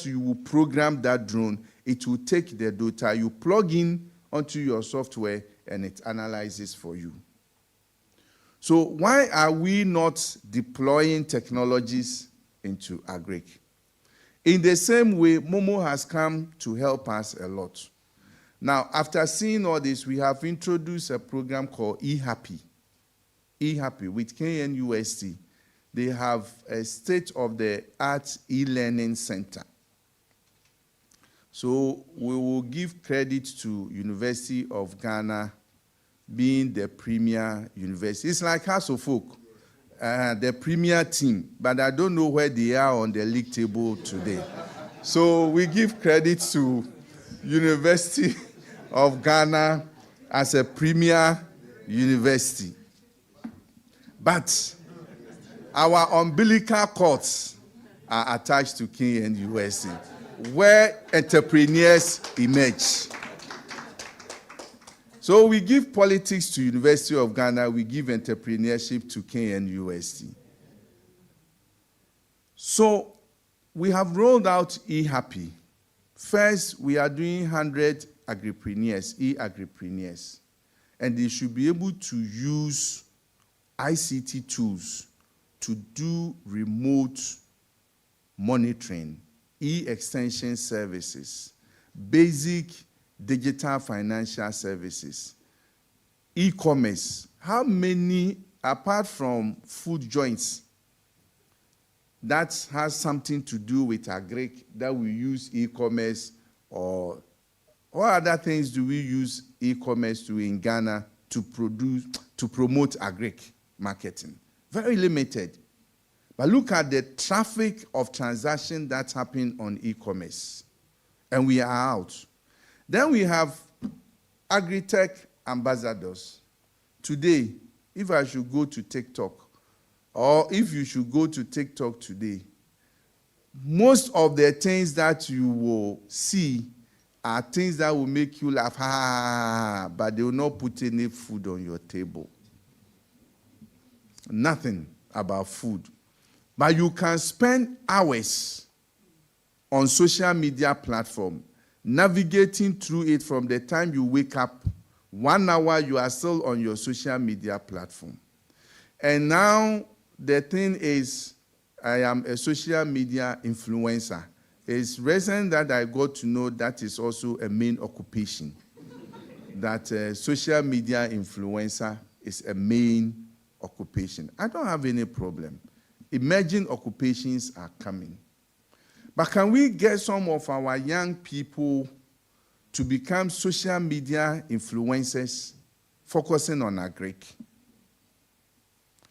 You will program that drone. It will take the data. You plug in onto your software, and it analyzes for you. So why are we not deploying technologies into agric? In the same way, Momo has come to help us a lot. Now, after seeing all this, we have introduced a program called eHappy. eHappy with KNUST. They have a state-of-the-art e-learning center. So we will give credit to University of Ghana being the premier university. It's like House of Folk, the premier team, but I don't know where they are on the league table today. So we give credit to University of Ghana as a premier university. But our umbilical cords are attached to KNUST, where entrepreneurs emerge. So we give politics to University of Ghana, we give entrepreneurship to KNUST. So we have rolled out eHappy. First, we are doing 100 agripreneurs, e-agripreneurs, and they should be able to use ICT tools to do remote monitoring, e-extension services, basic digital financial services, e-commerce. How many, apart from food joints, that has something to do with agric, that we use e-commerce, or what other things do we use e-commerce to in Ghana to promote agric marketing? Very limited. But look at the traffic of transaction that's happening on e-commerce. And we are out. Then we have agri-tech ambassadors. Today, if I should go to TikTok, or if you should go to TikTok today, most of the things that you will see are things that will make you laugh, but they will not put any food on your table. Nothing about food. But you can spend hours on social media platform, navigating through it from the time you wake up. 1 hour, you are still on your social media platform. And now the thing is, I am a social media influencer. It's recent that I got to know that is also a main occupation. That social media influencer is a main occupation. I don't have any problem. Emerging occupations are coming. But can we get some of our young people to become social media influencers focusing on agric?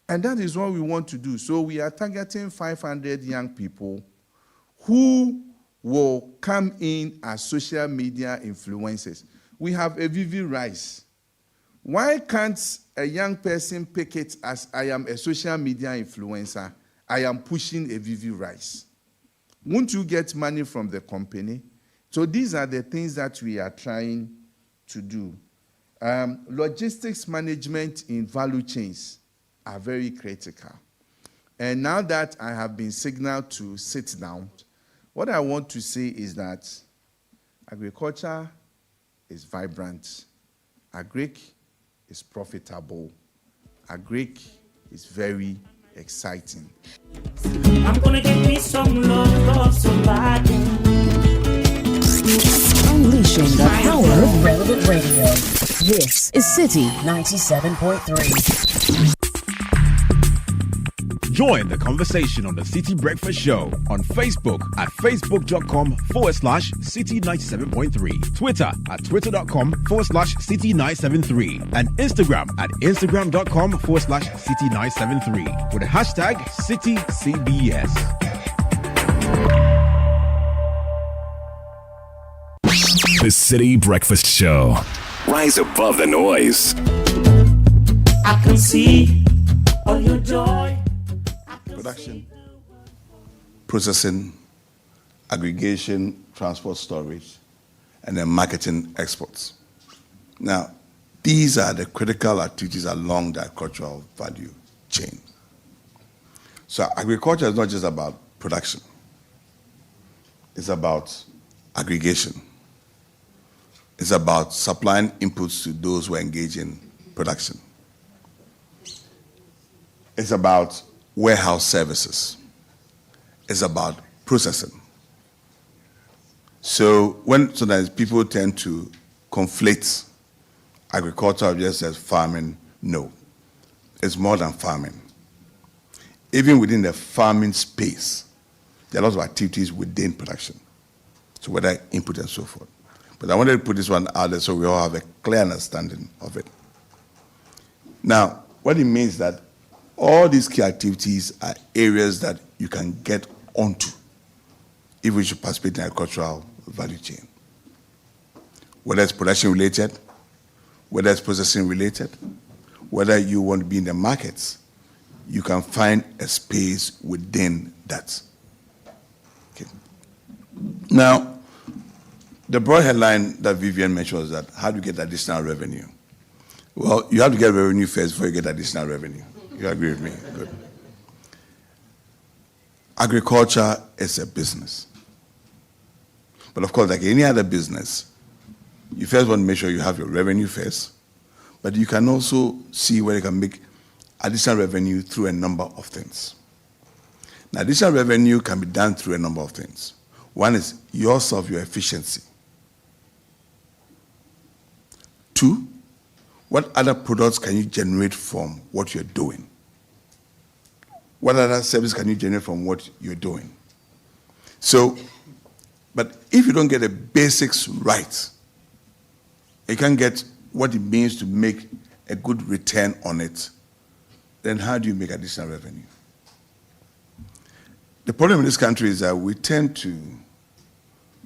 And that is what we want to do. So we are targeting 500 young people who will come in as social media influencers. We have a Vivi Rice. Why can't a young person pick it as I am a social media influencer? I am pushing a Vivi Rice. Won't you get money from the company? So these are the things that we are trying to do. Logistics management in value chains are very critical. And now that I have been signaled to sit down, what I want to say is that agriculture is vibrant. Agric is profitable. Agric is very exciting. I'm gonna give me some love so bad. Unleashing the power of relevant radio. This is Citi 97.3. Join the conversation on the Citi Breakfast Show on Facebook at facebook.com/Citi 97.3, Twitter at twitter.com/Citi 973, and Instagram at instagram.com/Citi 973 with the hashtag CitiCBS. The Citi Breakfast Show. Rise above the noise. I can see all your joy. Production, processing, aggregation, transport, storage, and then marketing, exports. Now, these are the critical activities along the agricultural value chain. So agriculture is not just about production. is about aggregation. It's about supplying inputs to those who are engaged in production. It's about warehouse services. It's about processing. So sometimes people tend to conflate agriculture just as farming. No, it's more than farming. Even within the farming space, there are lots of activities within production. So whether input and so forth. But I wanted to put this one out there so we all have a clear understanding of it. Now, what it means is that all these key activities are areas that you can get onto if we should participate in agricultural value chain. Whether it's production related, whether it's processing related, whether you want to be in the markets, you can find a space within that. Okay. Now, the broad headline that Vivian mentioned was that how do you get additional revenue? Well, you have to get revenue first before you get additional revenue. You agree with me? Good. Agriculture is a business. But of course, like any other business, you first want to make sure you have your revenue first, but you can also see where you can make additional revenue through a number of things. Now, additional revenue can be done through a number of things. One is your efficiency. Two, what other products can you generate from what you're doing? What other service can you generate from what you're doing? So, but if you don't get the basics right, you can't get what it means to make a good return on it, then how do you make additional revenue? The problem in this country is that we tend to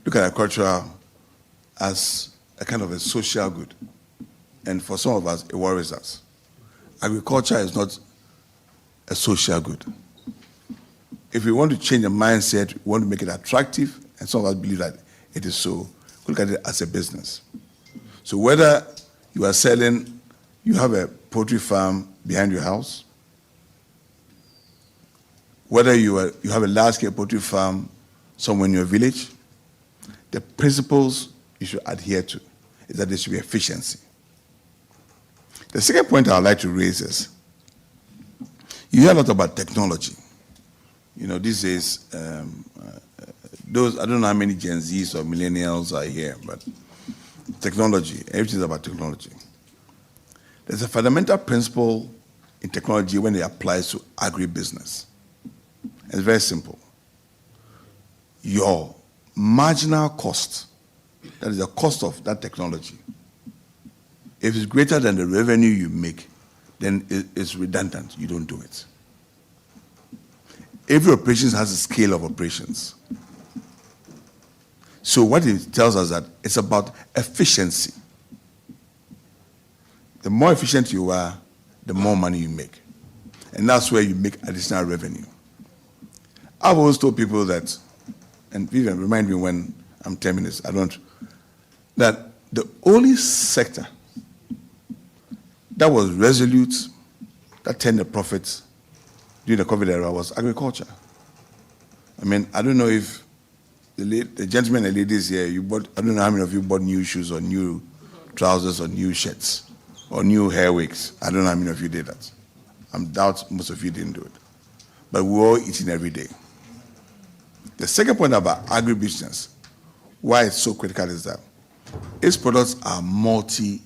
look at agriculture as a kind of a social good. And for some of us, it worries us. Agriculture is not a social good. If we want to change the mindset, we want to make it attractive, and some of us believe that it is so, look at it as a business. So whether you are selling, you have a poultry farm behind your house, whether you have a large-scale poultry farm somewhere in your village, the principles you should adhere to is that there should be efficiency. The second point I would like to raise is, you hear a lot about technology. You know, these days, I don't know how many Gen Zs or millennials are here, but technology, everything is about technology. There's a fundamental principle in technology when it applies to agribusiness. It's very simple. Your marginal cost, that is the cost of that technology, if it's greater than the revenue you make, then it's redundant. You don't do it. Every operation has a scale of operations. So what it tells us that it's about efficiency. The more efficient you are, the more money you make. And that's where you make additional revenue. I've always told people that, and Vivian, remind me when I'm 10 minutes, that the only sector that was resolute, that turned the profits during the COVID era was agriculture. I mean, I don't know if the gentlemen and ladies here, I don't know how many of you bought new shoes or new trousers or new shirts or new hair wigs. I don't know how many of you did that. I doubt most of you didn't do it. But we're all eating every day. The second point about agribusiness, why it's so critical is that its products are multi-user.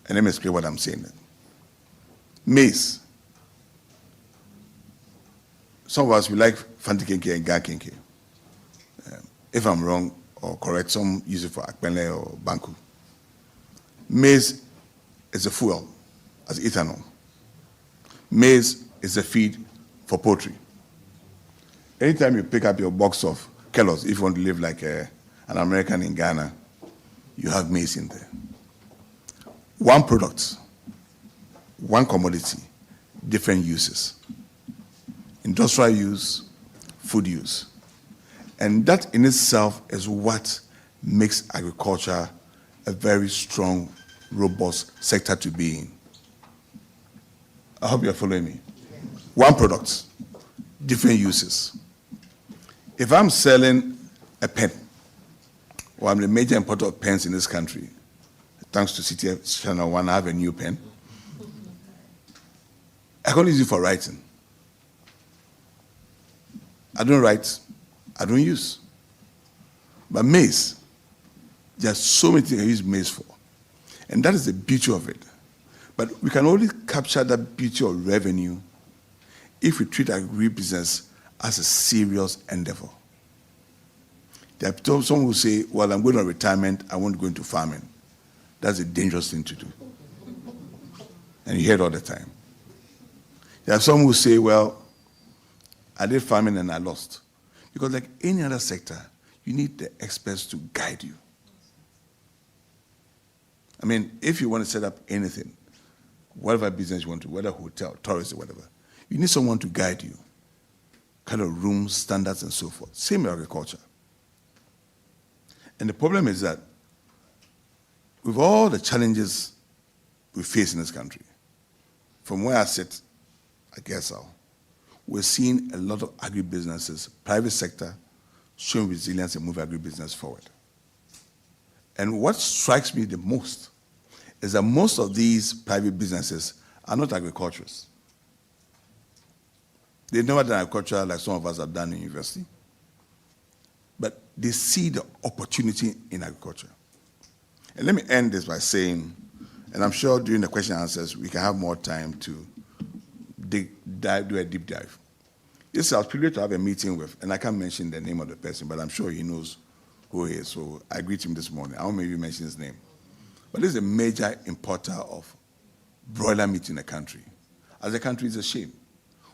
And let me explain what I'm saying. Maize. Some of us, we like Fanti Kenke and Ga Kenke. If I'm wrong or correct, some use it for Akpele or Banku. Maize is a fuel, as ethanol. Maize is a feed for poultry. Anytime you pick up your box of Kellogg's, if you want to live like an American in Ghana, you have maize in there. One product, one commodity, different uses. Industrial use, food use. And that in itself is what makes agriculture a very strong, robust sector to be in. I hope you're following me. One product, different uses. If I'm selling a pen, or I'm the major importer of pens in this country, thanks to Citi Channel 1, I have a new pen. I can't use it for writing. I don't write, I don't use. But maize, there's so many things I use maize for. And that is the beauty of it. But we can only capture that beauty of revenue if we treat agribusiness as a serious endeavor. There are some who say, well, I'm going on retirement, I won't go into farming. That's a dangerous thing to do. And you hear it all the time. There are some who say, well, I did farming and I lost. Because like any other sector, you need the experts to guide you. I mean, if you want to set up anything, whatever business you want to, whether hotel, tourist, or whatever, you need someone to guide you. Kind of rooms, standards, and so forth. Same with agriculture. And the problem is that with all the challenges we face in this country, from where I sit, I guess we're seeing a lot of agribusinesses, private sector, showing resilience and move agribusiness forward. And what strikes me the most is that most of these private businesses are not agriculturists. They've never done agriculture like some of us have done in university. But they see the opportunity in agriculture. And let me end this by saying, and I'm sure during the question and answers, we can have more time to do a deep dive. Yes, I was privileged to have a meeting with, and I can't mention the name of the person, but I'm sure he knows who he is. So I greet him this morning. I won't maybe mention his name. But this is a major importer of broiler meat in the country. As a country, it's a shame.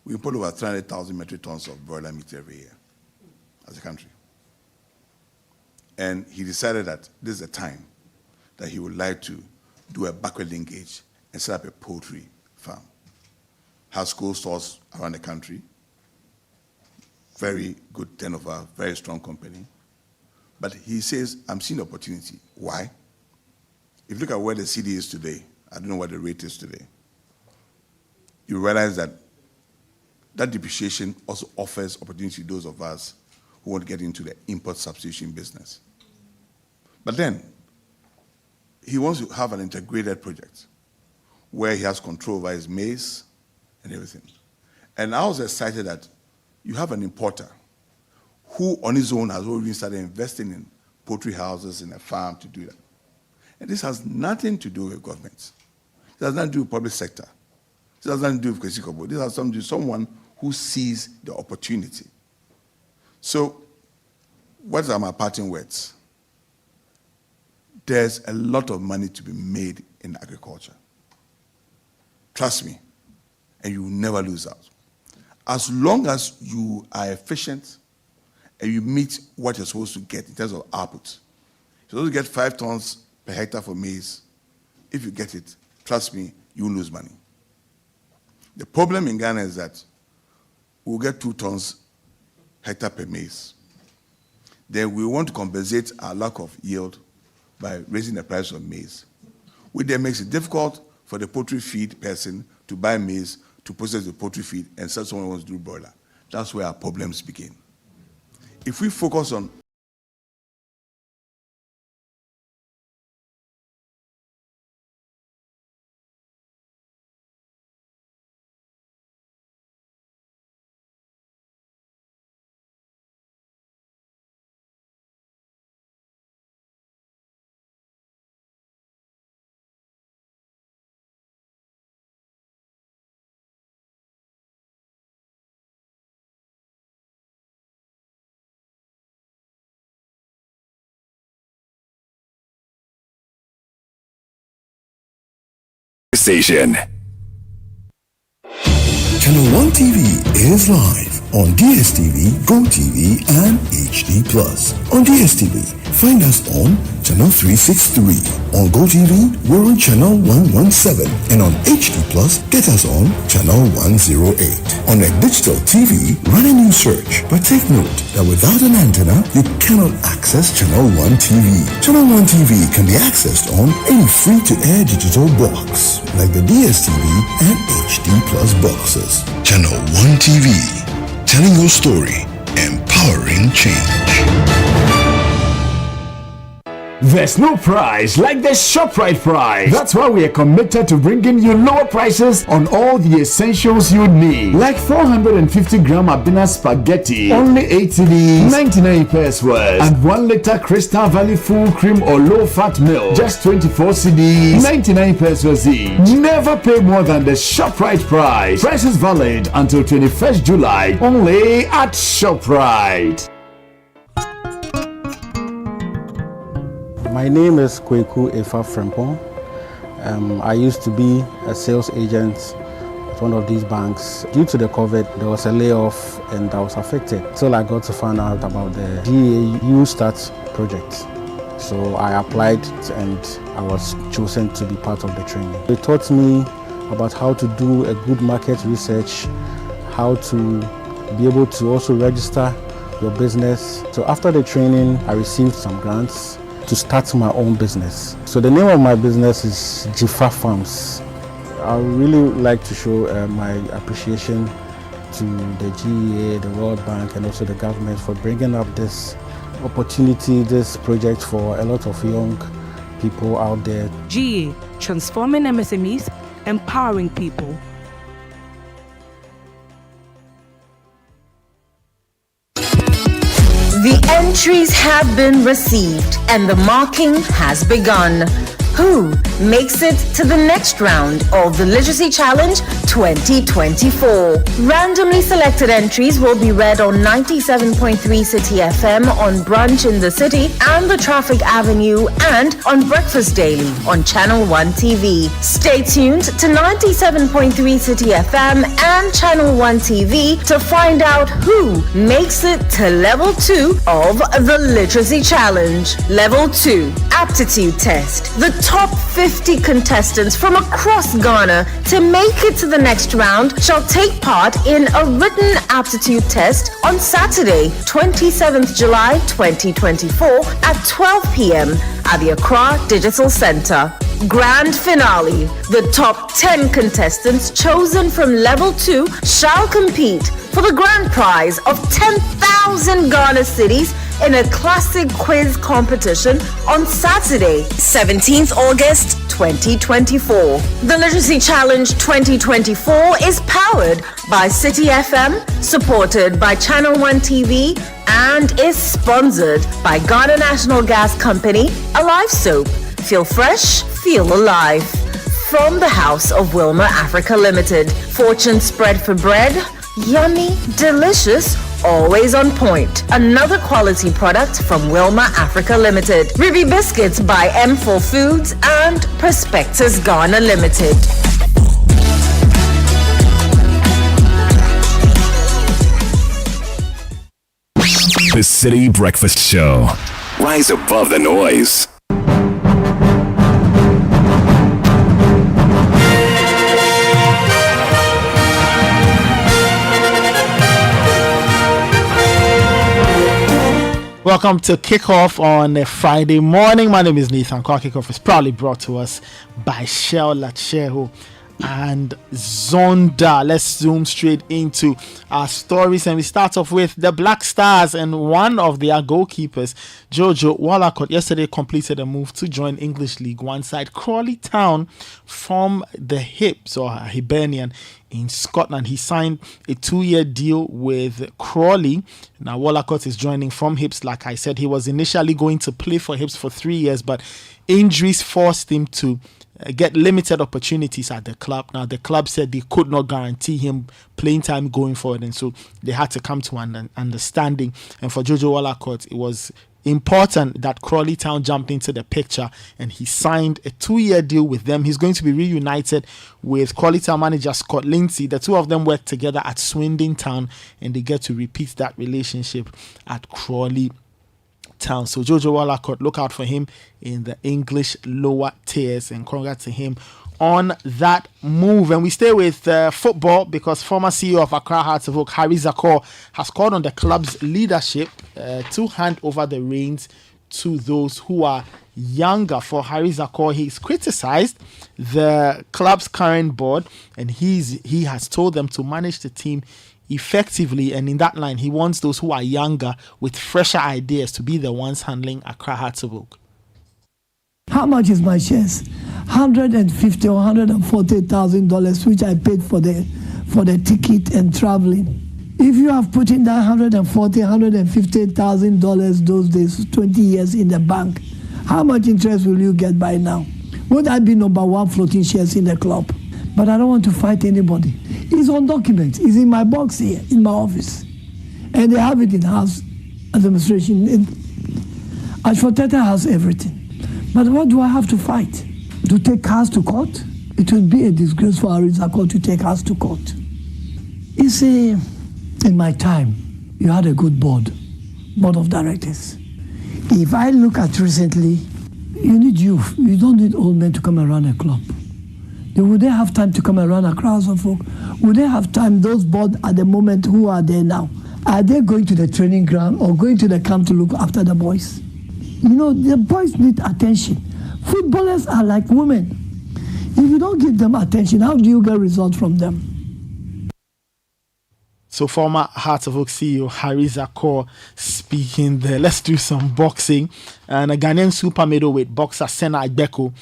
We import over 300,000 metric tons of broiler meat every year as a country. And he decided that this is a time that he would like to do a backward linkage and set up a poultry farm. Has cold stores around the country, very good turnover, very strong company. But he says, I'm seeing opportunity. Why? If you look at where the CD is today, I don't know what the rate is today, you realize that that depreciation also offers opportunity to those of us who want to get into the import substitution business. But then, he wants to have an integrated project where he has control over his maize and everything. And I was excited that you have an importer who on his own has already started investing in poultry houses in a farm to do that. And this has nothing to do with government. It has nothing to do with public sector. This has nothing to do with Kwesi. This has something to do with someone who sees the opportunity. So, what are my parting words? There's a lot of money to be made in agriculture. Trust me, and you will never lose out. As long as you are efficient and you meet what you're supposed to get in terms of output. You're supposed to get 5 tons per hectare for maize. If you get it, trust me, you will lose money. The problem in Ghana is that we'll get 2 tons hectare per maize. Then we want to compensate our lack of yield by raising the price of maize, which then makes it difficult for the poultry feed person to buy maize, to process the poultry feed, and sell someone who wants to do broiler. That's where our problems begin. If we focus on Station. Channel 1 TV is live on DSTV, GoTV, and HD+. On DSTV, find us on Channel 363. On GoTV, we're on Channel 117. And on HD+, get us on Channel 108. On a digital TV, run a new search. But take note that without an antenna, you cannot access Channel 1 TV. Channel 1 TV can be accessed on any free-to-air digital box, like the DSTV and HD+ boxes. Channel 1 TV, telling your story, empower. Powering change. There's no price like the ShopRite price. That's why we are committed to bringing you lower prices on all the essentials you need. Like 450-gram Abina spaghetti, only 8 cedis, 99 pesos worth. And 1 liter Crystal Valley full cream or low-fat milk, just 24 cedis, 99 pesos each. Never pay more than the ShopRite price. Price is valid until 21st July, only at ShopRite. My name is Kweku Efa Frempong. I used to be a sales agent at one of these banks. Due to the COVID, there was a layoff and I was affected. Till I got to find out about the GAU Start project. So I applied and I was chosen to be part of the training. They taught me about how to do a good market research, how to be able to also register your business. So after the training, I received some grants to start my own business. So the name of my business is Jifa Farms. I really like to show my appreciation to the GEA, the World Bank, and also the government for bringing up this opportunity, this project for a lot of young people out there. GEA, transforming MSMEs, empowering people. The entries have been received and the marking has begun. Who makes it to the next round of the Literacy Challenge 2024? Randomly selected entries will be read on 97.3 Citi FM on Brunch in the City and the Traffic Avenue and on Breakfast Daily on Channel 1 TV. Stay tuned to 97.3 Citi FM and Channel 1 TV to find out who makes it to Level 2 of the Literacy Challenge. Level 2, Aptitude Test. The top 50 contestants from across Ghana to make it to the next round shall take part in a written aptitude test on Saturday, 27th July 2024 at 12 p.m. at the Accra Digital Center. Grand finale. The top 10 contestants chosen from Level 2 shall compete for the grand prize of 10,000 Ghana cedis in a classic quiz competition on Saturday, 17th August 2024. The Literacy Challenge 2024 is powered by Citi FM, supported by Channel 1 TV, and is sponsored by Ghana National Gas Company, Alive Soap. Feel fresh, feel alive. From the House of Wilmer Africa Limited. Fortune spread for bread. Yummy, delicious, always on point. Another quality product from Wilmer Africa Limited. Ruby Biscuits by M4 Foods and Prospectus Ghana Limited. The Citi Breakfast Show. Rise above the noise. Welcome to Kickoff on a Friday morning. My name is Nathan. Kickoff is proudly brought to us by Shell Lacheho and Zonda. Let's zoom straight into our stories, and we start off with the Black Stars and one of their goalkeepers, Jojo Wallacott, yesterday completed a move to join English League One side Crawley Town from the Hibs or Hibernian in Scotland. He signed a 2-year deal with Crawley. Now Wallacott is joining from Hibs. Like I said, he was initially going to play for Hibs for 3 years, but injuries forced him to get limited opportunities at the club. Now the club said they could not guarantee him playing time going forward, and so they had to come to an understanding. And for Jojo Wallacott, it was important that Crawley Town jumped into the picture and he signed a 2-year deal with them. He's going to be reunited with Crawley Town manager Scott Lindsay. The two of them work together at Swindon Town and they get to repeat that relationship at Crawley Town. So Jojo Wallacott, look out for him in the English lower tiers, and congrats to him on that move. And we stay with football because former CEO of Accra Hearts of Oak, Harry Zakor, has called on the club's leadership to hand over the reins to those who are younger. For Harry Zakor, he's criticized the club's current board and he has told them to manage the team effectively. And in that line, he wants those who are younger with fresher ideas to be the ones handling Accra Hearts-Evoke. How much is my shares? $150,000 or $140,000, which I paid for the ticket and traveling. If you have put in that $140,000, $150,000 those days, 20 years in the bank, how much interest will you get by now? Would I be number one floating shares in the club? But I don't want to fight anybody. It's on documents. It's in my box here, in my office. And they have it in house administration. Ashfoteta has everything. But what do I have to fight? To take cars to court? It will be a disgrace for Arizakor to take us to court. You see, in my time, you had a good board of directors. If I look at recently, you need youth. You don't need old men to come and run a club. Would they have time to come and run across of folk? Would they have time, those board at the moment who are there now? Are they going to the training ground or going to the camp to look after the boys? You know, the boys need attention. Footballers are like women. If you don't give them attention, how do you get results from them? So former Hearts-Evoke CEO Harry Zakor speaking there. Let's do some boxing. And a Ghanaian super middleweight boxer, Sena Agbeko,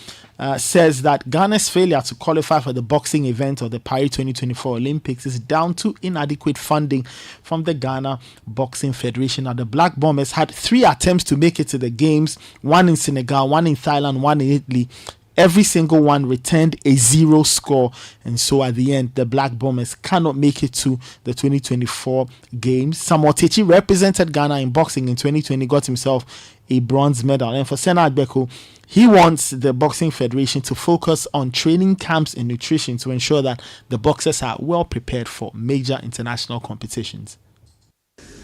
says that Ghana's failure to qualify for the boxing event of the Paris 2024 Olympics is down to inadequate funding from the Ghana Boxing Federation. Now, the Black Bombers had 3 attempts to make it to the games, one in Senegal, one in Thailand, one in Italy. Every single one returned a 0 score. And so at the end, the Black Bombers cannot make it to the 2024 games. Samuel Techi represented Ghana in boxing in 2020, got himself a bronze medal. And for Sena Agbeko, he wants the Boxing Federation to focus on training camps and nutrition to ensure that the boxers are well prepared for major international competitions.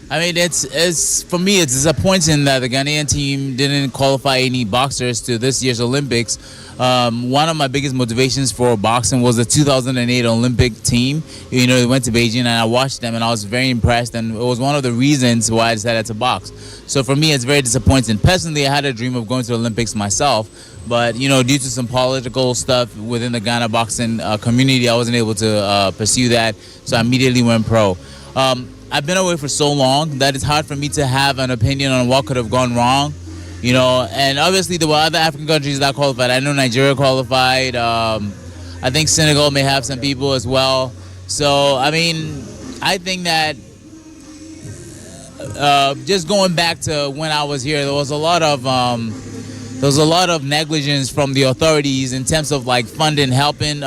I mean, it's for me, it's disappointing that the Ghanaian team didn't qualify any boxers to this year's Olympics. One of my biggest motivations for boxing was the 2008 Olympic team. You know, they went to Beijing and I watched them and I was very impressed, and it was one of the reasons why I decided to box. So for me, it's very disappointing. Personally, I had a dream of going to the Olympics myself, but you know, due to some political stuff within the Ghana boxing community, I wasn't able to pursue that. So I immediately went pro. I've been away for so long that it's hard for me to have an opinion on what could have gone wrong, you know. And obviously there were other African countries that qualified. I know Nigeria qualified. I think Senegal may have some people as well. So I mean, I think that just going back to when I was here, there was a lot of negligence from the authorities in terms of like funding, helping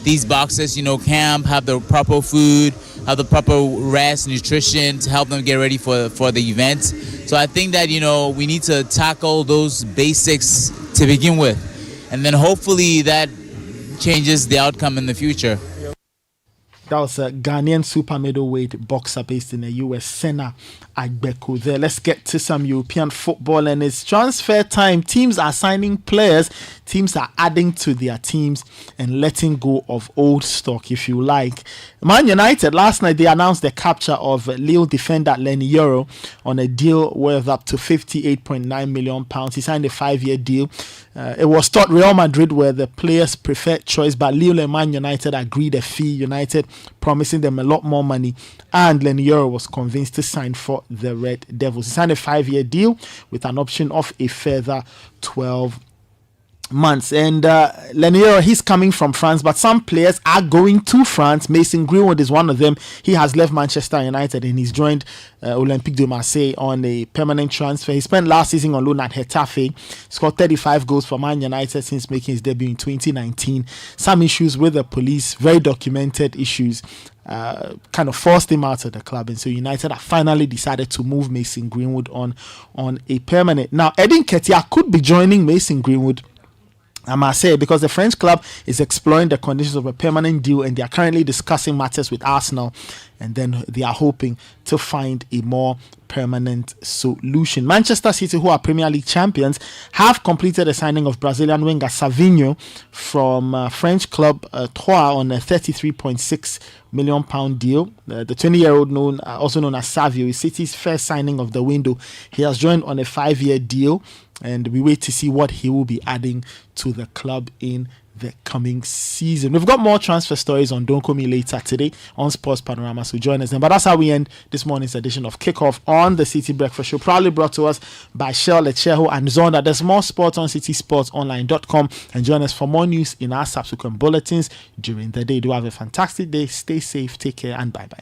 these boxers, you know, camp, have the proper food, have the proper rest, nutrition to help them get ready for the event. So I think that, you know, we need to tackle those basics to begin with, and then hopefully that changes the outcome in the future. That was a Ghanaian super middleweight boxer based in the US, Sena Agbeko there. Let's get to some European football, and it's transfer time. Teams are signing players. Teams are adding to their teams and letting go of old stock, if you like. Man United, last night they announced the capture of Lille defender Lenny Yoro on a deal worth up to £58.9 million. He signed a 5-year deal. It was thought Real Madrid were the player's preferred choice, but Lille and Man United agreed a fee. United promising them a lot more money, and Lenny Yoro was convinced to sign for the Red Devils. He signed a 5-year deal with an option of a further 12 months. And Lenny Yoro, he's coming from France, but some players are going to France. Mason Greenwood is one of them. He has left Manchester United and he's joined Olympique de Marseille on a permanent transfer. He spent last season on loan at Getafe, scored 35 goals for Man United since making his debut in 2019. Some issues with the police, very documented issues, kind of forced him out of the club, and so United have finally decided to move Mason Greenwood on a permanent. Now, Edin Ketia could be joining Mason Greenwood, I must say, because the French club is exploring the conditions of a permanent deal, and they are currently discussing matters with Arsenal, and then they are hoping to find a more permanent solution. Manchester City, who are Premier League champions, have completed the signing of Brazilian winger Savinho from French club Troyes on a £33.6 million deal. The 20-year-old, also known as Savio, is City's first signing of the window. He has joined on a 5-year deal, and we wait to see what he will be adding to the club in the coming season. We've got more transfer stories on Don't Call Me later today on Sports Panorama, so join us then. But that's how we end this morning's edition of Kickoff on the Citi Breakfast Show, proudly brought to us by Shell, Lecheho and Zonda. There's more sports on citisportsonline.com, and join us for more news in our subsequent bulletins during the day. Do have a fantastic day, stay safe, take care, and bye-bye.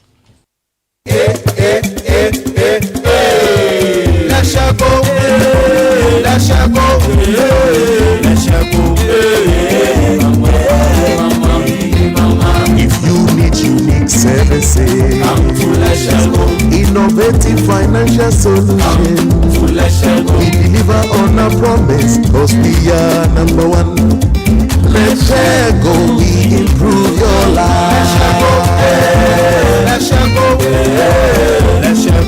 If you need unique services, innovative financial solutions, we deliver on our promise, cause we are number one. Let's go, we improve your life. Let's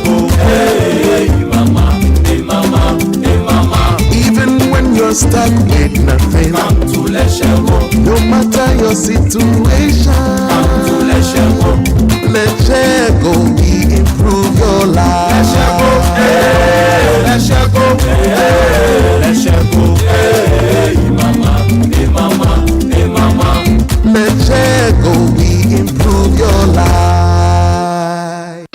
go, hey mama, hey mama, hey mama. Even when you're stuck with nothing, come to let's go. No matter your situation, come to let's go. Let's go, we improve your life. Let's go, let's go, let's go, hey mama, hey mama, hey mama. Let's go, we improve your life.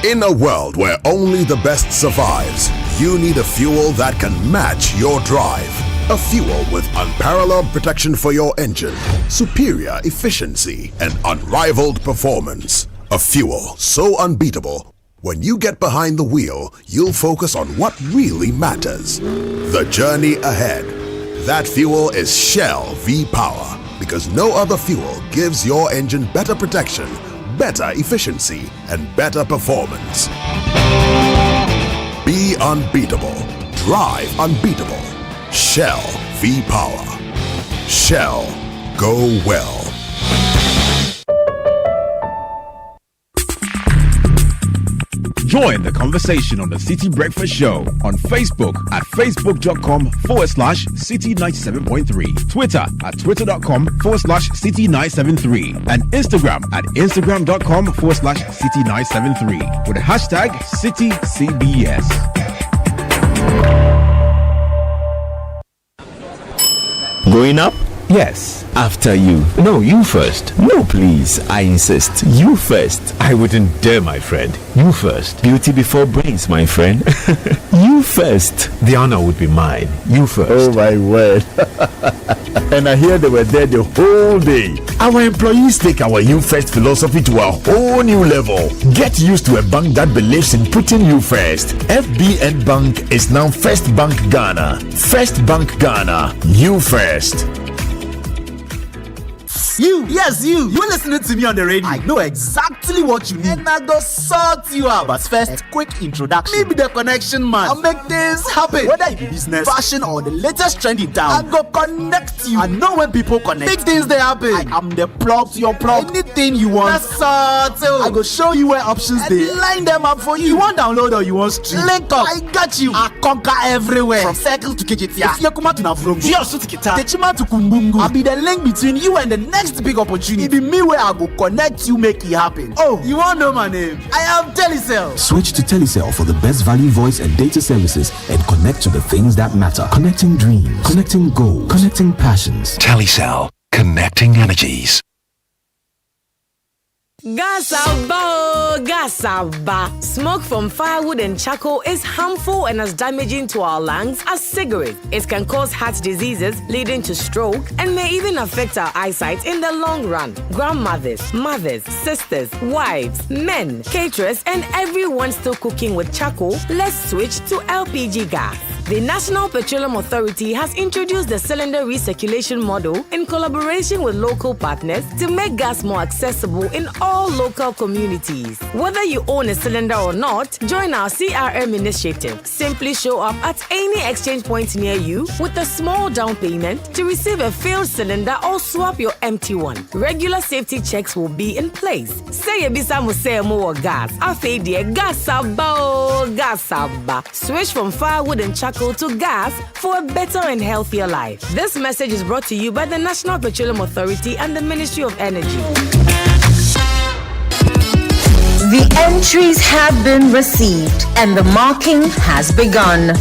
In a world where only the best survives, you need a fuel that can match your drive. A fuel with unparalleled protection for your engine, superior efficiency, and unrivaled performance. A fuel so unbeatable, when you get behind the wheel, you'll focus on what really matters. The journey ahead. That fuel is Shell V-Power, because no other fuel gives your engine better protection, better efficiency, and better performance. Be unbeatable. Drive unbeatable. Shell V-Power. Shell, go well. Join the conversation on the Citi Breakfast Show on Facebook at facebook.com/Citi97.3, Twitter at twitter.com/Citi973, and Instagram at instagram.com/Citi973 with the hashtag CitiCBS. Going up? Yes. After you. No, you first. No, please. I insist. You first. I wouldn't dare, my friend. You first. Beauty before brains, my friend. You first. The honor would be mine. You first. Oh, my word. And I hear they were there the whole day. Our employees take our You First philosophy to a whole new level. Get used to a bank that believes in putting you first. FBN Bank is now First Bank Ghana. First Bank Ghana. You first. You listening to me on the radio. I know exactly what you need, and I go sort you out. But first, quick introduction. Maybe the connection man. I'll make things happen. Whether it be business, fashion, or the latest trend in town, I go connect you. I know when people connect, big things they happen. I am the plug to your plug. Anything you want, that's sorted. I go show you where options they line them up for you. You want download or you want stream? Link up. I got you. I conquer everywhere from circle to KJTia. If you come to Navrum, Jiosu to Kita, Techima to Kumbungu. I'll be the link between you and the next big opportunity. It be me where I go connect you, make it happen. Oh, you want to know my name? I am Telecel. Switch to Telecel for the best value voice and data services and connect to the things that matter. Connecting dreams, connecting goals, connecting passions. Telecel, connecting energies. Gasaba. Smoke from firewood and charcoal is harmful and as damaging to our lungs as cigarettes. It can cause heart diseases leading to stroke and may even affect our eyesight in the long run. Grandmothers, mothers, sisters, wives, men, caterers, and everyone still cooking with charcoal, let's switch to LPG gas. The National Petroleum Authority has introduced the cylinder recirculation model in collaboration with local partners to make gas more accessible in all local communities. Whether you own a cylinder or not, join our CRM initiative. Simply show up at any exchange point near you with a small down payment to receive a filled cylinder or swap your empty one. Regular safety checks will be in place. Say ebisa musemo or gas. Afeidie gasaba. Switch from firewood and charcoal to gas for a better and healthier life. This message is brought to you by the National Petroleum Authority and the Ministry of Energy. The entries have been received and the marking has begun.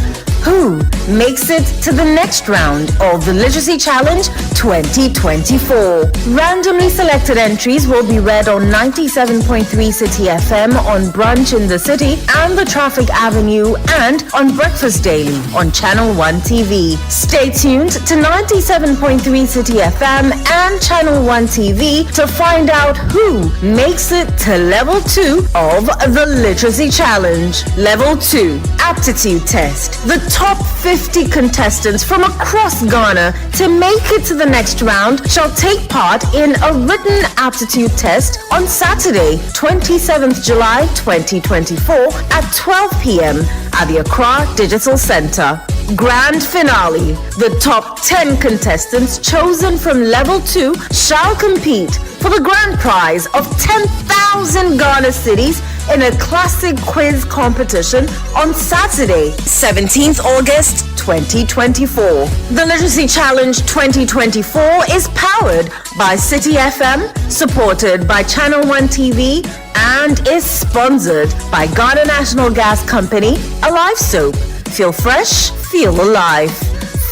Who makes it to the next round of the Literacy Challenge 2024? Randomly selected entries will be read on 97.3 Citi FM on Brunch in the City and the Traffic Avenue, and on Breakfast Daily on Channel 1 TV. Stay tuned to 97.3 Citi FM and Channel 1 TV to find out who makes it to Level 2 of the Literacy Challenge. Level 2 Aptitude Test. The top 50 contestants from across Ghana to make it to the next round shall take part in a written aptitude test on Saturday, 27th July 2024 at 12 p.m. at the Accra Digital Center. Grand finale. The top 10 contestants chosen from Level 2 shall compete for the grand prize of 10,000 Ghana cedis in a classic quiz competition on Saturday, 17th August 2024. The Literacy Challenge 2024 is powered by Citi FM, supported by Channel 1 TV, and is sponsored by Ghana National Gas Company, Alive Soap. Feel fresh, feel alive.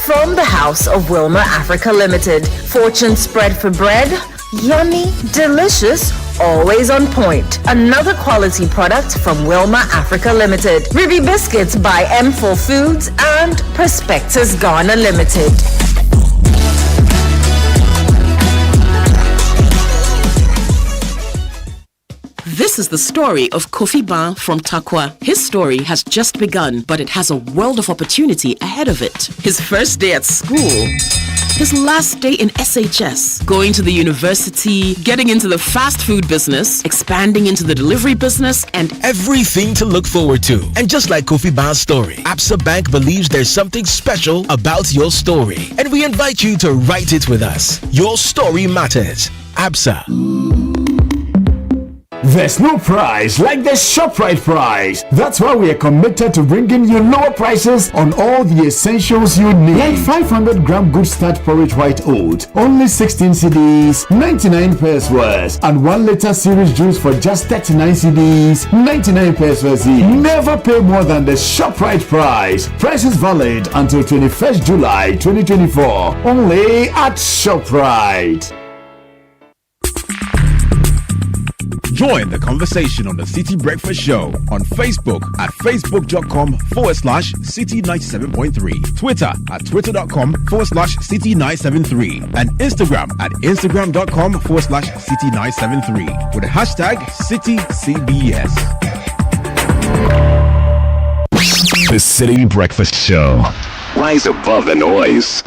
From the House of Wilmer Africa Limited. Fortune spread for bread. Yummy, delicious, always on point. Another quality product from Wilmer Africa Limited. Ruby Biscuits by M4 Foods and Prospectus Ghana Limited. This is the story of Kofi Ban from Takwa. His story has just begun, but it has a world of opportunity ahead of it. His first day at school, his last day in SHS, going to the university, getting into the fast food business, expanding into the delivery business, and everything to look forward to. And just like Kofi Ban's story, Absa Bank believes there's something special about your story. And we invite you to write it with us. Your story matters. Absa. There's no price like the ShopRite price. That's why we are committed to bringing you lower prices on all the essentials you need. Like 500 gram good start porridge white oat, only 16 cedis, 99 pesos, and 1 liter series juice for just 39 cedis, 99 pesos each. Never pay more than the ShopRite price. Price is valid until 21st July 2024. Only at ShopRite. Join the conversation on the Citi Breakfast Show on Facebook at facebook.com/Citi97.3, Twitter at twitter.com/Citi973, and Instagram at instagram.com/Citi973 with the hashtag CitiCBS. The Citi Breakfast Show. Rise above the noise.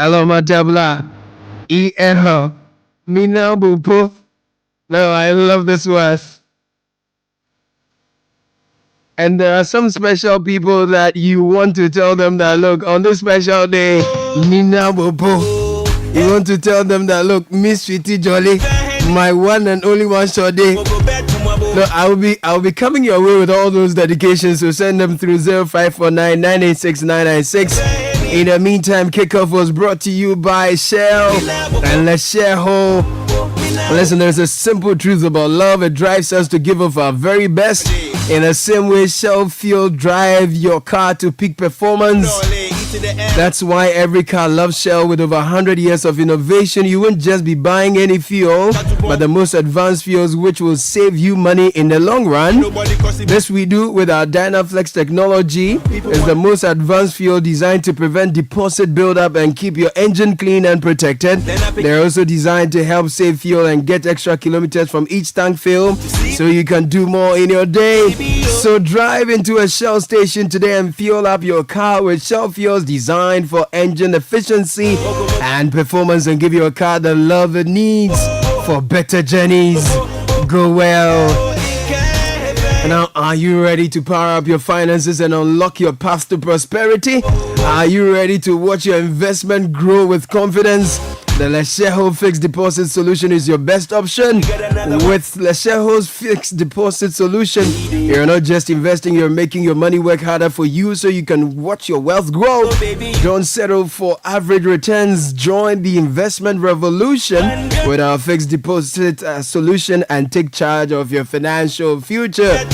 Hello, Matabla. E-L. Mina Bupo. No, I love this verse. And there are some special people that you want to tell them that, look, on this special day, Mina Bupo. You want to tell them that, look, Miss Sweetie Jolly, my one and only one short day. No, I'll be coming your way with all those dedications, so send them through 0549 986 996. In the meantime, Kickoff was brought to you by Shell and Let's Share Home. Listen, there's a simple truth about love. It drives us to give of our very best. In the same way, Shell Fuel drive your car to peak performance. That's why every car loves Shell. With over 100 years of innovation, you won't just be buying any fuel, but the most advanced fuels which will save you money in the long run. This we do with our Dynaflex technology. It's the most advanced fuel designed to prevent deposit buildup and keep your engine clean and protected. They're also designed to help save fuel and get extra kilometers from each tank fill, so you can do more in your day. So drive into a Shell station today and fuel up your car with Shell fuels designed for engine efficiency and performance, and give your car the love it needs for better journeys. Go well. Now, are you ready to power up your finances and unlock your path to prosperity? Are you ready to watch your investment grow with confidence? The Lesheho Fixed Deposit Solution is your best option. With Lesheho's Fixed Deposit Solution, you're not just investing, you're making your money work harder for you so you can watch your wealth grow. Don't settle for average returns. Join the investment revolution with our Fixed Deposit Solution and take charge of your financial future.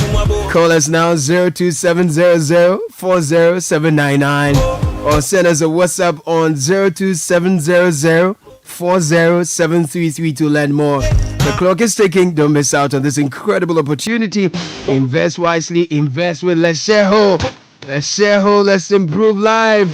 Call us now 02700 40799 or send us a WhatsApp on 02700 40733 to learn more. The clock is ticking. Don't miss out on this incredible opportunity. Invest wisely. Invest with Let's Share Ho. Let's Share Ho. Let's improve life.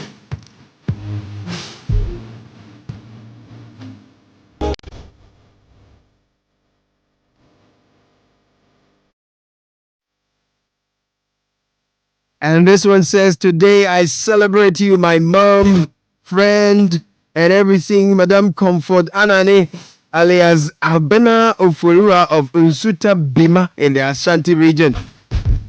And this one says, today I celebrate you, my mom, friend, and everything, Madam Comfort Anani, alias Albena Ofurua of Unsuta Bima in the Ashanti region.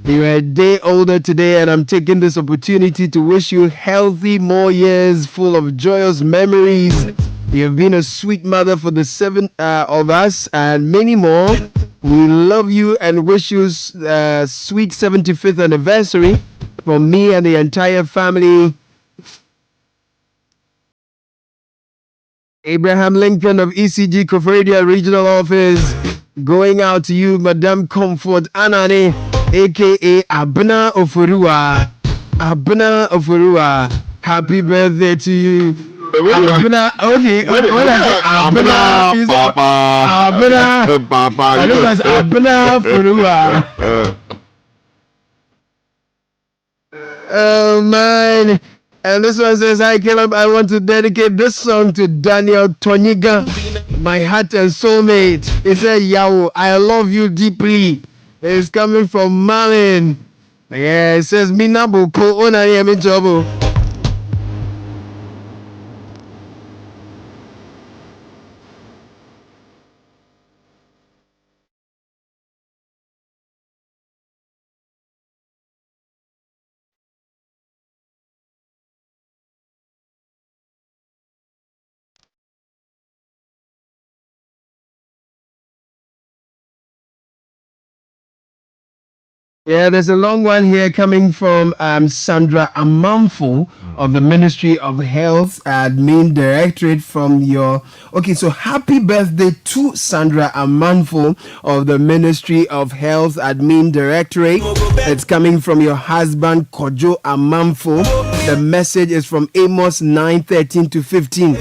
You are a day older today, and I'm taking this opportunity to wish you healthy more years full of joyous memories. You have been a sweet mother for the 7 of us and many more. We love you and wish you sweet 75th anniversary from me and the entire family. Abraham Lincoln of ECG Koforidua Regional Office, going out to you, Madam Comfort Anani, aka Abna Ofurua. Abna Ofurua, happy birthday to you. Abna, okay, Abna, Papa, I look as Abna Ofurua. Oh man. And this one says, hi Caleb, I want to dedicate this song to Daniel Toniga, my heart and soulmate. He said, Yao, I love you deeply. It's coming from Malin. Yeah, it says, Minabu po ona yemi jobo. Yeah, there's a long one here coming from Sandra Amanfo of the Ministry of Health Admin Directorate from your... Okay, so happy birthday to Sandra Amanfo of the Ministry of Health Admin Directorate. It's coming from your husband, Kojo Amanfo. The message is from Amos 9:13 to 15.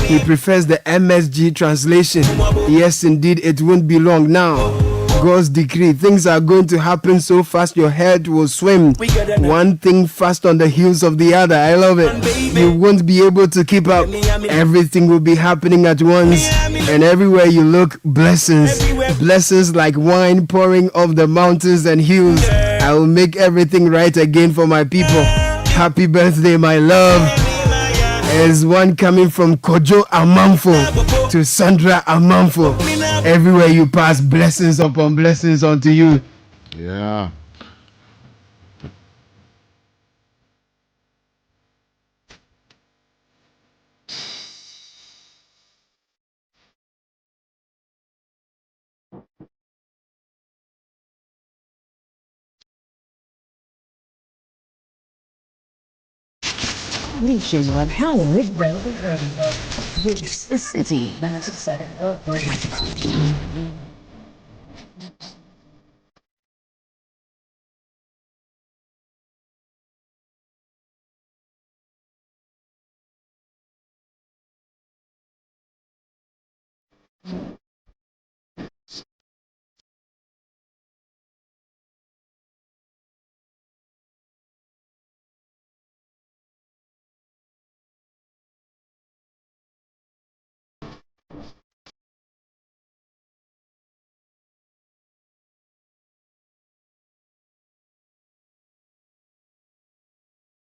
He prefers the MSG translation. Yes, indeed, it won't be long now. God's decree. Things are going to happen so fast your head will swim. One thing fast on the heels of the other. I love it. You won't be able to keep up. Everything will be happening at once. And everywhere you look, blessings. Blessings like wine pouring off the mountains and hills. I will make everything right again for my people. Happy birthday, my love. There's one coming from Kojo Amanfo to Sandra Amanfo. Everywhere you pass, blessings upon blessings unto you. Yeah. City.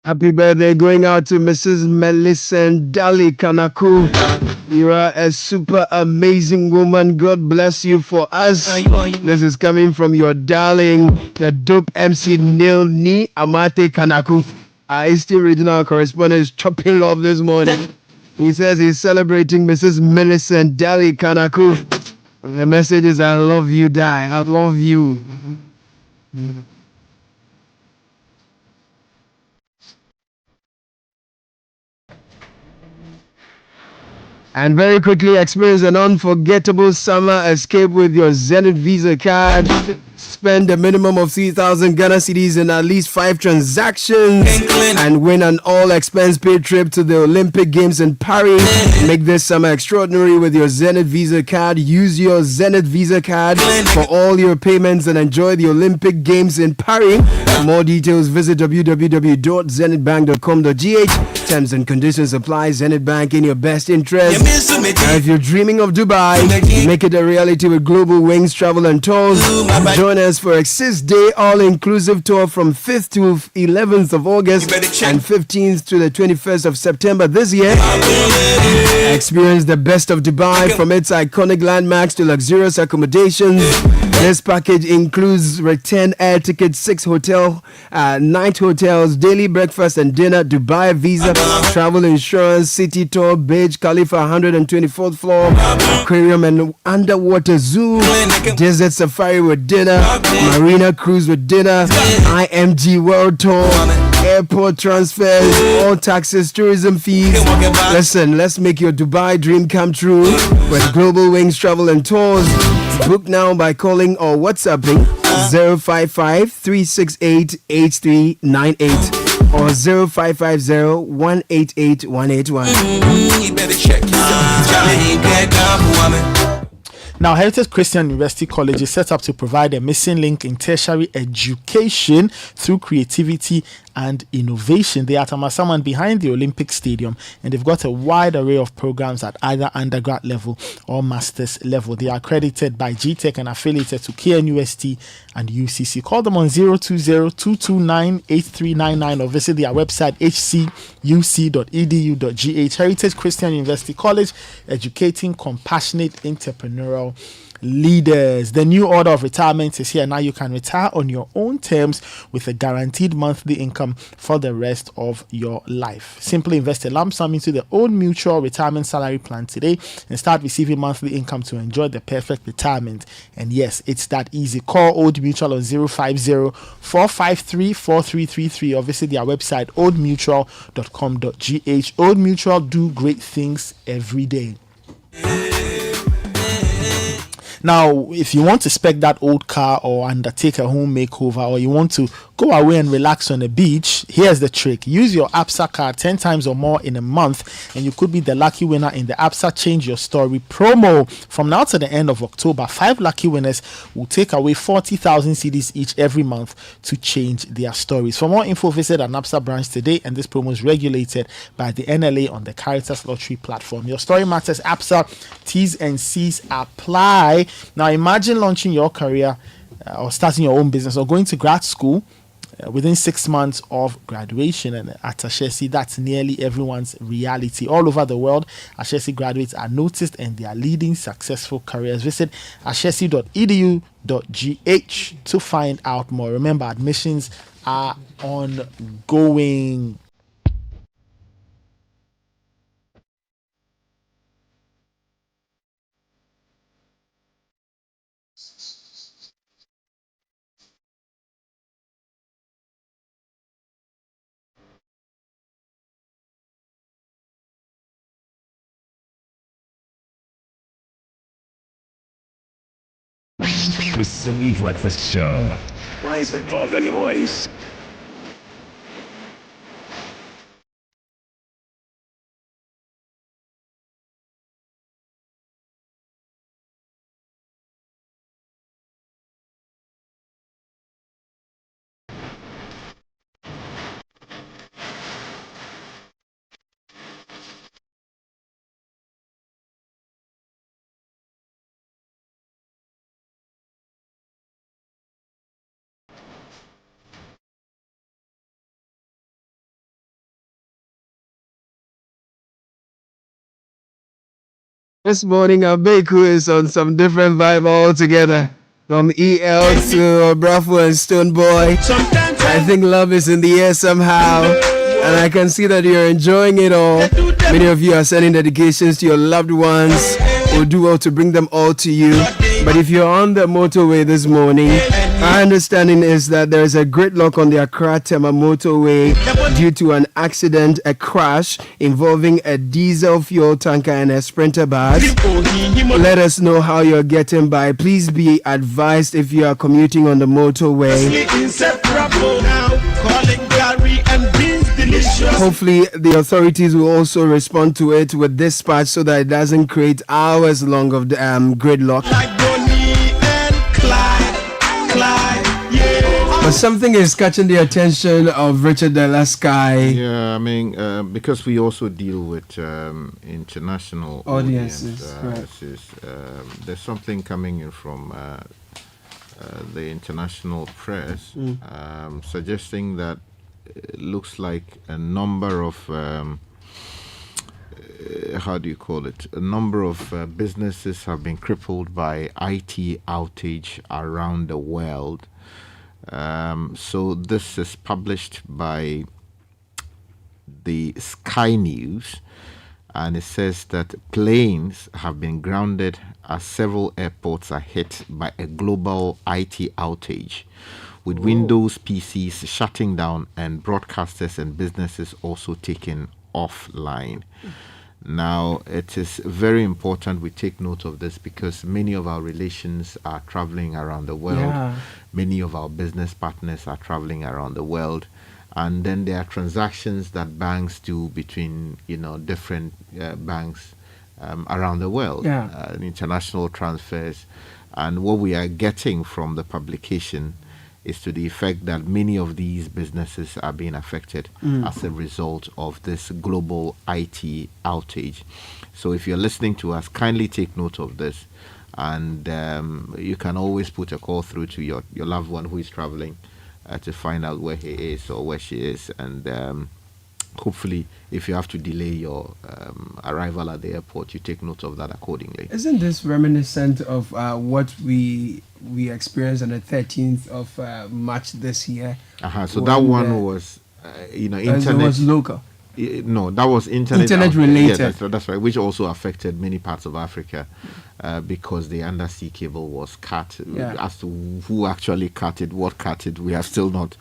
Happy birthday going out to Mrs. Melisande Dali Kanaku. You are a super amazing woman. God bless you for us. This is coming from your darling, the dope MC Neil Ni Amate Kanaku. Our Eastern regional correspondent is chopping love this morning. He says he's celebrating Mrs. Melisande Dali Kanaku. The message is, I love you, die. I love you. And very quickly experience an unforgettable summer escape with your Zenith Visa card. Spend a minimum of 3,000 Ghana cedis in at least 5 transactions and win an all-expense paid trip to the Olympic Games in Paris. Make this summer extraordinary with your Zenith Visa card. Use your Zenith Visa card for all your payments and enjoy the Olympic Games in Paris. For more details, visit www.zenithbank.com.gh. Terms and conditions apply. Zenith Bank, in your best interest. And if you're dreaming of Dubai, make it a reality with Global Wings Travel and Tours. Join us for a 6-day all-inclusive tour from 5th to 11th of August and 15th to the 21st of September this year. Experience the best of Dubai, from its iconic landmarks to luxurious accommodations. This package includes return air tickets, 6 night hotels, daily breakfast and dinner, Dubai visa, travel insurance, city tour, Burj Khalifa 124th floor, aquarium and underwater zoo, desert safari with dinner, marina cruise with dinner, IMG world tour, airport transfers, all taxes, tourism fees. Listen, let's make your Dubai dream come true with Global Wings Travel and Tours. Book now by calling or WhatsApping 055-368-8398 or 0550-188-181. You better check Now, Heritage Christian University College is set up to provide a missing link in tertiary education through creativity and innovation. They are at Amasaman behind the Olympic Stadium, and they've got a wide array of programs at either undergrad level or master's level. They are accredited by GTech and affiliated to KNUST and UCC. Call them on 020-229-8399 or visit their website hcuc.edu.gh. Heritage Christian University College, educating compassionate entrepreneurial leaders. The new order of retirement is here. Now you can retire on your own terms with a guaranteed monthly income for the rest of your life. Simply invest a lump sum into the Old Mutual retirement salary plan today and start receiving monthly income to enjoy the perfect retirement. And yes, it's that easy. Call Old Mutual on 050-453-4333 or visit their website oldmutual.com.gh. Old Mutual, do great things every day. Now, if you want to spec that old car or undertake a home makeover, or you want to go away and relax on the beach, here's the trick. Use your APSA card 10 times or more in a month, and you could be the lucky winner in the APSA Change Your Story promo. From now to the end of October, 5 lucky winners will take away 40,000 CDs each every month to change their stories. For more info, visit an APSA branch today, and this promo is regulated by the NLA on the Caritas Lottery platform. Your story matters. APSA, T's and C's apply. Now imagine launching your career or starting your own business or going to grad school within 6 months of graduation. And at Ashesi, that's nearly everyone's reality. All over the world, Ashesi graduates are noticed and they are leading successful careers. Visit ashesi.edu.gh to find out more. Remember, admissions are ongoing. The Citi Breakfast Show. Rise above the noise. This morning, Abeku is on some different vibe altogether. From EL to Bravo and Stone Boy. I think love is in the air somehow. And I can see that you're enjoying it all. Many of you are sending dedications to your loved ones. We'll do well to bring them all to you. But if you're on the motorway this morning, our understanding is that there is a gridlock on the Accra-Tema motorway due to an accident, a crash involving a diesel fuel tanker and a Sprinter bus. Let us know how you're getting by. Please be advised if you are commuting on the motorway. Hopefully, the authorities will also respond to it with dispatch so that it doesn't create hours long of the gridlock. But something is catching the attention of Richard Delasky. Yeah, I mean, because we also deal with international audiences. There's something coming in from the international press suggesting that it looks like a number of how do you call it? A number of businesses have been crippled by IT outage around the world. So this is published by the Sky News, and it says that planes have been grounded as several airports are hit by a global IT outage, with Windows PCs shutting down and broadcasters and businesses also taken offline. Now, it is very important we take note of this because many of our relations are traveling around the world. Yeah. Many of our business partners are traveling around the world. And then there are transactions that banks do between, different banks around the world. Yeah. International transfers. And what we are getting from the publication is to the effect that many of these businesses are being affected as a result of this global IT outage. So if you're listening to us, kindly take note of this. And you can always put a call through to your loved one who is traveling to find out where he is or where she is. And hopefully, if you have to delay your arrival at the airport, you take note of that accordingly. Isn't this reminiscent of what we experienced on the 13th of March this year? So that one was, internet. It was local. No, that was internet related. Yeah, that's right, which also affected many parts of Africa because the undersea cable was cut. As to who actually cut it, what cut it, we have still not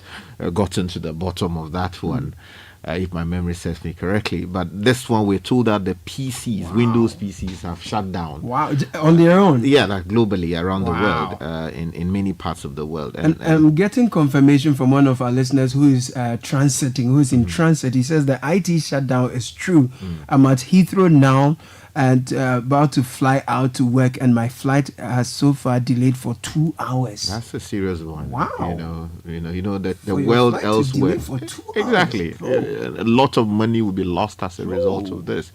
gotten to the bottom of that one. If my memory serves me correctly. But this one, we're told that the PCs, Windows PCs, have shut down. Wow, on their own? Yeah, like globally around the world, in many parts of the world. And I'm getting confirmation from one of our listeners who is transiting, who is in transit. He says the IT shutdown is true. I'm at Heathrow now and about to fly out to work, and my flight has so far delayed for 2 hours. That's a serious one. Wow. You know that the world elsewhere. For 2 exactly. A lot of money will be lost as a result of this.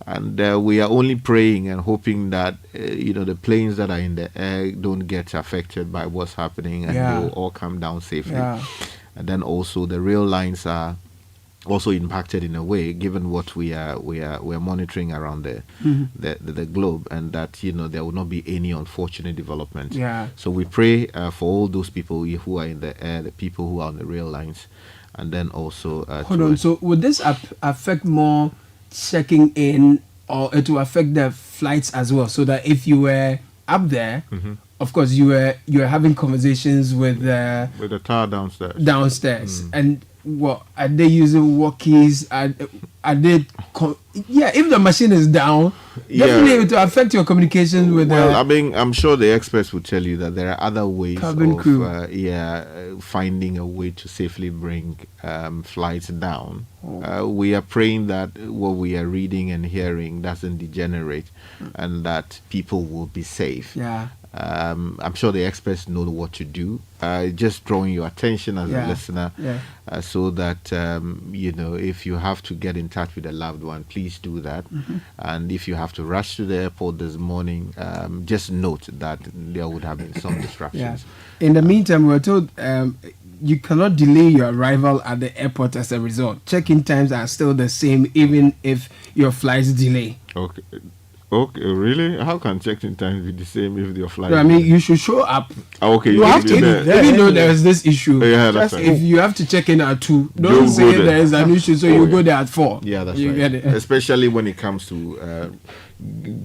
And we are only praying and hoping that the planes that are in the air don't get affected by what's happening and they will all come down safely. and then also the rail lines are also impacted in a way, given what we're monitoring around the globe, and that there will not be any unfortunate development. Yeah. So we pray for all those people who are in the air, the people who are on the rail lines, and then also. Hold on. So would this affect more checking in, or it will affect the flights as well? So that if you were up there, of course you were having conversations with the tower downstairs. And what are they using? Walkies? Are they? If the machine is down, definitely it will affect your communication with. I'm sure the experts will tell you that there are other ways cabin of crew. Finding a way to safely bring flights down. We are praying that what we are reading and hearing doesn't degenerate, and that people will be safe. Yeah. I'm sure the experts know what to do. Just drawing your attention as a listener, so that if you have to get in touch with a loved one, please do that. And if you have to rush to the airport this morning, just note that there would have been some distractions. In the meantime, we were told you cannot delay your arrival at the airport as a result. Check-in times are still the same, even if your flights delay. Okay, really? How can check-in time be the same if your flight? No, I mean, you should show up. Okay, you have to. Even though there is this issue, that's right. If you have to check in at 2, don't say there is an issue, so you go there at 4. Yeah, that's you right. Get it. Especially when it comes to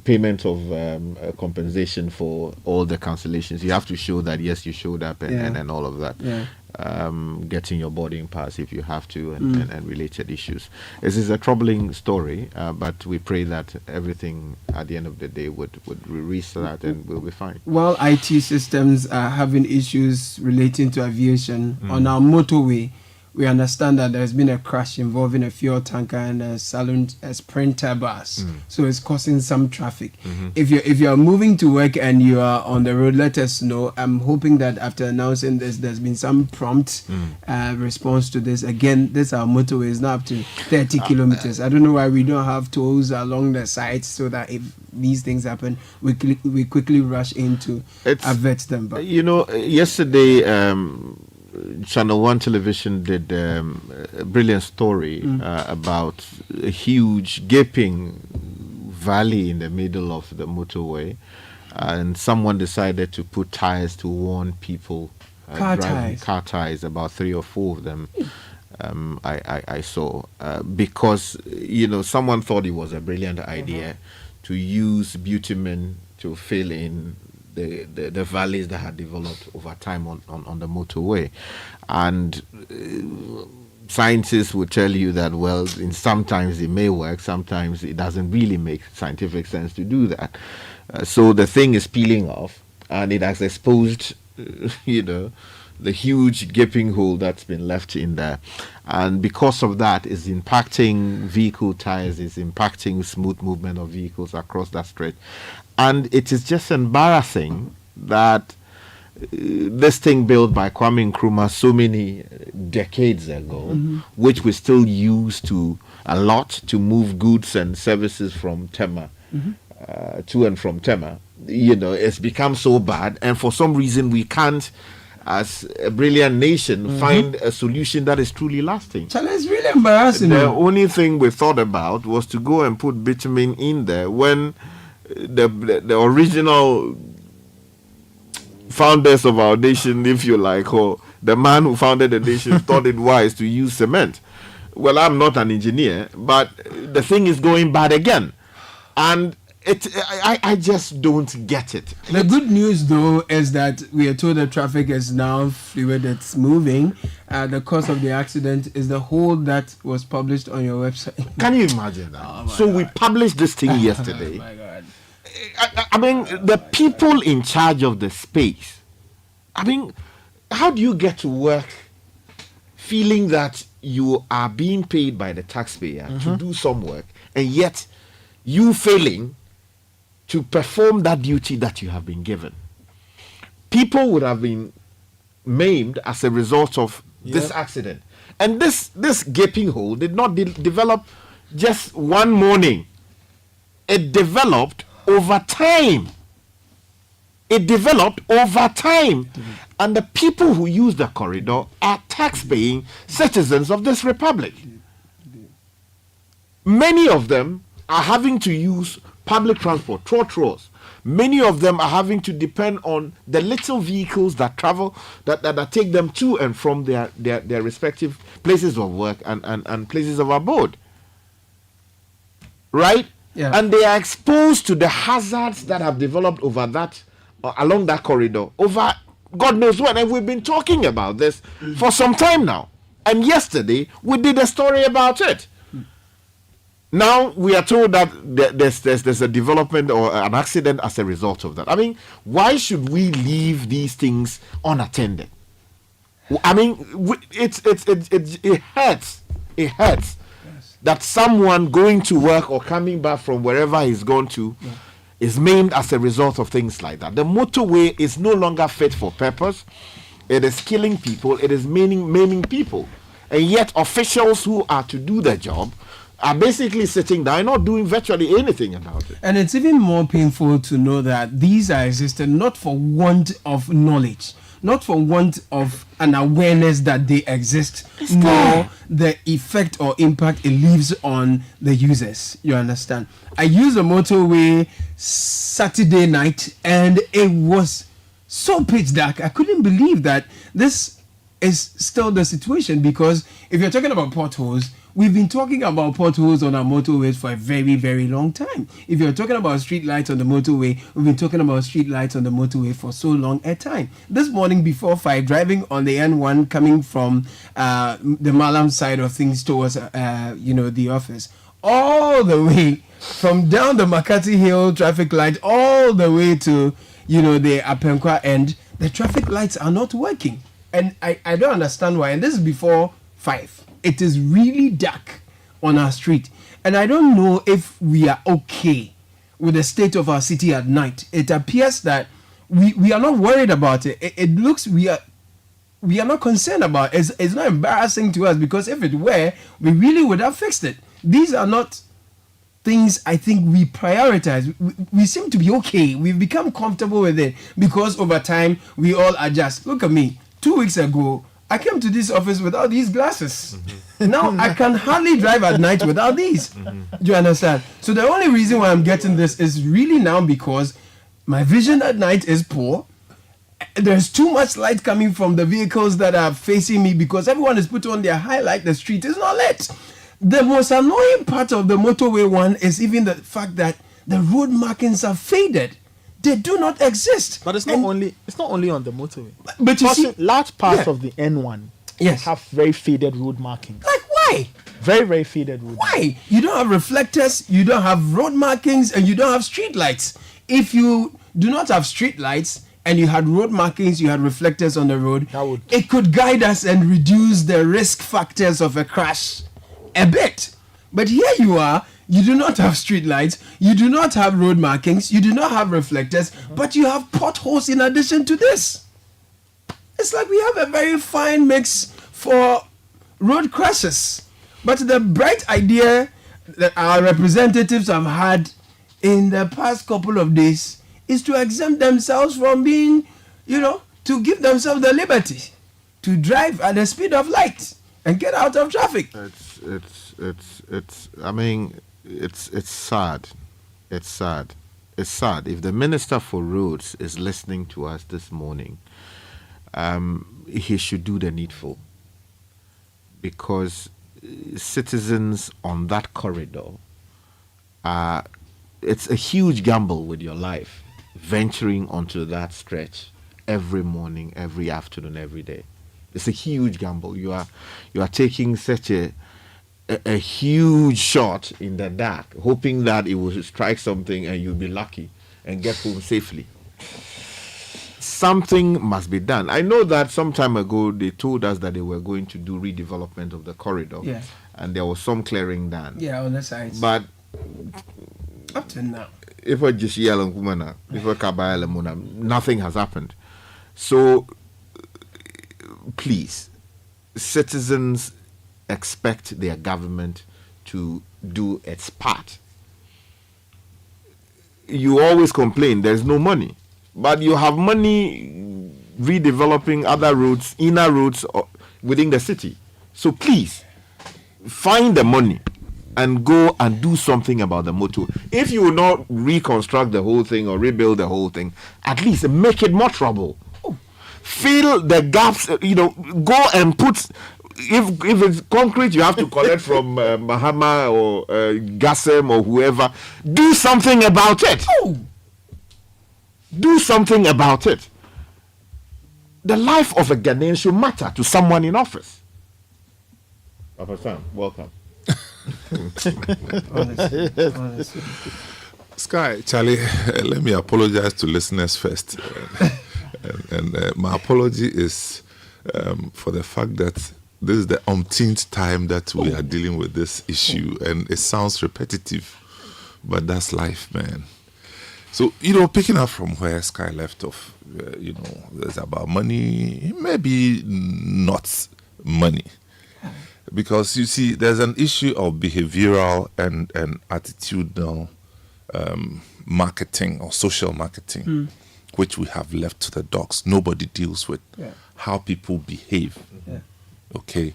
payment of compensation for all the cancellations, you have to show that yes, you showed up and all of that. Yeah. Getting your boarding pass if you have to, and related issues. This is a troubling story, but we pray that everything at the end of the day would restart and we'll be fine. While IT systems are having issues relating to aviation, on our motorway, we understand that there's been a crash involving a fuel tanker and a Sprinter bus, so it's causing some traffic. If you're moving to work and you are on the road, let us know. I'm hoping that after announcing this, there's been some prompt response to this. Again, this our motorway is now up to 30 kilometers. I don't know why we don't have tolls along the sides, so that if these things happen, we quickly rush in to avert them. But yesterday. Channel 1 television did a brilliant story about a huge gaping valley in the middle of the motorway, and someone decided to put tires to warn people. Car tires, about 3 or 4 of them. I saw because someone thought it was a brilliant idea to use bitumen to fill in the valleys that had developed over time on the motorway. And scientists will tell you that, sometimes it may work, sometimes it doesn't really make scientific sense to do that. So the thing is peeling off, and it has exposed, the huge gaping hole that's been left in there. And because of that, it's impacting vehicle tires, it's impacting smooth movement of vehicles across that stretch. And it is just embarrassing that this thing built by Kwame Nkrumah so many decades ago, which we still use a lot to move goods and services from Tema to and from Tema, it's become so bad. And for some reason, we can't, as a brilliant nation, find a solution that is truly lasting. So it's really embarrassing. The only thing we thought about was to go and put bitumen in there when the original founders of our nation, if you like, or the man who founded the nation thought it wise to use cement. Well, I'm not an engineer, but the thing is going bad again. And I just don't get it. The good news, though, is that we are told the traffic is now fluid, it's moving. The cause of the accident is the hole that was published on your website. Can you imagine that? So we published this thing yesterday. Oh, my God. I mean, the people in charge of the space, how do you get to work feeling that you are being paid by the taxpayer to do some work, and yet you failing to perform that duty that you have been given? People would have been maimed as a result of this accident. And this gaping hole did not develop just one morning. It developed over time. It developed over time. And the people who use the corridor are tax-paying citizens of this republic. Many of them are having to use public transport, trotros. Many of them are having to depend on the little vehicles that travel, that take them to and from their respective places of work and places of abode. Right? Yeah. And they are exposed to the hazards that have developed over that, along that corridor, over God knows when. And we've been talking about this for some time now. And yesterday, we did a story about it. Now we are told that there's a development or an accident as a result of that. I mean, why should we leave these things unattended? I mean, it hurts. It hurts that someone going to work or coming back from wherever he's gone to is maimed as a result of things like that. The motorway is no longer fit for purpose. It is killing people. It is maiming people. And yet officials who are to do the job are basically sitting down, not doing virtually anything about it. And it's even more painful to know that these are existed not for want of knowledge, not for want of an awareness that they exist, nor the effect or impact it leaves on the users. You understand? I used the motorway Saturday night and it was so pitch dark. I couldn't believe that this is still the situation, because if you're talking about potholes, we've been talking about potholes on our motorways for a very, very long time. If you're talking about street lights on the motorway, we've been talking about street lights on the motorway for so long a time. This morning before 5, driving on the N1 coming from the Malam side of things towards, the office, all the way from down the Makati Hill traffic light, all the way to, the Apenkwa end, the traffic lights are not working. And I don't understand why. And this is before 5. It is really dark on our street. And I don't know if we are okay with the state of our city at night. It appears that we are not worried about it. It looks we are not concerned about it. It's not embarrassing to us, because if it were, we really would have fixed it. These are not things I think we prioritize. We seem to be okay. We've become comfortable with it because over time we all adjust. Look at me. 2 weeks ago, I came to this office without these glasses. Now I can hardly drive at night without these. Do you understand? So the only reason why I'm getting this is really now because my vision at night is poor. There's too much light coming from the vehicles that are facing me, because everyone is put on their highlight. The street is not lit. The most annoying part of the motorway one is even the fact that the road markings are faded. They do not exist. But it's not only on the motorway. But you see, large parts of the N1 have very faded road markings. Like why? Very, very faded road. Why? You don't have reflectors, you don't have road markings, and you don't have street lights. If you do not have street lights and you had road markings, you had reflectors on the road, it could guide us and reduce the risk factors of a crash a bit. But here you are. You do not have street lights, you do not have road markings, you do not have reflectors, but you have potholes in addition to this. It's like we have a very fine mix for road crashes. But the bright idea that our representatives have had in the past couple of days is to exempt themselves from being, to give themselves the liberty to drive at the speed of light and get out of traffic. It's sad. It's sad. It's sad. If the Minister for Roads is listening to us this morning, he should do the needful, because citizens on that corridor it's a huge gamble with your life, venturing onto that stretch every morning, every afternoon, every day. It's a huge gamble. You are taking such a huge shot in the dark, hoping that it will strike something and you'll be lucky and get home safely. Something must be done. I know that some time ago they told us that they were going to do redevelopment of the corridor, and there was some clearing done. Yeah, on the sides. But up to now, if I just yell and nothing has happened. So please, citizens expect their government to do its part. You always complain there's no money. but you have money redeveloping other roads, inner roads within the city. So please find the money and go and do something about the motorway. If you will not reconstruct the whole thing or rebuild the whole thing, at least make it more trouble. Fill the gaps, go and put, if it's concrete, you have to collect from Mahama or Gassem or whoever. Do something about it. Do something about it. The life of a Ghanaian should matter to someone in office. Papa Sam, welcome. Honestly. Sky, Charlie, let me apologize to listeners first. And my apology is for the fact that this is the umpteenth time that we are dealing with this issue, and it sounds repetitive, but that's life, man. So, picking up from where Sky left off, there's about money, maybe not money. Because you see, there's an issue of behavioral and attitudinal marketing or social marketing, which we have left to the dogs. Nobody deals with how people behave. Okay,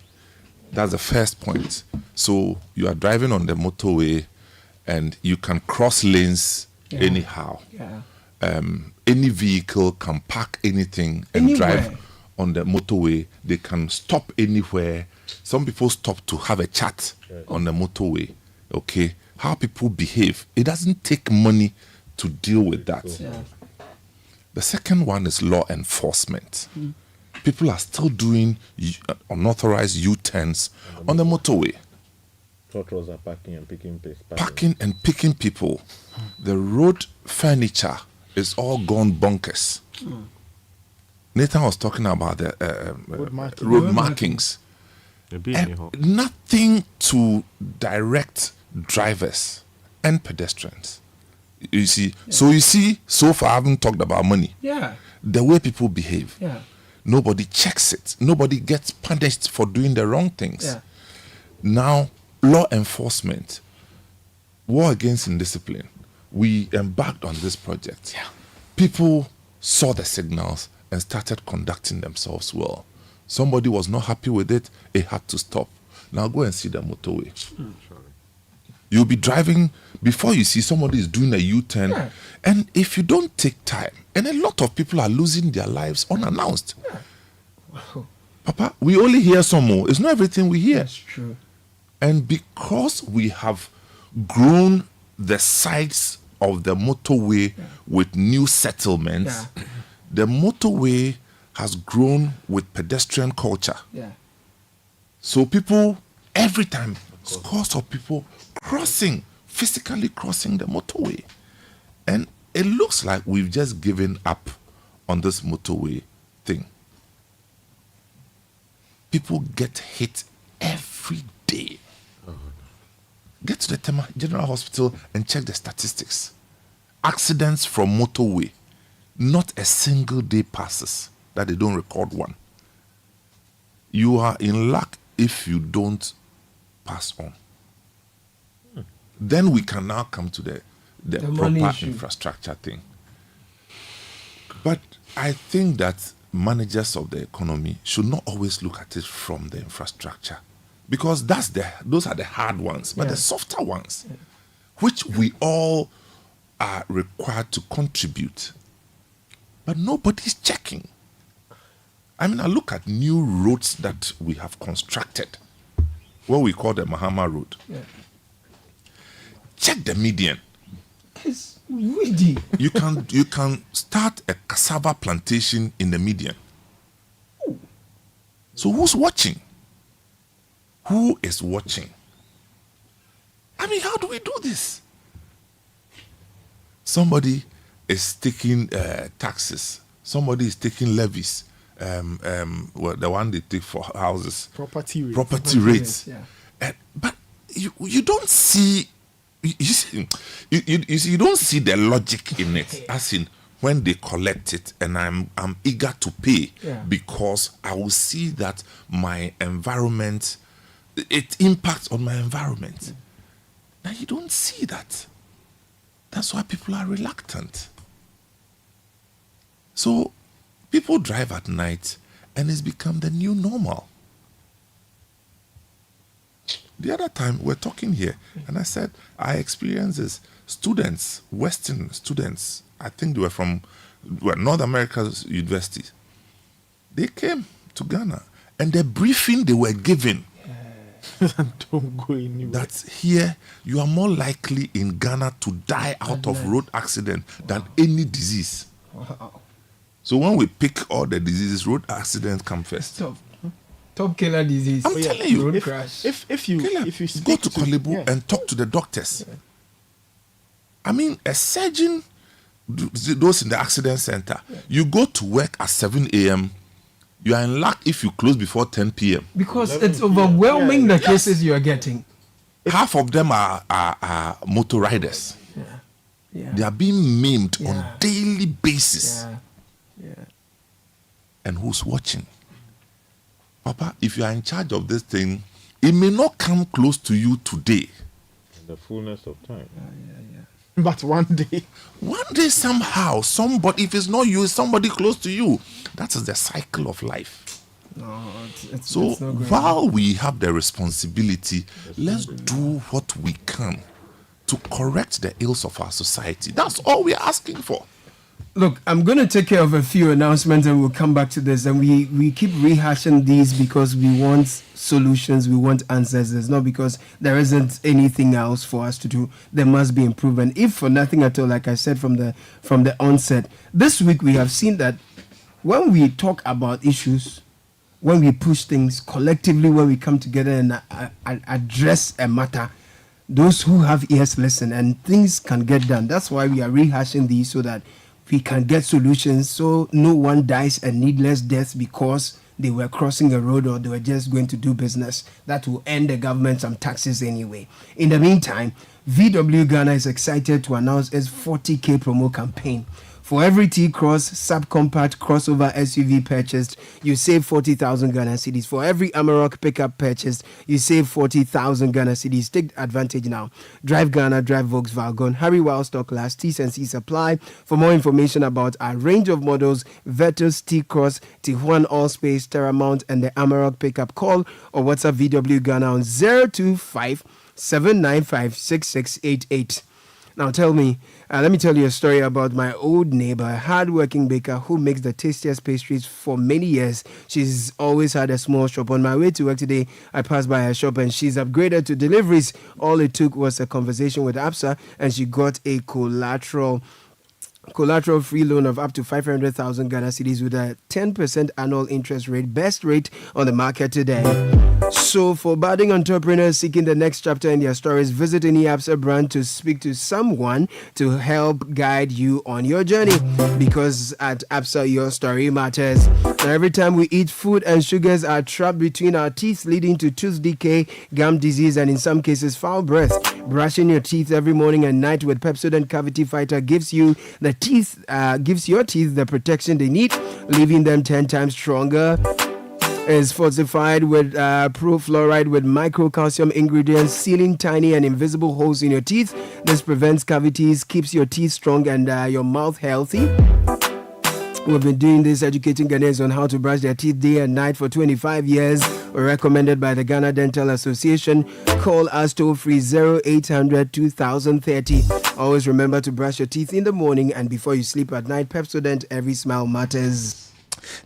that's the first point. So you are driving on the motorway and you can cross lanes anyhow. Any vehicle can park anything and drive on the motorway. They can stop anywhere. Some people stop to have a chat on the motorway. Okay, how people behave. It doesn't take money to deal with that. The second one is law enforcement. People are still doing unauthorized U-turns on the motorway. Trotros are packing and picking people. The road furniture is all gone bonkers. Nathan was talking about the road markings. Nothing to direct drivers and pedestrians. You see, so far I haven't talked about money. The way people behave. Nobody checks it. Nobody gets punished for doing the wrong things. Now, law enforcement, war against indiscipline. We embarked on this project. People saw the signals and started conducting themselves well. Somebody was not happy with it, it had to stop. Now go and see the motorway. You'll be driving before you see somebody is doing a U-turn. And if you don't take time, and a lot of people are losing their lives unannounced. Papa, we only hear some more. It's not everything we hear. That's true. And because we have grown the sides of the motorway with new settlements, the motorway has grown with pedestrian culture. So people, every time, scores of people physically crossing the motorway. And it looks like we've just given up on this motorway thing. People get hit every day. Get to the Tema General Hospital and check the statistics. Accidents from motorway. Not a single day passes that they don't record one. You are in luck if you don't pass on. Then we can now come to the proper infrastructure thing. But I think that managers of the economy should not always look at it from the infrastructure, because those are the hard ones, but the softer ones, which we all are required to contribute. But nobody's checking. I mean, I look at new roads that we have constructed, what we call the Mahama Road. Check the median. It's weedy. You can start a cassava plantation in the median. So who's watching? Who is watching? I mean, how do we do this? Somebody is taking taxes. Somebody is taking levies. The one they take for houses. Property rates. But you don't see. You don't see the logic in it, as in when they collect it, and I'm eager to pay because I will see that my environment, it impacts on my environment. Now you don't see that. That's why people are reluctant. So people drive at night and it's become the new normal. The other time we're talking here and I said, I experienced this. Students, Western students, I think they were from North America's universities. They came to Ghana and the briefing they were given don't go anywhere. That here you are more likely in Ghana to die out of road accident than any disease. Wow. So when we pick all the diseases, road accidents come first. Top killer disease. I'm telling you, road crash. If you go to Kolebu and talk to the doctors. Yeah. I mean, a surgeon, those in the accident center, you go to work at 7 a.m., you are in luck if you close before 10 p.m. Because it's overwhelming the cases you are getting. Half of them are motor riders. Yeah. They are being maimed on daily basis. Yeah. And who's watching? Papa, if you are in charge of this thing, it may not come close to you today. In the fullness of time. But one day somehow, somebody, if it's not you, it's somebody close to you. That is the cycle of life. No, it's so not good. While we have the responsibility, let's do what we can to correct the ills of our society. That's all we're asking for. Look, I'm going to take care of a few announcements and we'll come back to this. And we keep rehashing these because we want solutions, we want answers. It's not because there isn't anything else for us to do. There must be improvement. If for nothing at all, like I said from the onset, this week we have seen that when we talk about issues, when we push things collectively, when we come together and address a matter, those who have ears listen and things can get done. That's why we are rehashing these so that we can get solutions so no one dies a needless death because they were crossing a road or they were just going to do business. That will end the government some taxes anyway. In the meantime, VW Ghana is excited to announce its 40K promo campaign. For every T-Cross subcompact crossover SUV purchased, you save 40,000 Ghana cedis. For every Amarok pickup purchased, you save 40,000 Ghana cedis. Take advantage now. Drive Ghana, drive Volkswagen. Hurry while stock lasts. T's and C's apply. For more information about our range of models, Virtus, T-Cross, Tijuana Allspace, Terramount, and the Amarok pickup, call or WhatsApp VW Ghana on 025 795 6688. Now tell me, let me tell you a story about my old neighbor, a hard-working baker who makes the tastiest pastries for many years. She's always had a small shop. On my way to work today, I passed by her shop and she's upgraded to deliveries. All it took was a conversation with Absa and she got a collateral-free loan of up to 500,000 Ghana cedis with a 10% annual interest rate, best rate on the market today. So for budding entrepreneurs seeking the next chapter in their stories, visit any Absa brand to speak to someone to help guide you on your journey. Because at Absa, your story matters. Now, every time we eat, food and sugars are trapped between our teeth, leading to tooth decay, gum disease, and in some cases, foul breath. Brushing your teeth every morning and night with Pepsodent Cavity Fighter gives your teeth the protection they need, leaving them 10 times stronger. Is fortified with pro-fluoride with micro-calcium ingredients, sealing tiny and invisible holes in your teeth. This prevents cavities, keeps your teeth strong and your mouth healthy. We've been doing this, educating Ghanaians on how to brush their teeth day and night for 25 years. We're recommended by the Ghana Dental Association. Call us toll-free 0800 2030. Always remember to brush your teeth in the morning and before you sleep at night. Pepsodent, every smile matters.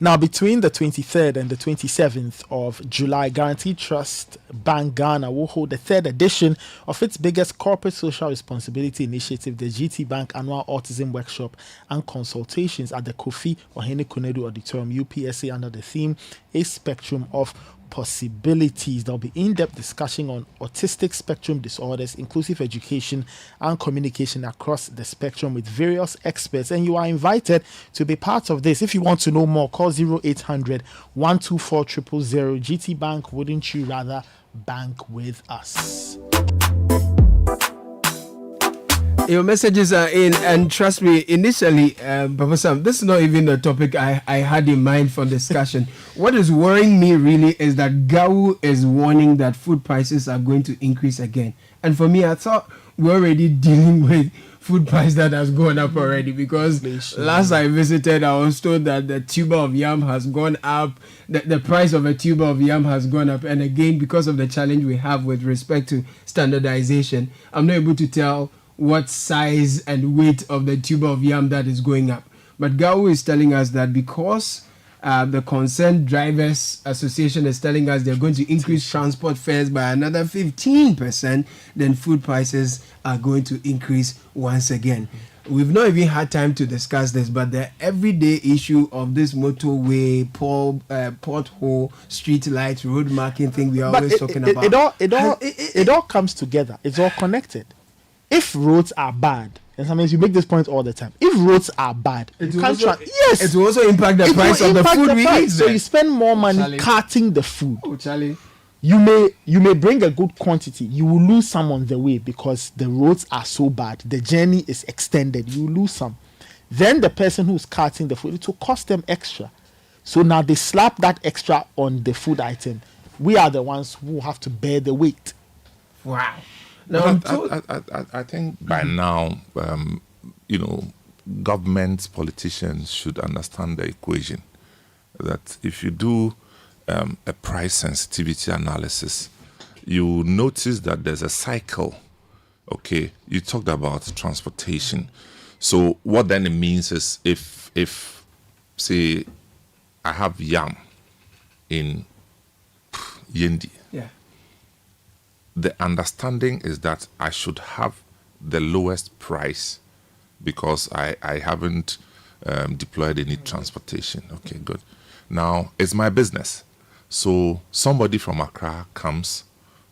Now, between the 23rd and the 27th of July, Guaranteed Trust Bank Ghana will hold the third edition of its biggest corporate social responsibility initiative, the GT Bank Annual Autism Workshop and Consultations at the Kofi Ohene Konedu Auditorium, UPSA, under the theme A Spectrum of Possibilities. There'll be in-depth discussion on autistic spectrum disorders, inclusive education and communication across the spectrum with various experts, and you are invited to be part of this. If you want to know more, call 0800 124 000. GT Bank, wouldn't you rather bank with us? Your messages are in, and trust me, initially, Papa Sam, this is not even a topic I had in mind for discussion. What is worrying me really is that GAU is warning that food prices are going to increase again. And for me, I thought we're already dealing with food price that has gone up already, because last I visited, I was told that the tuber of yam has gone up, the price of a tuber of yam has gone up, and again, because of the challenge we have with respect to standardization, I'm not able to tell what size and weight of the tuber of yam that is going up. But GAU is telling us that because the Concerned Drivers Association is telling us they're going to increase transport fares by another 15%, then food prices are going to increase once again. We've not even had time to discuss this, but the everyday issue of this motorway, pothole, street lights, road marking thing we are always talking about. It all comes together. It's all connected. If roads are bad, and sometimes you make this point all the time. If roads are bad, it will also impact the price of the food we eat. So you spend more money carting the food. Oh, Charlie. You may bring a good quantity. You will lose some on the way because the roads are so bad. The journey is extended. You lose some. Then the person who's carting the food, it will cost them extra. So now they slap that extra on the food item. We are the ones who have to bear the weight. Wow. No, I think by now, government politicians should understand the equation. That if you do a price sensitivity analysis, you notice that there's a cycle. Okay, you talked about transportation. So what then it means is if say I have yam in Yendi. Yeah. The understanding is that I should have the lowest price because I haven't deployed any transportation. Okay, good. Now, it's my business. So somebody from Accra comes,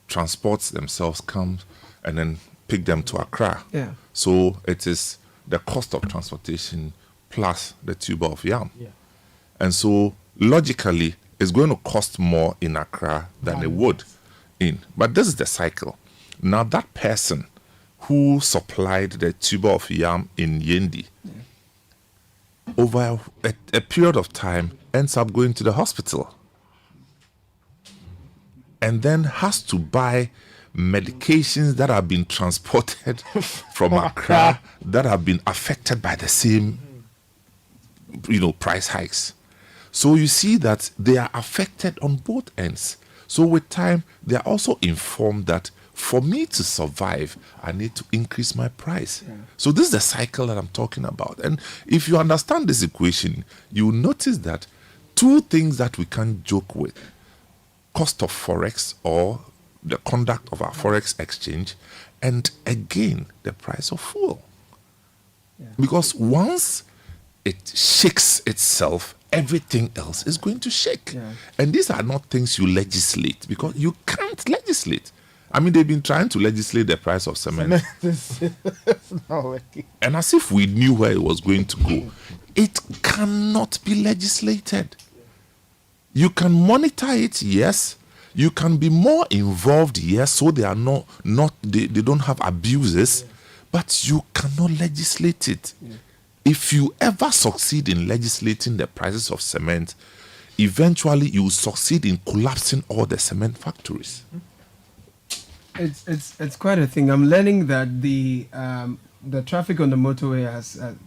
transports themselves, comes, and then pick them to Accra. Yeah. So it is the cost of transportation plus the tuber of yam. Yeah. And so logically, it's going to cost more in Accra than it would in. But this is the cycle. Now that person who supplied the tuber of yam in Yendi, over a period of time, ends up going to the hospital and then has to buy medications that have been transported from Accra that have been affected by the same, price hikes. So you see that they are affected on both ends. So with time, they are also informed that for me to survive, I need to increase my price. Yeah. So this is the cycle that I'm talking about. And if you understand this equation, you will notice that two things that we can't joke with: cost of forex or the conduct of our forex exchange, and again, the price of fuel. Yeah. Because once it shakes itself, everything else is going to shake. Yeah. And these are not things you legislate, because you can't legislate. I mean, they've been trying to legislate the price of cement. It's not working. And as if we knew where it was going to go. It cannot be legislated. You can monitor it, yes. You can be more involved, yes, so they are they don't have abuses, but you cannot legislate it. Yeah. If you ever succeed in legislating the prices of cement, eventually you will succeed in collapsing all the cement factories. It's quite a thing. I'm learning that the traffic on the motorway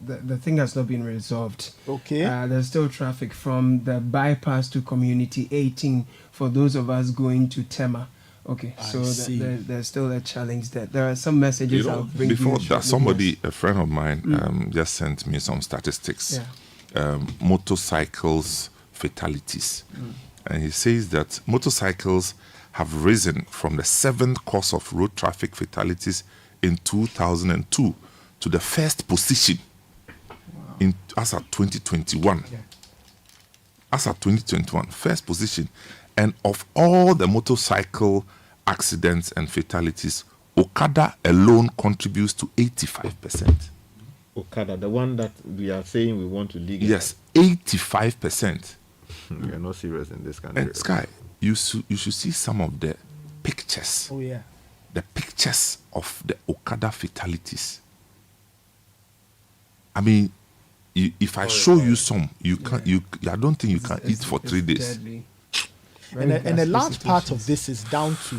the thing has not been resolved. Okay. There's still traffic from the bypass to Community 18 for those of us going to Tema. Okay, so there's still a challenge there. There are some messages I'll bring before that. Somebody, a friend of mine, just sent me some statistics. Yeah. Motorcycles fatalities, and he says that motorcycles have risen from the 7th cause of road traffic fatalities in 2002 to the first position as at 2021. Yeah. As at 2021, first position. And of all the motorcycle accidents and fatalities, Okada alone contributes to 85%. Okada, the one that we are saying we want to legalize. Yes, 85%. We are not serious in this country. And Sky, you should see some of the pictures. Oh, yeah. The pictures of the Okada fatalities. I mean, if I show you some, you can't. I don't think you can eat for 3 days. And a large part of this is down to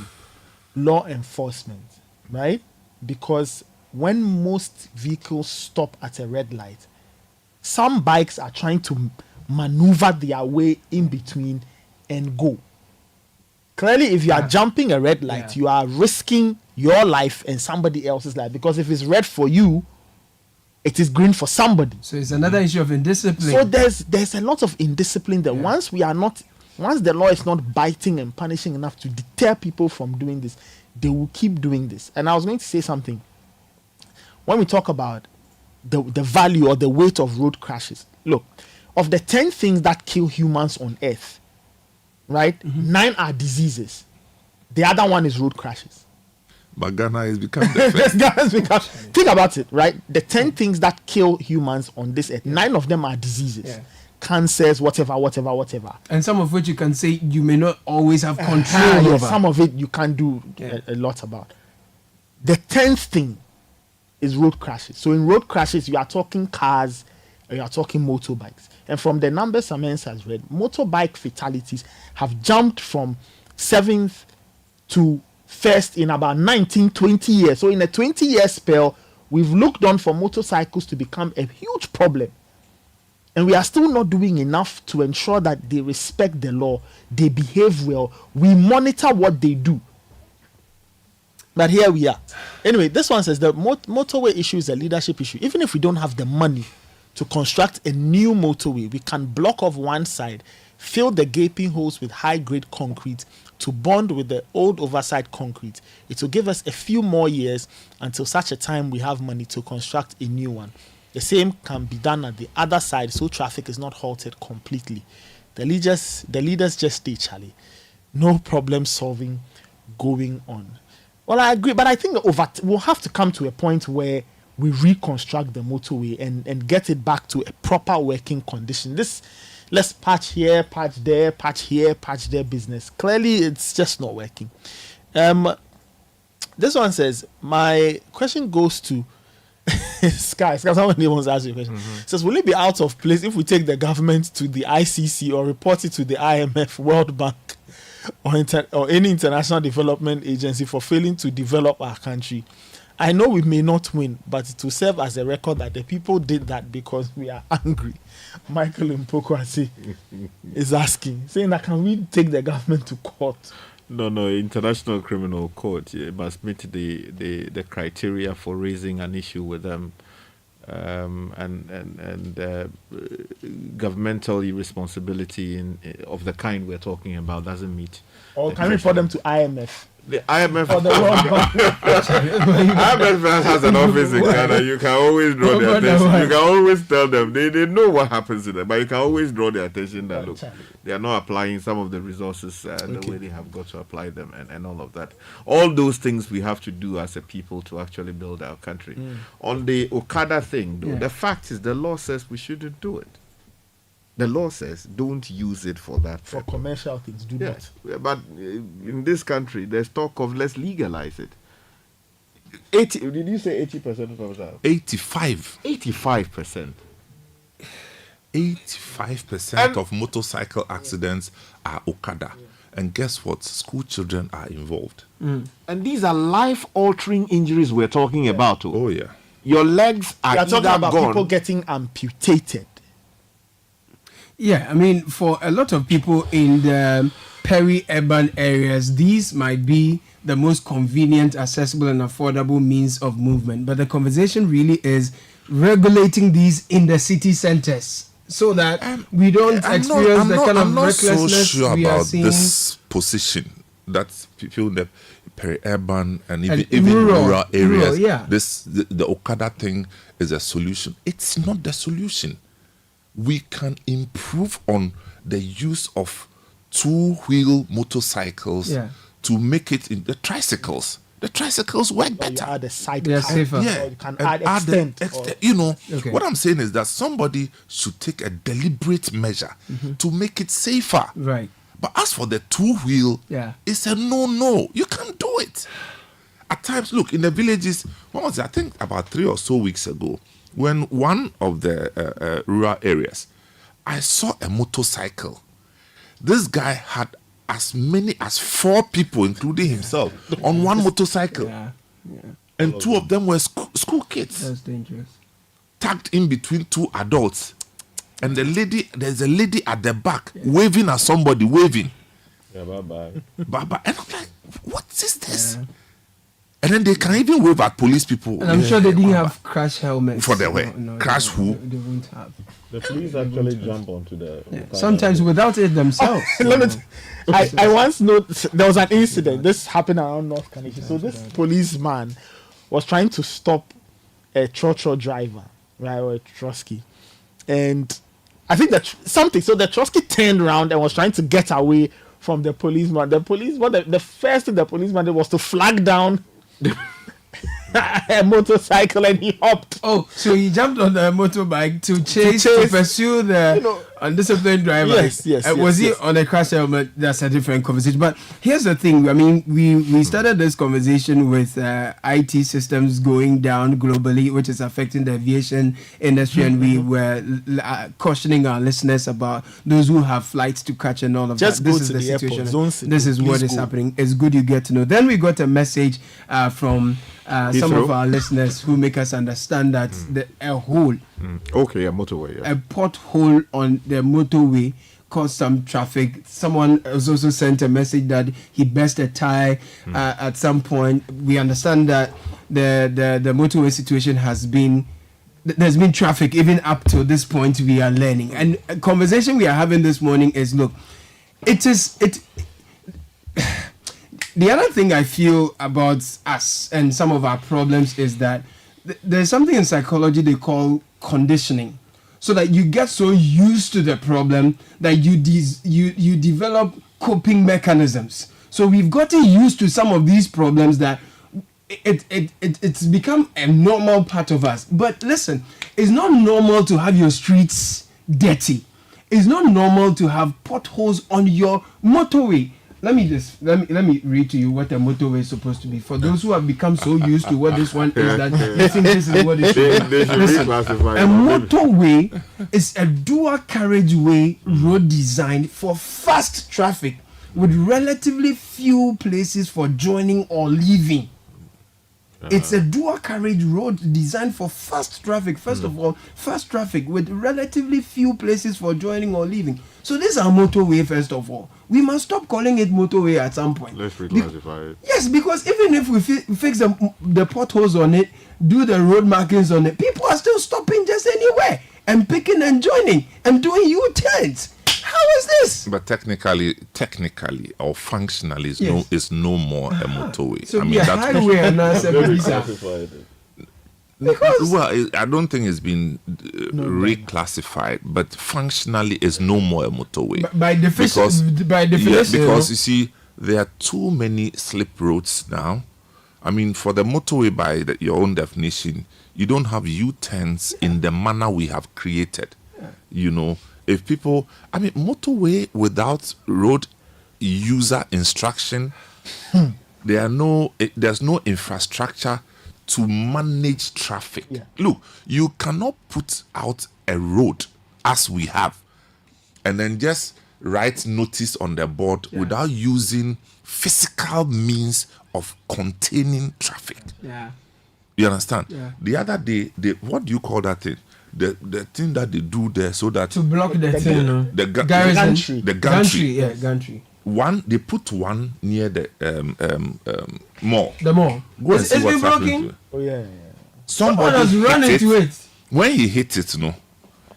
law enforcement, right? Because when most vehicles stop at a red light, some bikes are trying to maneuver their way in between and go. Clearly, if you are jumping a red light, you are risking your life and somebody else's life, because if it's red for you, it is green for somebody. So it's another issue of indiscipline. So there's a lot of indiscipline that once the law is not biting and punishing enough to deter people from doing this, they will keep doing this. And I was going to say something. When we talk about the value or the weight of road crashes, look, of the 10 things that kill humans on earth, right, 9 are diseases. The other one is road crashes. But Ghana has become the first. Think about it, right? The 10 things that kill humans on this earth, 9 of them are diseases. Yeah. Cancers, whatever. And some of which you can say you may not always have control over. Some of it you can do a lot about. The 10th thing is road crashes. So in road crashes, you are talking cars, or you are talking motorbikes. And from the numbers Samens has read, motorbike fatalities have jumped from 7th to 1st in about 19-20 years. So in a 20-year spell, we've looked on for motorcycles to become a huge problem. And we are still not doing enough to ensure that they respect the law, they behave well, we monitor what they do. But here we are. Anyway, this one says the motorway issue is a leadership issue. Even if we don't have the money to construct a new motorway, we can block off one side, fill the gaping holes with high-grade concrete to bond with the old oversized concrete. It will give us a few more years until such a time we have money to construct a new one. The same can be done at the other side so traffic is not halted completely. The leaders just stay, Charlie. No problem solving going on. Well, I agree, but I think we'll have to come to a point where we reconstruct the motorway and get it back to a proper working condition. Let's patch here, patch there, patch here, patch there business. Clearly, it's just not working. This one says, my question goes to Sky, someone wants to ask you a question. Says, will it be out of place if we take the government to the ICC or report it to the IMF, World Bank, or any international development agency for failing to develop our country? I know we may not win, but it will serve as a record that the people did that because we are angry. Michael Mpokwasi is asking, saying that can we take the government to court? No, International Criminal Court must meet the criteria for raising an issue with them, and governmental irresponsibility of the kind we're talking about doesn't meet. Or can we report them to IMF? The IMF, or the World Bank. IMF has an office in Ghana. You can always draw their attention. You can always tell them they know what happens to them, but you can always draw their attention that look, they are not applying some of the resources the way they have got to apply them, and all of that. All those things we have to do as a people to actually build our country. On the Okada thing, though, the fact is the law says we shouldn't do it. The law says don't use it for that. For commercial things, do not. Yeah, but in this country, there's talk of let's legalize it. 80? Did you say 80% of that? 85. 85%. 85% of motorcycle accidents are Okada. And guess what? School children are involved. And these are life-altering injuries we're talking about. Oh, yeah. Your legs are talking about gone. People getting amputated. Yeah, I mean, for a lot of people in the peri-urban areas, these might be the most convenient, accessible, and affordable means of movement. But the conversation really is regulating these in the city centers so that we don't experience the kind of recklessness so sure we are about seeing. this position that people in the peri-urban and even rural areas. The Okada thing is a solution. It's not the solution. We can improve on the use of two-wheel motorcycles to make it in the tricycles. The tricycles work better. You add a side They're safer. Yeah, or you can add extent. What I'm saying is that somebody should take a deliberate measure to make it safer. Right. But as for the two-wheel, it's a no. You can't do it. At times, look, in the villages, I think about 3 or so weeks ago, when one of the rural areas, I saw a motorcycle. This guy had as many as 4 people, including himself, on one motorcycle. Yeah. And 2 of them were school kids. That's dangerous. Tucked in between 2 adults. And there's a lady at the back waving at somebody, waving. Yeah, bye-bye. Bye-bye. And I'm like, what is this? Yeah. And then they can even wave at police people. And I'm sure they didn't have crash helmets. For the way. Crash who? They won't have. The police actually jump onto the... Sometimes without it themselves. I once know there was an incident. This happened around North Carolina. So this policeman was trying to stop a trotro driver, right, or a trosky. And I think that something. So the trosky turned around and was trying to get away from the policeman. The first thing the policeman did was to flag down a motorcycle, and he hopped. Oh, so he jumped on the motorbike to pursue the undisciplined driver. Yes. Was he on a crash helmet? That's a different conversation. But here's the thing. I mean, we started this conversation with IT systems going down globally, which is affecting the aviation industry, and we were cautioning our listeners about those who have flights to catch and all of Just that. go This to is the the situation. airport. This is what is happening. It's good you get to know. Then we got a message from some of our listeners who make us understand that a hole, okay, a motorway, a pothole on the motorway caused some traffic. Someone has also sent a message that he burst a tire at some point. We understand that the motorway situation has been, there's been traffic even up to this point. We are learning, and a conversation we are having this morning is, look, the other thing I feel about us and some of our problems is that there's something in psychology they call conditioning, so that you get so used to the problem that you develop coping mechanisms. So we've gotten used to some of these problems that it's become a normal part of us. But listen, it's not normal to have your streets dirty. It's not normal to have potholes on your motorway. Let me read to you what a motorway is supposed to be. For those who have become so used to what this one is, that they think this is what it should be. A motorway is a dual carriageway road designed for fast traffic with relatively few places for joining or leaving. It's a dual carriage road designed for fast traffic. First of all, fast traffic with relatively few places for joining or leaving. So this is our motorway, first of all. We must stop calling it motorway at some point. Let's reclassify it. Yes, because even if we fix the potholes on it, do the road markings on it, people are still stopping just anywhere and picking and joining and doing U-turns. How is this? But technically or functionally is no more a motorway. So that's highway and well, I don't think it's been reclassified, but functionally is no more a motorway. By definition, because you see, there are too many slip roads now. I mean, for the motorway, by your own definition, you don't have U-turns in the manner we have created. You know, if people, I mean, motorway without road user instruction, there's no infrastructure to manage traffic. Look, you cannot put out a road as we have and then just write notice on the board without using physical means of containing traffic. You understand? The other day, what do you call that thing? The thing that they do there so that to block the thing, the gantry. One, they put one near the mall. The mall. Go and see what's happening. Oh yeah. Somebody has run into it. When he hit it,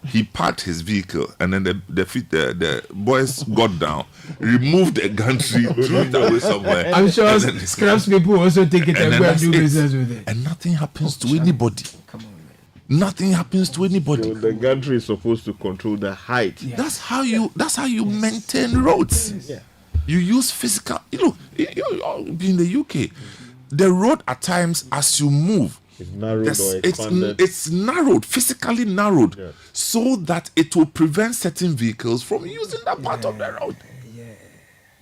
he parked his vehicle, and then the boys got down, removed the gantry, threw it away somewhere. I'm sure scraps people also take it and go and do business with it. And nothing happens to anybody. Come on, man. Nothing happens to anybody. So the gantry is supposed to control the height. That's how you maintain roads. You use physical. You in the UK, the road at times as you move, it's narrowed or expanded. It's narrowed, physically narrowed, so that it will prevent certain vehicles from using that part of the road.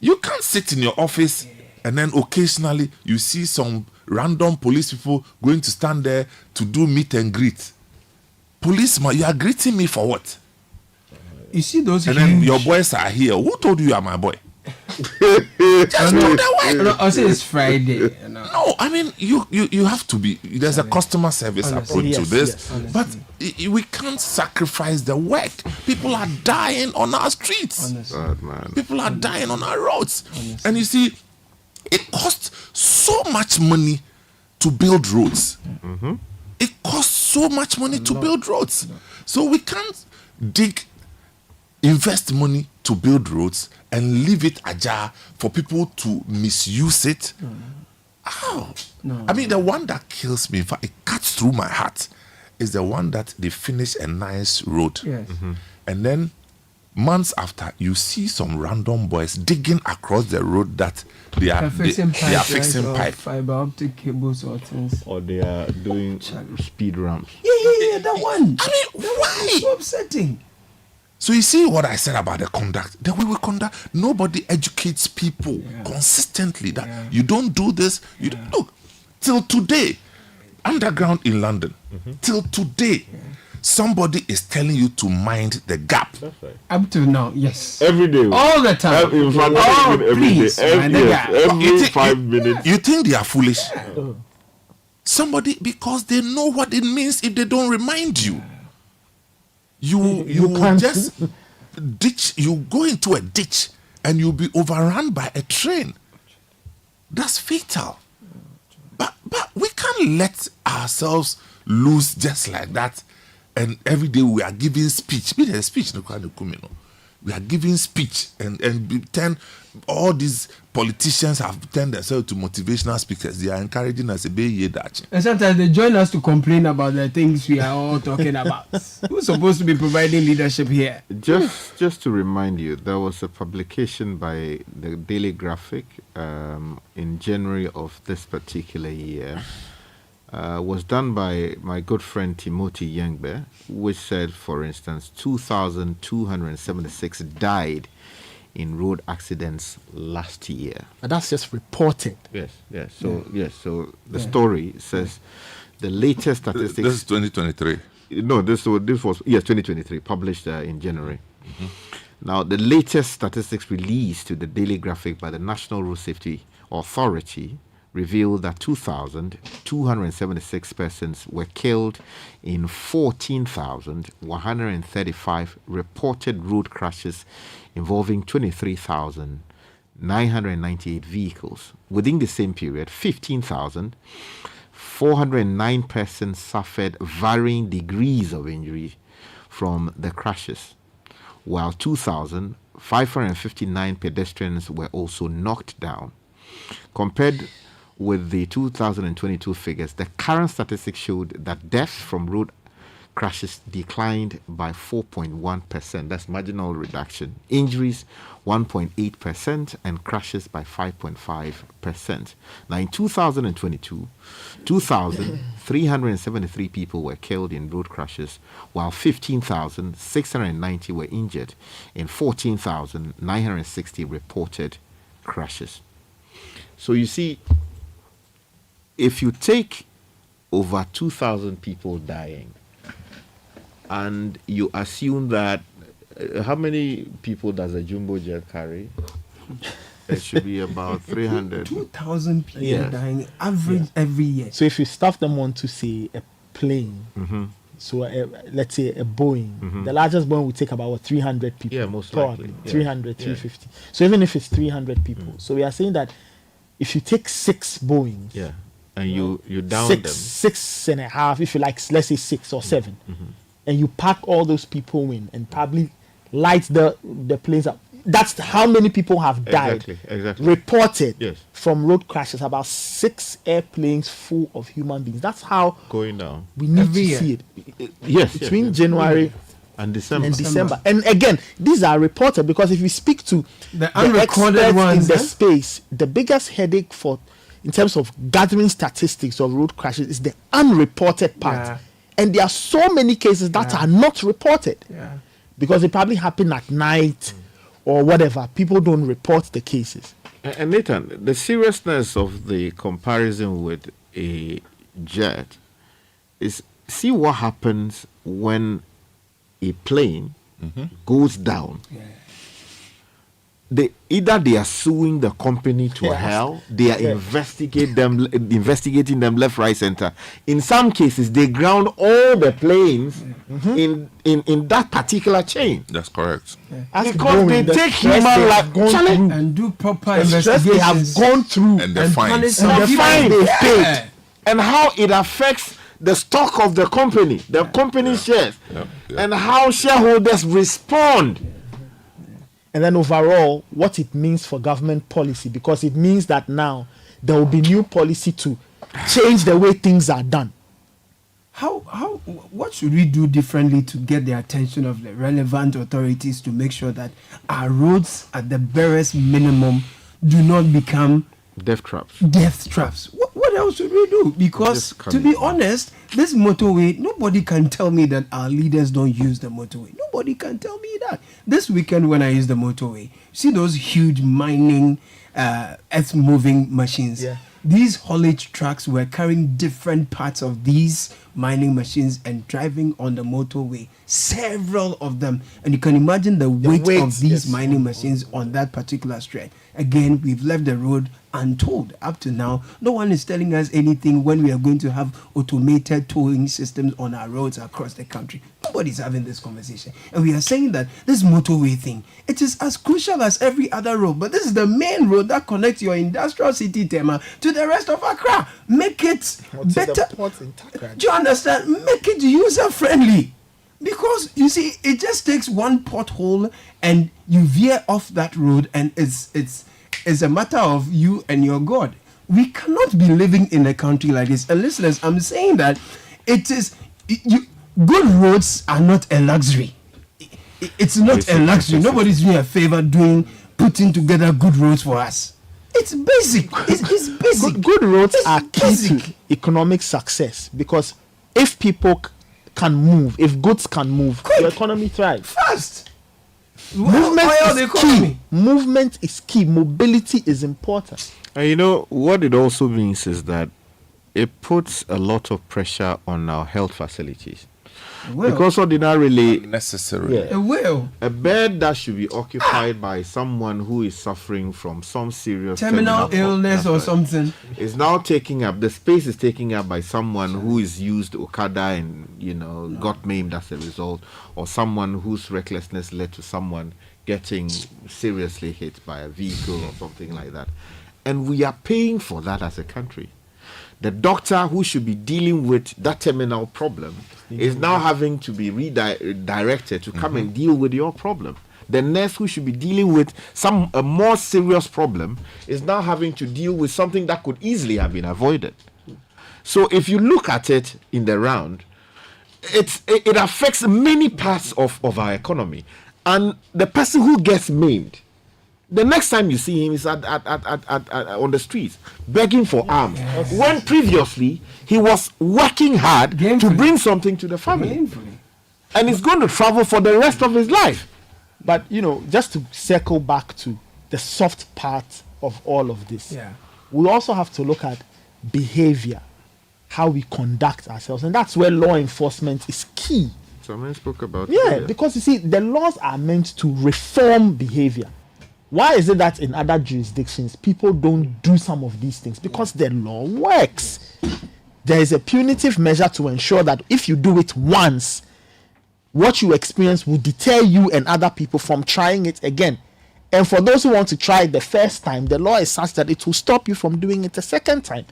You can't sit in your office and then occasionally you see some random police people going to stand there to do meet and greet. policeman, you are greeting me for what? You see those and then your boys are here. Who told you you are my boy? Just do the work. I'll say it's Friday. No, I mean you have to be. There's a customer service approach to this, but we can't sacrifice the work. People are dying on our streets. People are dying on our roads, and you see, it costs so much money to build roads. It costs so much money to build roads, so we can't invest money to build roads and leave it ajar for people to misuse it. How? I mean, the one that kills me, in fact, it cuts through my heart, is the one that they finish a nice road. Yes. And then months after, you see some random boys digging across the road that they are fixing pipe. Fiber optic cables or things. Or they are doing speed ramps. Yeah, that one. I mean, why? It's so upsetting. So you see what I said about the conduct. The way we conduct, nobody educates people consistently that you don't do this. You don't, look, till today, underground in London, till today, somebody is telling you to mind the gap. That's right. Up to now, yes. Every day. All the time. In fact, every 5 minutes. You think they are foolish? Somebody, because they know what it means if they don't remind you. You just ditch. You go into a ditch and you'll be overrun by a train. That's fatal. But we can't let ourselves loose just like that. And every day we are giving speech. We are giving speech and all these politicians have turned themselves to motivational speakers. They are encouraging us to be here. And sometimes they join us to complain about the things we are all talking about. Who's supposed to be providing leadership here? Just to remind you, there was a publication by the Daily Graphic in January of this particular year. Was done by my good friend Timothy Yengbe, which said, for instance, 2,276 died in road accidents last year. But that's just reported. Yes. So the story says the latest statistics. This is 2023. No, this was 2023, published in January. Now, the latest statistics released to the Daily Graphic by the National Road Safety Authority revealed that 2,276 persons were killed in 14,135 reported road crashes involving 23,998 vehicles. Within the same period, 15,409 persons suffered varying degrees of injury from the crashes, while 2,559 pedestrians were also knocked down. Compared with the 2022 figures, the current statistics showed that deaths from road crashes declined by 4.1%. That's marginal reduction. Injuries 1.8% and crashes by 5.5%. Now in 2022, 2,373 people were killed in road crashes, while 15,690 were injured in 14,960 reported crashes. So you see, if you take over 2,000 people dying and you assume that how many people does a jumbo jet carry? It should be about 300. 2,000 people dying average every year. So if you stuff them onto, say, a plane, so let's say a Boeing, the largest Boeing would take about 300 people. Yeah, most probably. likely. 300, 350. So even if it's 300 people, so we are saying that if you take 6 Boeings, and you down them 6.5, if you like, let's say 6 or 7, and you pack all those people in and probably light the planes up. That's how many people have died. Exactly. Reported from road crashes. About 6 airplanes full of human beings. That's how going down. We need to see it. Between January and December. And again, these are reported because if you speak to the unrecorded ones in the space, the biggest headache in terms of gathering statistics of road crashes is the unreported part. And there are so many cases that are not reported because they probably happen at night or whatever. People don't report the cases. And Nathan, the seriousness of the comparison with a jet is see what happens when a plane goes down. Either they are suing the company to hell, they are investigating them left, right, center. In some cases, they ground all the planes in that particular chain. That's correct. Because they take human life and do proper investigations. They have gone through and the fines. The fine they paid, and how it affects the stock of the company, the company shares, and how shareholders respond. And then overall, what it means for government policy, because it means that now there will be new policy to change the way things are done. What should we do differently to get the attention of the relevant authorities to make sure that our roads, at the barest minimum, do not become death traps? What else should we do? Because to be honest, this motorway, nobody can tell me that our leaders don't use the motorway. Nobody can tell me that. This weekend when I used the motorway, see those huge mining, earth-moving machines. These haulage trucks were carrying different parts of these mining machines and driving on the motorway. Several of them. And you can imagine the weight of these mining machines on that particular stretch. Again, we've left the road untold. Up to now, no one is telling us anything when we are going to have automated towing systems on our roads across the country. Nobody's having this conversation. And we are saying that this motorway thing, it is as crucial as every other road. But this is the main road that connects your industrial city, Tema, to the rest of Accra. Make it better. Do you understand? Make it user-friendly. Because, you see, it just takes one pothole and you veer off that road, and it's a matter of you and your God. We cannot be living in a country like this. And listeners, I'm saying that good roads are not a luxury. It's not a luxury. Nobody's doing a favor putting together good roads for us. It's basic. It's basic. Good roads are key to economic success, because if people can move, if goods can move, the economy thrives. Fast. Movement is key. Movement is key. Mobility is important. And you know what it also means is that it puts a lot of pressure on our health facilities. Because ordinarily necessary. A bed that should be occupied by someone who is suffering from some serious terminal illness or something is now taking up, the space is taken up by someone who is used Okada and got maimed as a result, or someone whose recklessness led to someone getting seriously hit by a vehicle or something like that. And we are paying for that as a country. The doctor who should be dealing with that terminal problem is now having to be redirected to come and deal with your problem. The nurse who should be dealing with a more serious problem is now having to deal with something that could easily have been avoided. So if you look at it in the round, it affects many parts of our economy. And the person who gets maimed, the next time you see him is at on the streets begging for alms. When previously he was working hard to bring something to the family. And he's going to travel for the rest of his life. But, just to circle back to the soft part of all of this, we also have to look at behavior, how we conduct ourselves. And that's where law enforcement is key. Someone spoke about because you see, the laws are meant to reform behavior. Why is it that in other jurisdictions people don't do some of these things? Because the law works. There is a punitive measure to ensure that if you do it once, what you experience will deter you and other people from trying it again. And for those who want to try it the first time, the law is such that it will stop you from doing it a second time.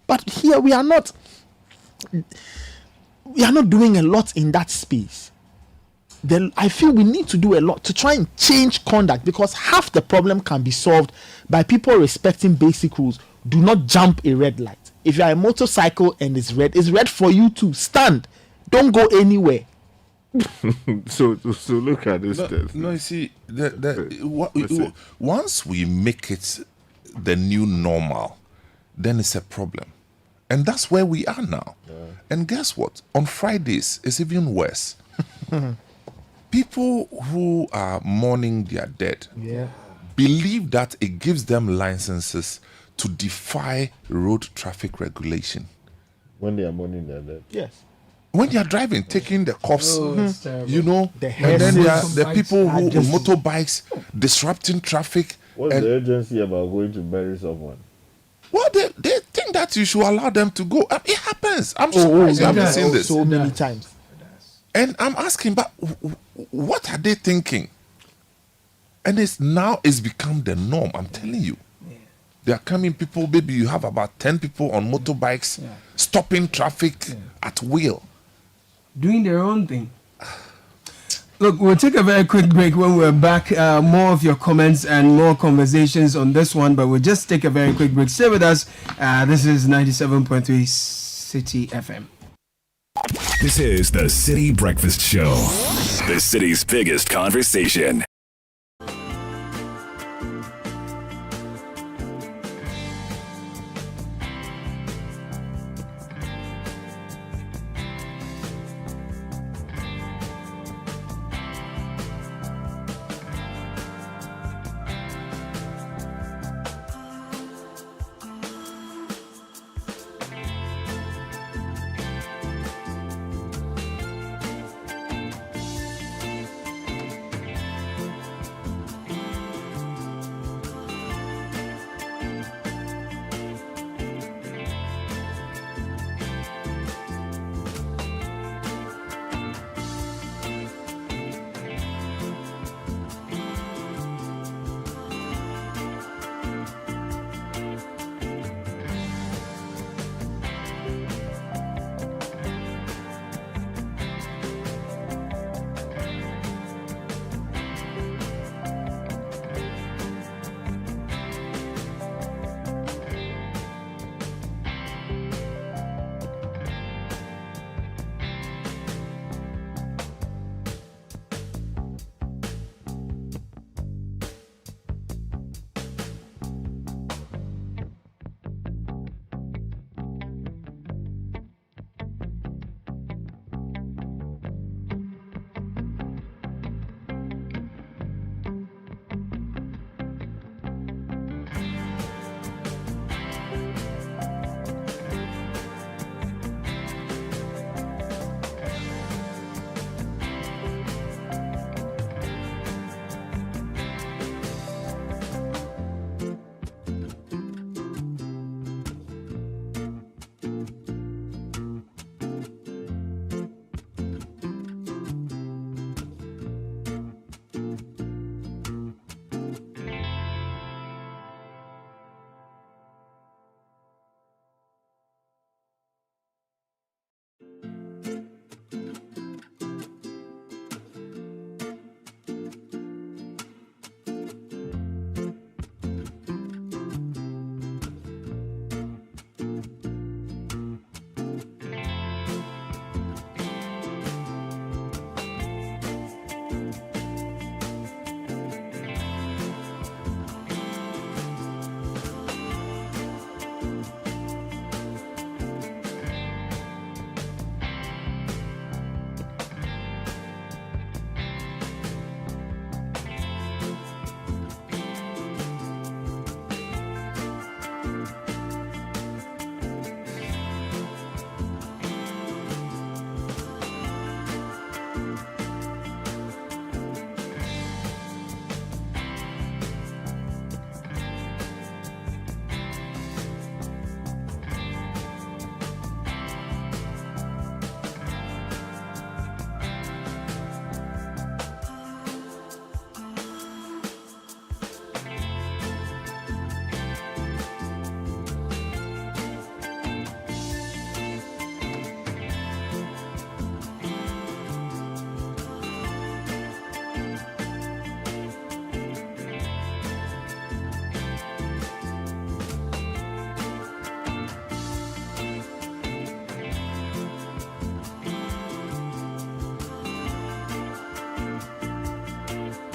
But here we are not doing a lot in that space. Then I feel we need to do a lot to try and change conduct, because half the problem can be solved by people respecting basic rules. Do not jump a red light. If you are a motorcycle and it's red for you to stand. Don't go anywhere. So look at this. No, you see, once we make it the new normal, then it's a problem. And that's where we are now. And guess what? On Fridays, it's even worse. People who are mourning their dead believe that it gives them licenses to defy road traffic regulation. When they are mourning their dead? Yes. when you are driving, taking the cops, you know, The and then there are the hassles. people who on motorbikes disrupting traffic. What's and the urgency about going to bury someone? well, they think that you should allow them to go. It happens. I'm surprised you haven't seen this. So many times. And I'm asking, but what are they thinking? And it's become the norm. I'm telling you. They are coming people, maybe you have about 10 people on motorbikes stopping traffic at will. Doing their own thing. Look, we'll take a very quick break. When we're back, more of your comments and more conversations on this one, but we'll just take a very quick break. Stay with us. This is 97.3 Citi FM. This is the Citi Breakfast Show, the city's biggest conversation.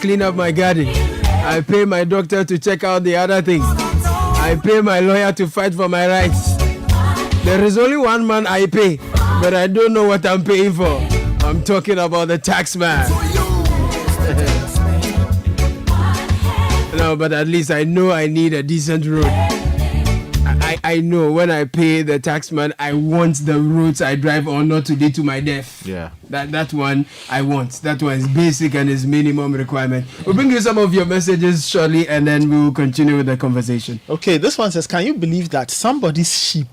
Clean up my garden. I pay my doctor to check out the other things. I pay my lawyer to fight for my rights. There is only one man I pay, but I don't know what I'm paying for. I'm talking about the tax man. No, but at least I know I need a decent road. I know when I pay the taxman, I want the roads I drive on not to lead to my death. Yeah. That one I want. That one is basic and is minimum requirement. We'll bring you some of your messages shortly, and then we'll continue with the conversation. Okay, this one says, can you believe that somebody's sheep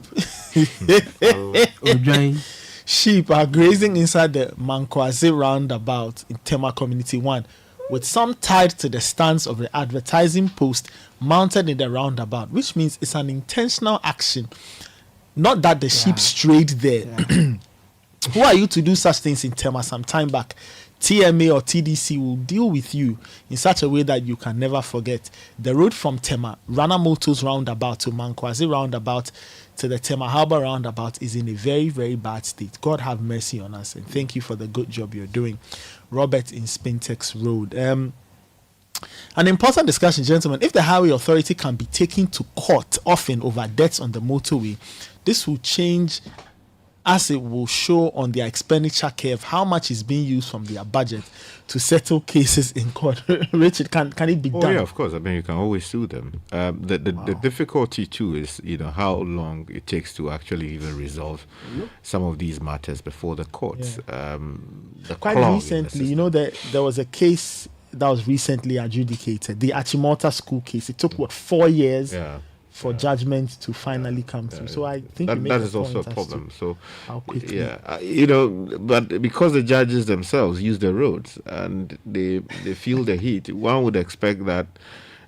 sheep are grazing inside the Mankwazi roundabout in Tema Community 1, with some tied to the stands of the advertising post mounted in the roundabout, which means it's an intentional action, not that the sheep strayed there. Who are you to do such things in Tema? Some time back, TMA or TDC will deal with you in such a way that you can never forget. The road from Tema, Rana Motors roundabout to Mankwazi roundabout to the Tema Harbour roundabout is in a very, very bad state. God have mercy on us, and thank you for the good job you're doing. Robert in Spintex Road. An important discussion, gentlemen. If the highway authority can be taken to court often over debts on the motorway, this will change, as it will show on their expenditure curve how much is being used from their budget to settle cases in court. Richard, can it be done? Oh yeah, of course. I mean, you can always sue them. The difficulty too is, how long it takes to actually even resolve some of these matters before the courts. Quite recently, there was a case that was recently adjudicated, the Achimota school case. It took 4 years for judgment to finally come through. So I think that is also a problem. So how quickly, but because the judges themselves use the roads and they feel the heat, one would expect that,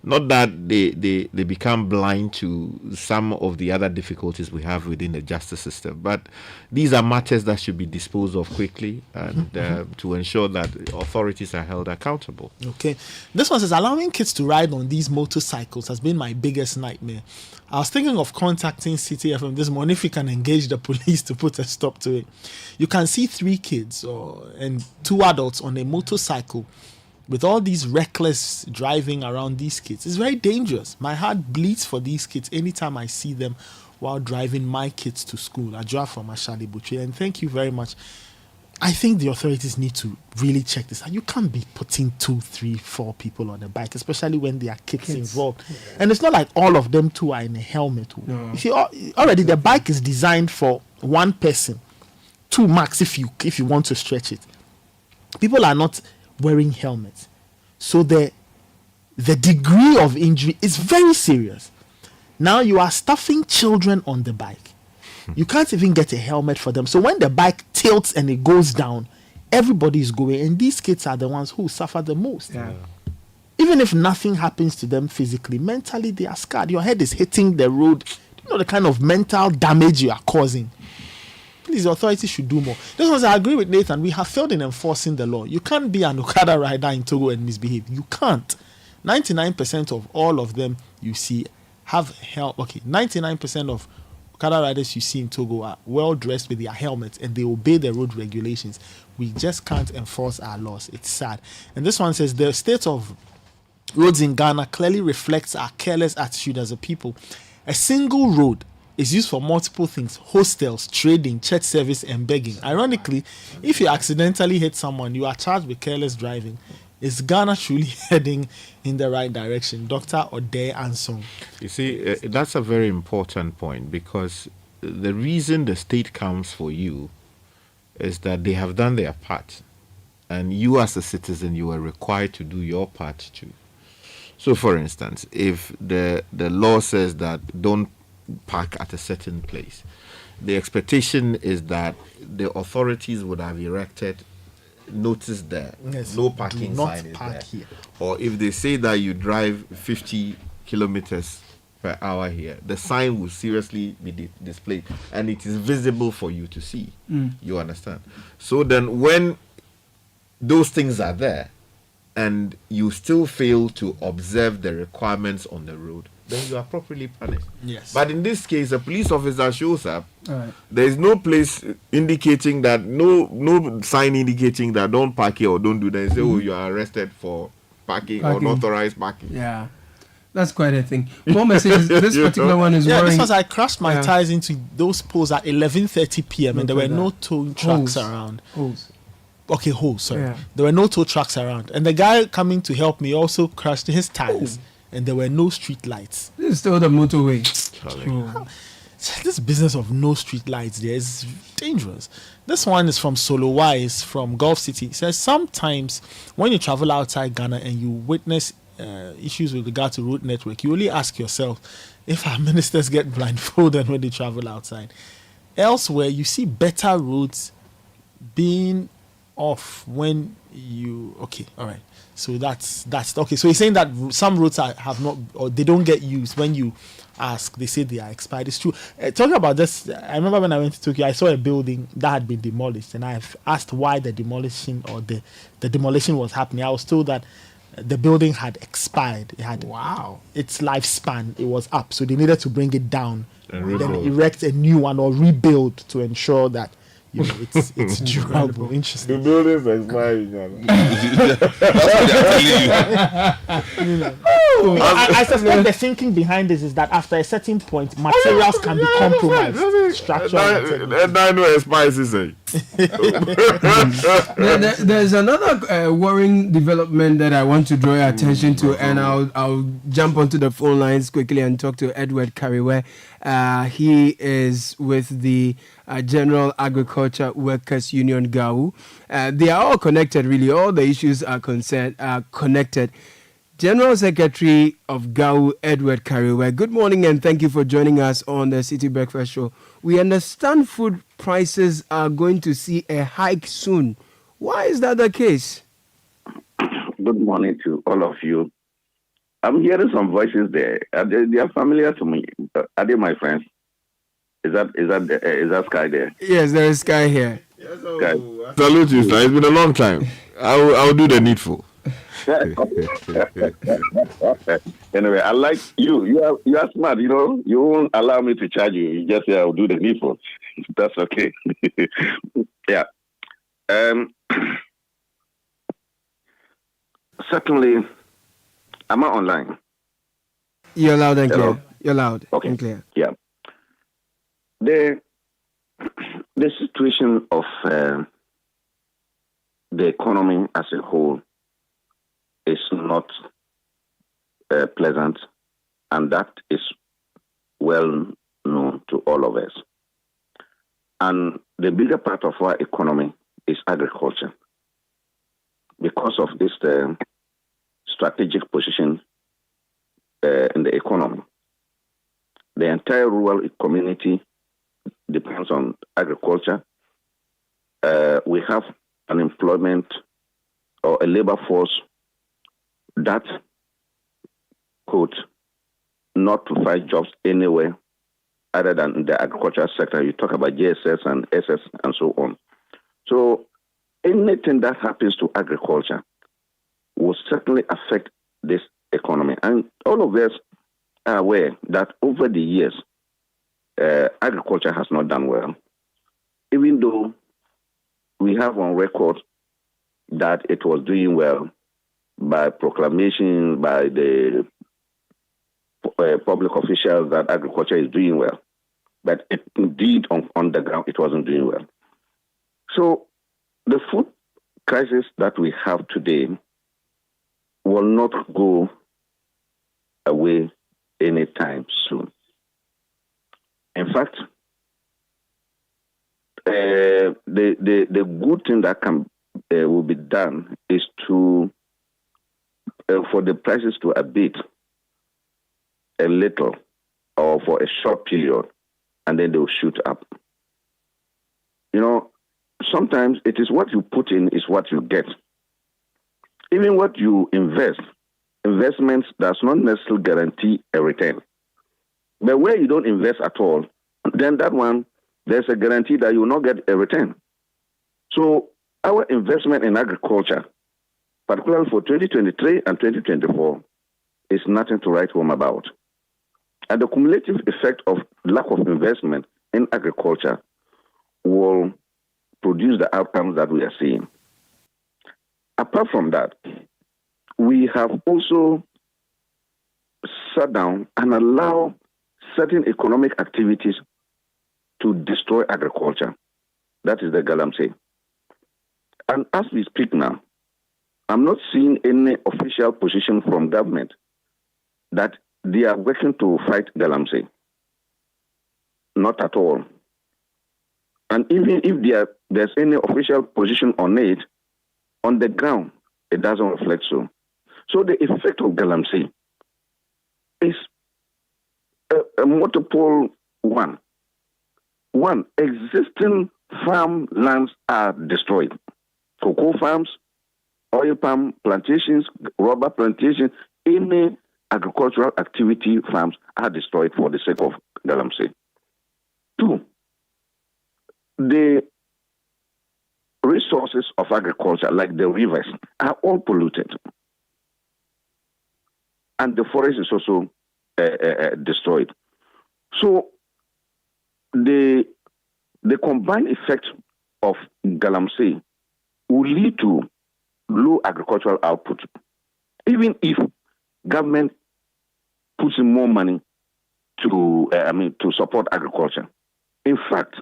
not that they become blind to some of the other difficulties we have within the justice system, but these are matters that should be disposed of quickly and to ensure that authorities are held accountable. Okay. This one says, allowing kids to ride on these motorcycles has been my biggest nightmare. I was thinking of contacting Citi FM this morning if we can engage the police to put a stop to it. You can see 3 kids and 2 adults on a motorcycle with all these reckless driving around these kids. It's very dangerous. My heart bleeds for these kids anytime I see them while driving my kids to school. I drive from Ashali Butchie, and thank you very much. I think the authorities need to really check this out. You can't be putting 2, 3, 4 people on a bike, especially when there are kids involved. Yeah. And it's not like all of them too are in a helmet. No. You see, already the bike is designed for 1 person, 2 max if you want to stretch it. People are not wearing helmets, so the degree of injury is very serious. Now you are stuffing children on the bike. You can't even get a helmet for them, so when the bike tilts and it goes down, everybody is going, and these kids are the ones who suffer the most. Even if nothing happens to them physically, mentally they are scarred. Your head is hitting the road. You know the kind of mental damage you are causing. Please, the authorities should do more. This was, I agree with Nathan. We have failed in enforcing the law. You can't be an Okada rider in Togo and misbehave. You can't. 99% of all of them you see have help. Okay, 99% of Okada riders you see in Togo are well dressed with their helmets and they obey the road regulations. We just can't enforce our laws. It's sad. And this one says the state of roads in Ghana clearly reflects our careless attitude as a people. A single road is used for multiple things: hostels, trading, church service, and begging. Ironically, if you accidentally hit someone, you are charged with careless driving. Is Ghana truly heading in the right direction? Dr. Ode Anson. You see, that's a very important point, because the reason the state comes for you is that they have done their part. And you as a citizen, you are required to do your part too. So, for instance, if the law says that don't park at a certain place, the expectation is that the authorities would have erected notice there, no parking sign is there. Here. Or if they say that you drive 50 kilometers per hour here, the sign will seriously be displayed and it is visible for you to see. You understand? So then when those things are there and you still fail to observe the requirements on the road, then you are properly punished. Yes. But in this case, a police officer shows up. There is no place indicating that, no sign indicating that don't park here or don't do that. And say, oh, you are arrested for parking. Or unauthorized parking. Yeah. That's quite a thing. More messages. This particular one is worrying. This was, I crashed my tires into those poles at 11:30 p.m. and there were no tow trucks around. Sorry. There were no tow trucks around. And the guy coming to help me also crashed his tires. and there were no street lights. This is still the motorway. This business of no street lights there is dangerous. This one is from Solo Wise from Gulf City. It says sometimes when you travel outside Ghana and you witness issues with regard to road network, you only ask yourself if our ministers get blindfolded when they travel outside. Elsewhere, you see better roads being off when you all right. So that's okay. So he's saying that some roads have not, or they don't get used when you ask. They say they are expired. It's true. Talking about this, I remember when I went to Tokyo, I saw a building that had been demolished, and I've asked why the demolition or the demolition was happening. I was told that the building had expired. It had its lifespan. It was up, so they needed to bring it down and then erect a new one or rebuild to ensure that it's durable. Interesting. The building's expiring. I suspect the thinking behind this is that after a certain point, materials can be compromised. Structure. And I know it expires. There's another worrying development that I want to draw your attention to, and I'll jump onto the phone lines quickly and talk to Edward Kariwe. He is with the General Agriculture Workers Union GAU. They are all connected, really. All the issues are connected. General Secretary of GAU, Edward Kariwe. Good morning and thank you for joining us on the Citi Breakfast Show. We understand food prices are going to see a hike soon. Why is that the case? Good morning to all of you. I'm hearing some voices there. They are familiar to me. Are they my friends? Is that Sky there? Yes, there is Sky here. Yes, Sky. Salute you, sir. It's been a long time. I'll do the needful. Anyway, I like you. You are smart. You know, you won't allow me to charge you. You just say I'll do the needful. That's okay. Yeah. Secondly, am I online? You're loud and Hello? clear. You're loud and clear. Yeah. The situation of the economy as a whole is not pleasant, and that is well known to all of us. And the bigger part of our economy is agriculture. Because of this strategic position in the economy, the entire rural community depends on agriculture. We have unemployment or a labor force that could not provide jobs anywhere other than in the agricultural sector. You talk about JSS and SS and so on. So anything that happens to agriculture will certainly affect this economy. And all of us are aware that over the years, agriculture has not done well. Even though we have on record that it was doing well by proclamation by the public officials that agriculture is doing well. But indeed, on the ground, it wasn't doing well. So the food crisis that we have today will not go away anytime soon. In fact, the good thing that will be done is to for the prices to abate a little or for a short period, and then they'll shoot up. You know, sometimes it is what you put in is what you get. Even what you investments does not necessarily guarantee a return. But where you don't invest at all, then that one, there's a guarantee that you will not get a return. So our investment in agriculture, particularly for 2023 and 2024, is nothing to write home about. And the cumulative effect of lack of investment in agriculture will produce the outcomes that we are seeing. Apart from that, we have also sat down and allowed certain economic activities to destroy agriculture. That is the galamsey. And as we speak now, I'm not seeing any official position from government that they are working to fight galamsey. Not at all. And even if there's any official position on it, on the ground, it doesn't reflect so. So the effect of galamsey is a multiple one. One, existing farm lands are destroyed. Cocoa farms, oil palm plantations, rubber plantations, any agricultural activity farms are destroyed for the sake of galamsey. Two, the resources of agriculture, like the rivers, are all polluted. And the forest is also destroyed. So the combined effect of galamsey will lead to low agricultural output, even if government puts in more money to support agriculture. In fact,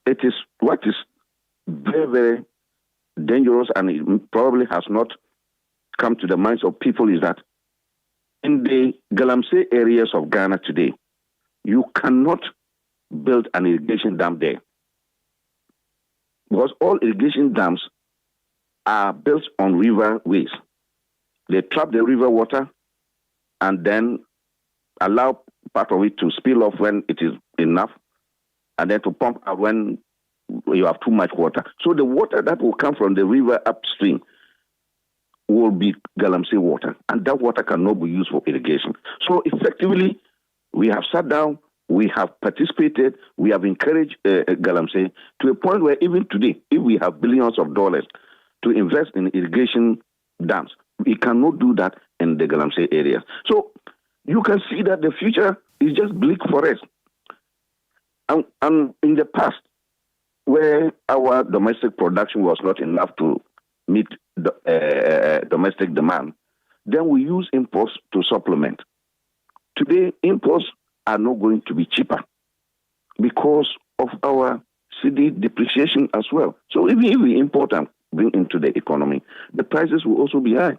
it is what is very, very dangerous, and it probably has not come to the minds of people, is that in the galamsey areas of Ghana today, you cannot build an irrigation dam there, because all irrigation dams are built on riverways. They trap the river water and then allow part of it to spill off when it is enough, and then to pump out when you have too much water. So the water that will come from the river upstream will be galamsey water, and that water cannot be used for irrigation. So effectively, we have sat down, we have participated, we have encouraged galamsey to a point where even today, if we have billions of dollars to invest in irrigation dams, we cannot do that in the galamsey area. So you can see that the future is just bleak for us. And in the past, where our domestic production was not enough to meet the domestic demand, then we use imports to supplement. Today, imports are not going to be cheaper because of our cedi depreciation as well. So even if we import and bring into the economy, the prices will also be high.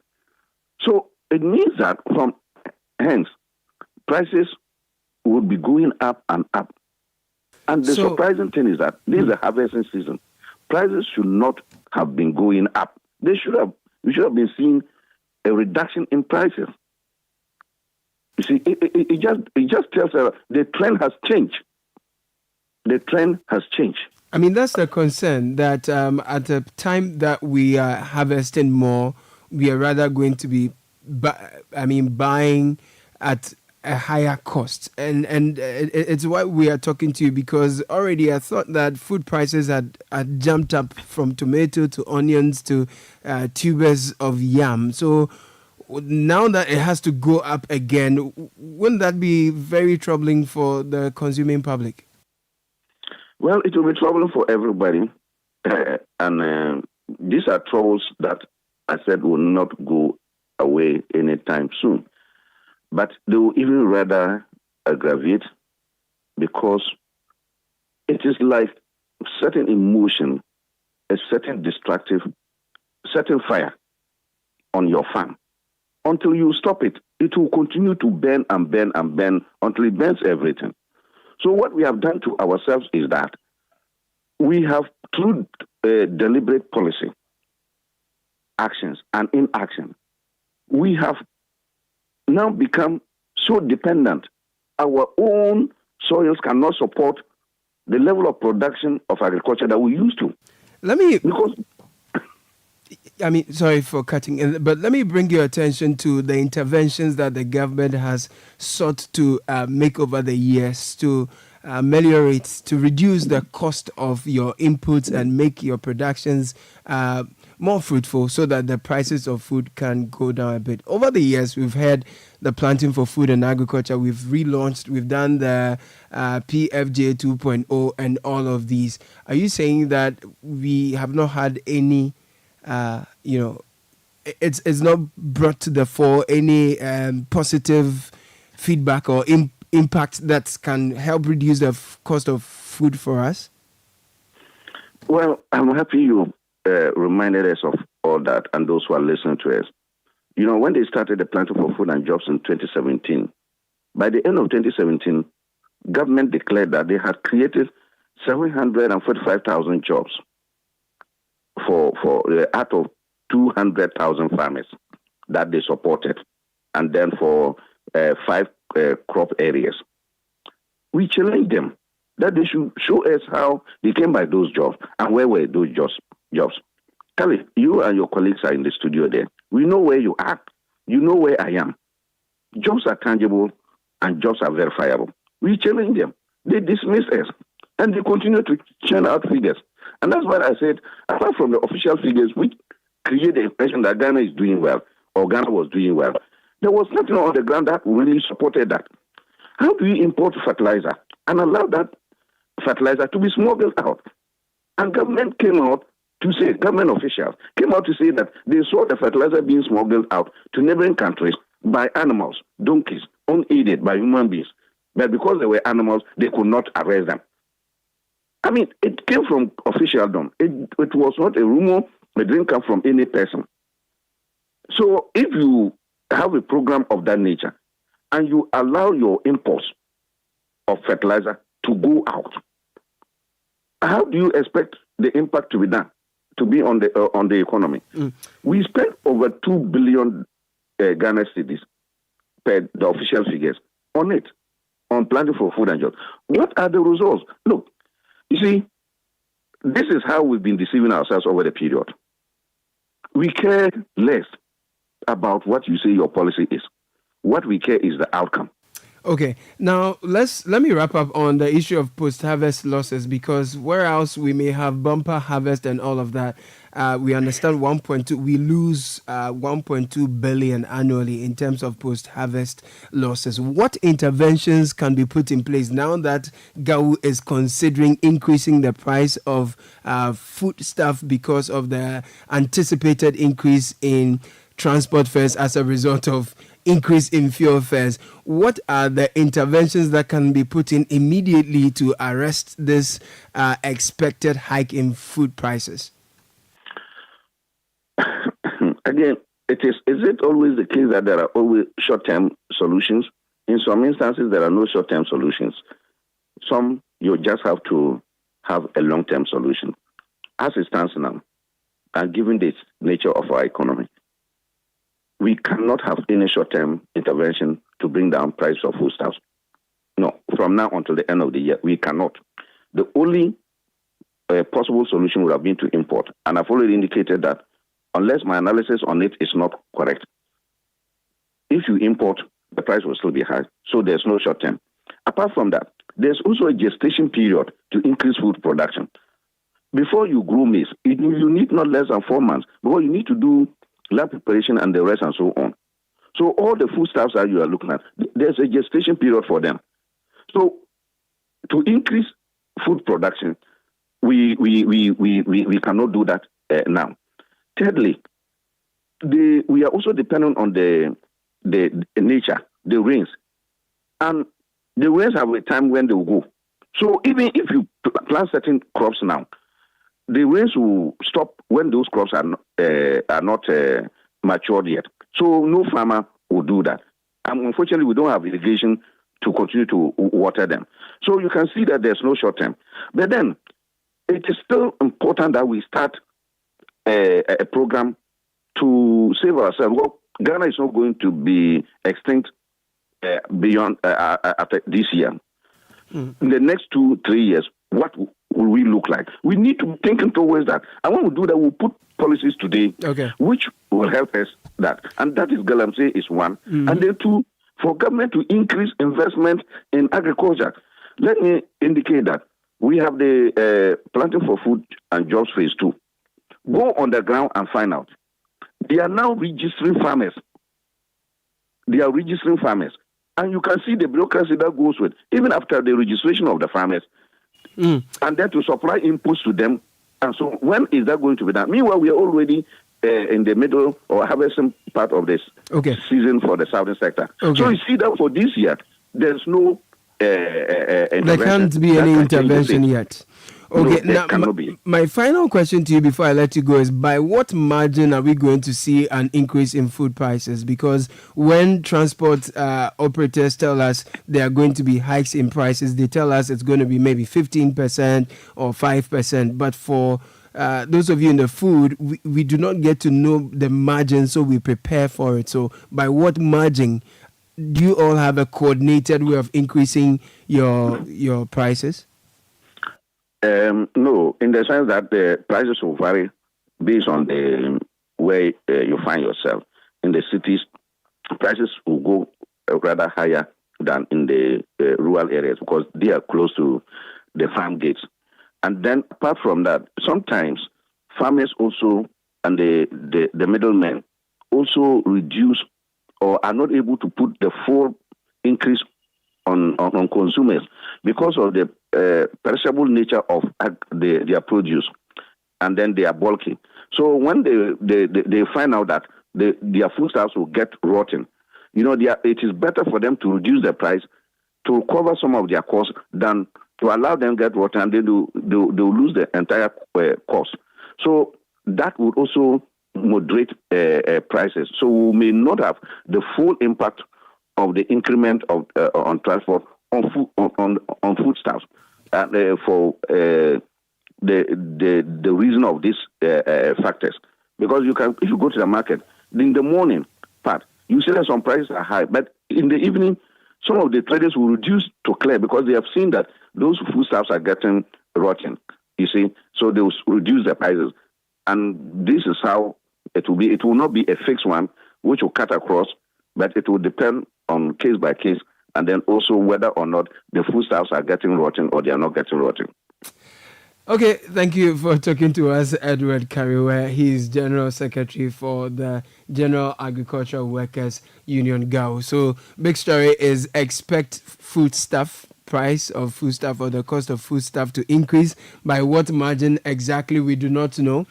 So it means that from hence, prices will be going up and up. And the surprising thing is that this is the harvesting season. Prices should not have been going up. We should have been seeing a reduction in prices. You see, it just tells us the trend has changed. The trend has changed. I mean, that's the concern, that at the time that we are harvesting more, we are rather going to be, buying at a higher cost. And it's why we are talking to you, because already I thought that food prices had jumped up from tomato to onions to tubers of yam. So now that it has to go up again, wouldn't that be very troubling for the consuming public? Well, it will be troubling for everybody. And these are troubles that I said will not go away anytime soon. But they will even rather aggravate, because it is like certain emotion, a certain destructive, certain fire on your farm. Until you stop it, it will continue to burn and burn and burn until it burns everything. So what we have done to ourselves is that we have, through deliberate policy, actions and inaction, we have now become so dependent. Our own soils cannot support the level of production of agriculture that we used to. Sorry for cutting in, but let me bring your attention to the interventions that the government has sought to make over the years to ameliorate, to reduce the cost of your inputs and make your productions more fruitful, so that the prices of food can go down a bit. Over the years, we've had the Planting for Food and Agriculture. We've relaunched. We've done the PFJ 2.0 and all of these. Are you saying that we have not had any, it's not brought to the fore any positive feedback or impact that can help reduce the cost of food for us? Well, I'm happy you reminded us of all that, and those who are listening to us. when they started the Planting for Food and Jobs in 2017, by the end of 2017, government declared that they had created 745,000 jobs for out of 200,000 farmers that they supported, and then for 5 crop areas. We challenged them that they should show us how they came by those jobs and where were those jobs. Khalid, you and your colleagues are in the studio there. We know where you are. You know where I am. Jobs are tangible and jobs are verifiable. We challenge them. They dismiss us and they continue to churn out figures. And that's why I said, apart from the official figures which create the impression that Ghana is doing well or Ghana was doing well, there was nothing on the ground that really supported that. How do you import fertilizer and allow that fertilizer to be smuggled out? And government officials came out to say that they saw the fertilizer being smuggled out to neighboring countries by animals, donkeys, unaided by human beings. But because they were animals, they could not arrest them. I mean, it came from officialdom. It was not a rumor. It didn't come from any person. So if you have a program of that nature and you allow your imports of fertilizer to go out, how do you expect the impact to be done, to be on the economy? We spent over 2 billion Ghana cedis per the official figures on it, on Planting for Food and Jobs. What are the results? Look, you see, this is how we've been deceiving ourselves over the period. We care less about what you say your policy is. What we care is the outcome. Okay, now let me wrap up on the issue of post-harvest losses, because whereas we may have bumper harvest and all of that, we understand we lose 1.2 billion annually in terms of post-harvest losses. What interventions can be put in place now that GAU is considering increasing the price of foodstuff because of the anticipated increase in transport fares as a result of increase in fuel fares? What are the interventions that can be put in immediately to arrest this expected hike in food prices? Again, is it always the case that there are always short-term solutions? In some instances, there are no short-term solutions. Some, you just have to have a long-term solution. As it stands now, and given the nature of our economy, we cannot have any short-term intervention to bring down price of foodstuffs. No, from now until the end of the year, we cannot. The only possible solution would have been to import. And I've already indicated that unless my analysis on it is not correct, if you import, the price will still be high. So there's no short-term. Apart from that, there's also a gestation period to increase food production. Before you grow maize, you need not less than 4 months, because you need to do lab preparation and the rest and so on. So all the foodstuffs that you are looking at, there's a gestation period for them. So to increase food production, we cannot do that now. Thirdly, we are also dependent on the nature, the rains. And the rains have a time when they will go. So even if you plant certain crops now, the rains will stop when those crops are not matured yet. So no farmer will do that. And unfortunately, we don't have irrigation to continue to water them. So you can see that there's no short term. But then it is still important that we start a program to save ourselves. Well, Ghana is not going to be extinct beyond after this year. In the next 2-3 years, what will we look like? We need to think towards that. And when we do that, we'll put policies today which will help us that. And that is Galamsey is one. And then two, for government to increase investment in agriculture. Let me indicate that we have the Planting for Food and Jobs Phase 2. Go on the ground and find out. They are now registering farmers. And you can see the bureaucracy that goes with, even after the registration of the farmers, and then to supply inputs to them. And so when is that going to be done? Meanwhile, we are already in the middle or harvesting part of this season for the southern sector. So you see that for this year, there's no intervention. There can't be any intervention yet. Okay, no, now cannot be. my final question to you before I let you go is, by what margin are we going to see an increase in food prices? Because when transport operators tell us there are going to be hikes in prices, they tell us it's going to be maybe 15% or 5%. But for those of you in the food, we do not get to know the margin, so we prepare for it. So by what margin do you all have a coordinated way of increasing your prices? No, in the sense that the prices will vary based on the where you find yourself. In the cities, prices will go rather higher than in the rural areas because they are close to the farm gates. And then apart from that, sometimes farmers also and the middlemen also reduce or are not able to put the full increase on consumers because of the perishable nature of their produce, and then they are bulky. So when they find out that their foodstuffs will get rotten, it is better for them to reduce the price to cover some of their costs than to allow them get rotten, and they'll lose the entire cost. So that would also moderate prices. So we may not have the full impact of the increment of on transport on foodstuffs, for the reason of these factors. Because if you go to the market in the morning part, you see that some prices are high, but in the evening, some of the traders will reduce to clear because they have seen that those foodstuffs are getting rotten. You see, so they will reduce the prices, and this is how it will be. It will not be a fixed one which will cut across, but it will depend on case by case, and then also whether or not the foodstuffs are getting rotten or they are not getting rotten. Okay, thank you for talking to us, Edward Kariwe. He is General Secretary for the General Agricultural Workers Union, GAU. So, big story is expect foodstuff price of foodstuff or the cost of foodstuff to increase. By what margin exactly, we do not know.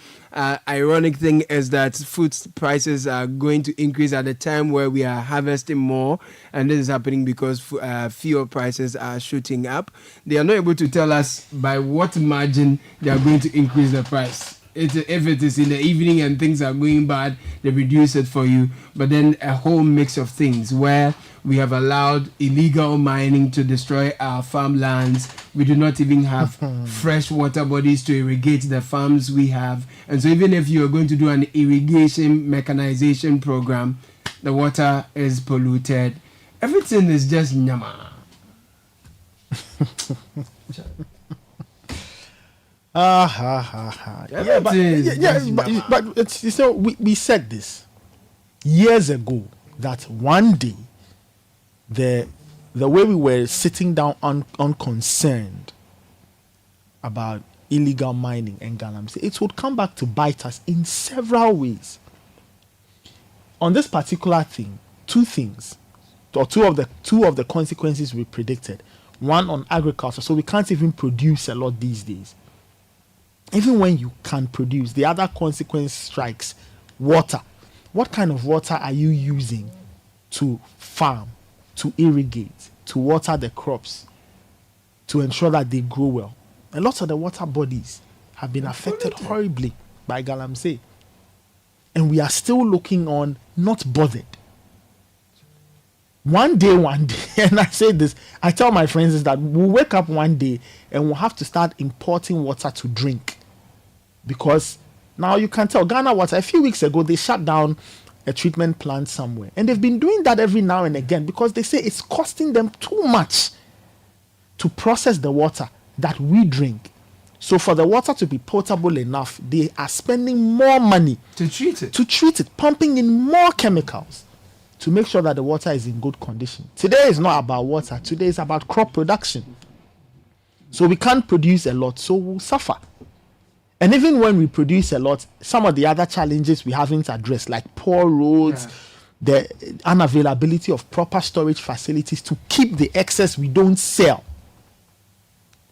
Ironic thing is that food prices are going to increase at a time where we are harvesting more, and this is happening because fuel prices are shooting up. They are not able to tell us by what margin they are going to increase the price. If it is in the evening and things are going bad, they reduce it for you. But then a whole mix of things where we have allowed illegal mining to destroy our farmlands. We do not even have fresh water bodies to irrigate the farms we have. And so even if you are going to do an irrigation mechanization program, the water is polluted. Everything is just nyama. Yeah, but it's, so we said this years ago that one day the way we were sitting down unconcerned about illegal mining and galamsey, it would come back to bite us in several ways. On this particular thing, two of the consequences we predicted. One on agriculture, so we can't even produce a lot these days. Even when you can produce, the other consequence strikes water. What kind of water are you using to farm, to irrigate, to water the crops, to ensure that they grow well? A lot of the water bodies have been affected horribly by galamsey. And we are still looking on, not bothered. One day, and I say this, I tell my friends is that we'll wake up one day and we'll have to start importing water to drink. Because now you can tell Ghana Water, a few weeks ago, they shut down a treatment plant somewhere. And they've been doing that every now and again because they say it's costing them too much to process the water that we drink. So for the water to be potable enough, they are spending more money to treat it, pumping in more chemicals to make sure that the water is in good condition. Today is not about water. Today is about crop production. So we can't produce a lot, so we'll suffer. And even when we produce a lot, some of the other challenges we haven't addressed, like poor roads, the unavailability of proper storage facilities to keep the excess we don't sell.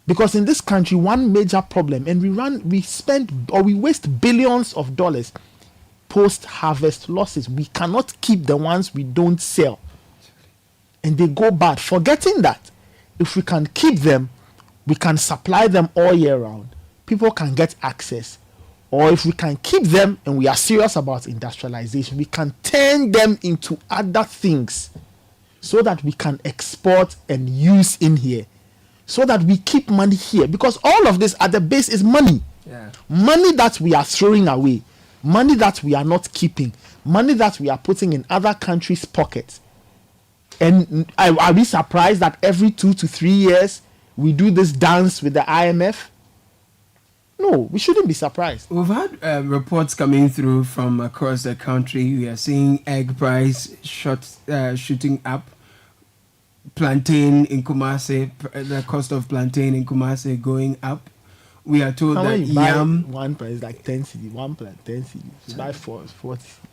Because in this country, one major problem, and we waste billions of dollars post-harvest losses. We cannot keep the ones we don't sell. And they go bad. Forgetting that if we can keep them, we can supply them all year round. people can get access, or if we can keep them and we are serious about industrialization, we can turn them into other things so that we can export and use in here, so that we keep money here, because all of this at the base is money. Money that we are throwing away, money that we are not keeping, money that we are putting in other countries' pockets. And are we surprised that every 2 to 3 years we do this dance with the IMF? No, we shouldn't be surprised. We've had reports coming through from across the country. We are seeing egg price shooting up. Plantain in Kumasi, the cost of plantain in Kumasi going up. We are told that yam... One price like 10 cedi, one plantain cedi. You buy 40.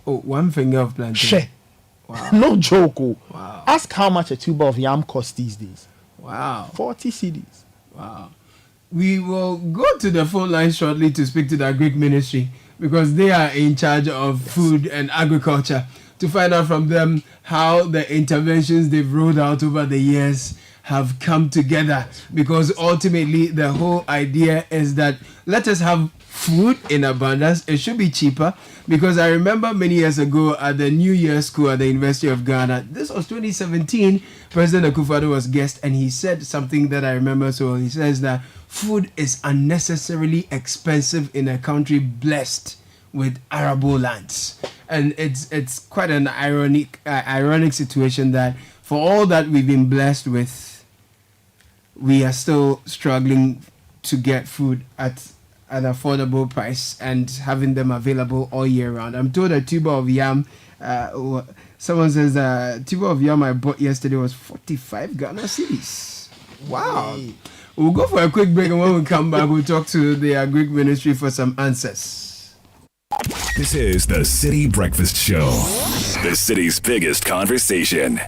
Oh, one finger of plantain. Share. Wow. No joke. Wow. Ask how much a tuber of yam costs these days. Wow. 40 cedis. Wow. We will go to the phone line shortly to speak to the Agric Ministry, because they are in charge of food and agriculture, to find out from them how the interventions they've rolled out over the years have come together. Because ultimately the whole idea is that let us have food in abundance. It should be cheaper, because I remember many years ago at the New Year school at the University of Ghana, this was 2017, President Akufo-Addo was guest, and he said something that I remember. So he says that food is unnecessarily expensive in a country blessed with arable lands. And it's quite an ironic situation that for all that we've been blessed with, we are still struggling to get food at an affordable price and having them available all year round. I'm told a tuber of yam, someone says tuber of yam I bought yesterday was 45 Ghana cedis. Wow. We'll go for a quick break, and when we come back, we'll talk to the Agric Ministry for some answers. This is the Citi Breakfast Show, the city's biggest conversation.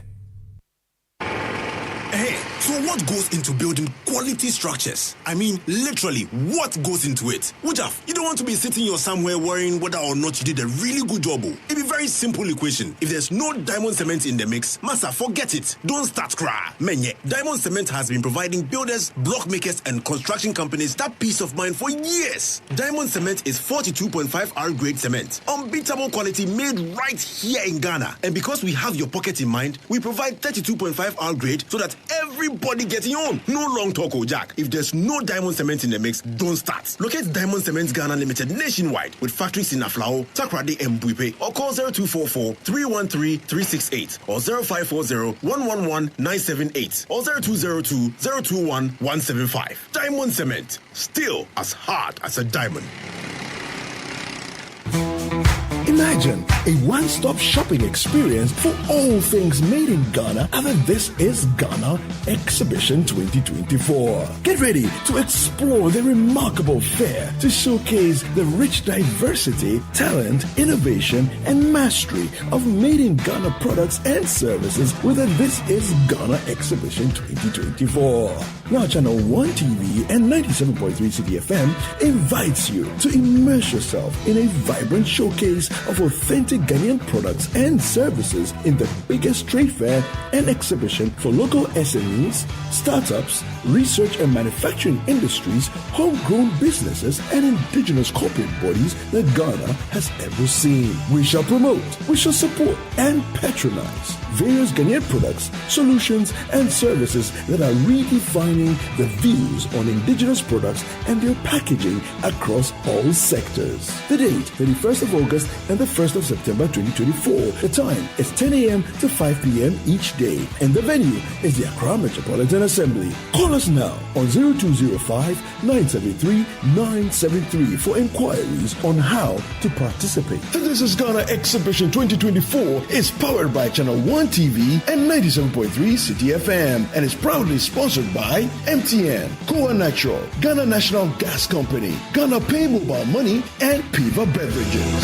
Hey, so what goes into building quality structures? I mean, literally, what goes into it? Wujaf, you don't want to be sitting here somewhere worrying whether or not you did a really good job. It'd be very simple equation. If there's no diamond cement in the mix, massa, forget it. Don't start cry. Menye, diamond cement has been providing builders, block makers, and construction companies that peace of mind for years. Diamond cement is 42.5 R grade cement, unbeatable quality made right here in Ghana. And because we have your pocket in mind, we provide 32.5 R grade so that everybody gets your own. No long talk, Jack. If there's no diamond cement in the mix, don't start. Locate Diamond Cement Ghana Limited nationwide with factories in Aflao, Takrade, and Buipe, or call 0244-313-368 or 0540-111-978 or 0202-021-175. Diamond Cement, still as hard as a diamond. Imagine a one-stop shopping experience for all things made in Ghana at the This Is Ghana Exhibition 2024. Get ready to explore the remarkable fair to showcase the rich diversity, talent, innovation, and mastery of made in Ghana products and services with the This Is Ghana Exhibition 2024. Now Channel 1 TV and 97.3 Citi FM invites you to immerse yourself in a vibrant showcase of authentic Ghanaian products and services in the biggest trade fair and exhibition for local SMEs, startups, research and manufacturing industries, homegrown businesses, and indigenous corporate bodies that Ghana has ever seen. We shall promote, we shall support, and patronize various Ghanaian products, solutions, and services that are redefining the views on indigenous products and their packaging across all sectors. The date, 31st of August and the 1st of September 2024. The time is 10 a.m. to 5 p.m. each day. And the venue is the Accra Metropolitan Assembly. Call us now on 0205-973-973 for inquiries on how to participate. The This Is Ghana Exhibition 2024 is powered by Channel 1 TV and 97.3 Citi FM and is proudly sponsored by MTN, Koa Natural, Ghana National Gas Company, Ghana Pay Mobile Money, and Piva Beverages.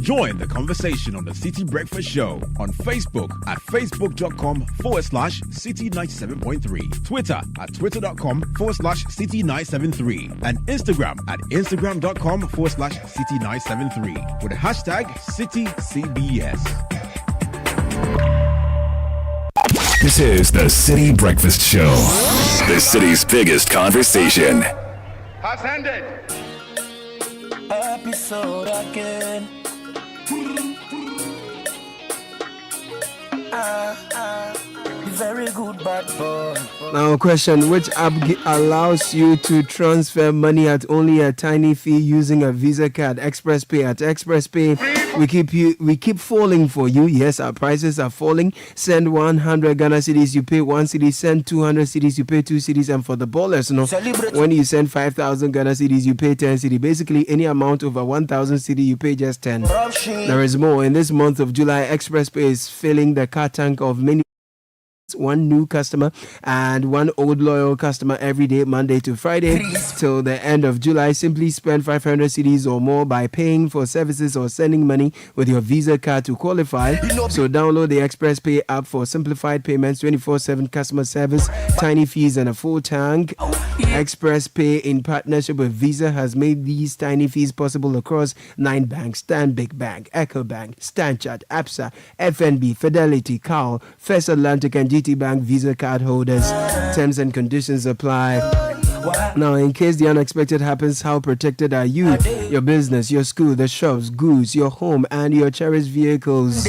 Join the conversation on the Citi Breakfast Show on Facebook at facebook.com/Citi97.3, Twitter at twitter.com/Citi973, and Instagram at instagram.com/Citi973 with the hashtag CitiCBS. This is the Citi Breakfast Show, the city's biggest conversation. Has ended. Episode again. Very good bad boy. Now, question: which app allows you to transfer money at only a tiny fee using a Visa card? Express Pay. At Express Pay, we keep falling for you. Yes, our prices are falling. Send 100 Ghana cedis, you pay 1 cedi. Send 200 cedis, you pay 2 cedis. And for the ballers, when you send 5,000 Ghana cedis, you pay 10 cedi. Basically, any amount over 1,000 cedi, you pay just 10. There is more. In this month of July, Express Pay is filling the car tank of many. One new customer and one old loyal customer every day, Monday to Friday till the end of July. Simply spend 500 cedis or more by paying for services or sending money with your Visa card to qualify. So download the Express Pay app for simplified payments, 24/7 customer service, tiny fees and a full tank. Express Pay in partnership with Visa has made these tiny fees possible across 9 banks: Stanbic Bank, Ecobank, Stanchart, ABSA, FNB, Fidelity, Cal, First Atlantic and GT Bank Visa card holders. Terms and conditions apply. Now, in case the unexpected happens, how protected are you, your business, your school, the shops, goods, your home, and your cherished vehicles,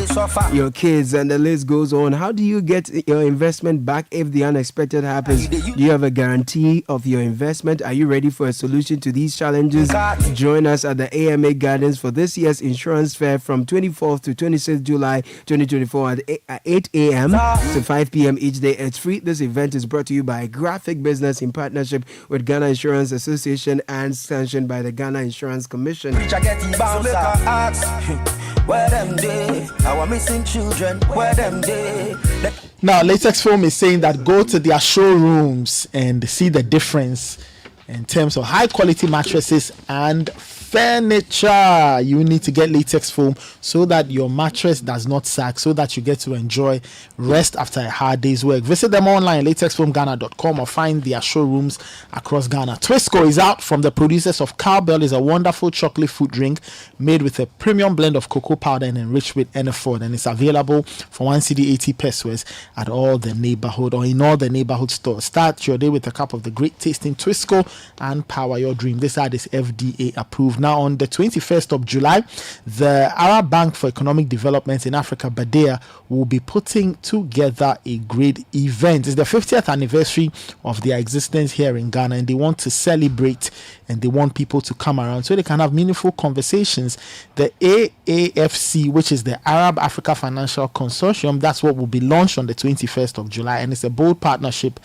your kids, and the list goes on? How do you get your investment back if the unexpected happens? Do you have a guarantee of your investment? Are you ready for a solution to these challenges? Join us at the AMA Gardens for this year's insurance fair from 24th to 26th July 2024 at 8 a.m. to 5 p.m. each day. It's free. This event is brought to you by Graphic Business in partnership with Ghana Insurance Association and sanctioned by the Ghana Insurance Commission. Where them day? Our missing children, where them day? Now, Latex Foam is saying that go to their showrooms and see the difference in terms of high quality mattresses and furniture. You need to get Latex Foam so that your mattress does not sag, so that you get to enjoy rest after a hard day's work. Visit them online, latexfoamghana.com, or find their showrooms across Ghana. Twisco is out from the producers of Cowbell. Is a wonderful chocolate food drink made with a premium blend of cocoa powder and enriched with NF4, and it's available for 1 cedi 80 pesos at all the neighborhood or in all the neighborhood stores. Start your day with a cup of the great tasting Twisco and power your dream. This ad is FDA approved. Now, on the 21st of July, the Arab Bank for Economic Development in Africa, Badea, will be putting together a great event. It's the 50th anniversary of their existence here in Ghana, and they want to celebrate and they want people to come around so they can have meaningful conversations. The AAFC, which is the Arab Africa Financial Consortium, that's what will be launched on the 21st of July, and it's a bold partnership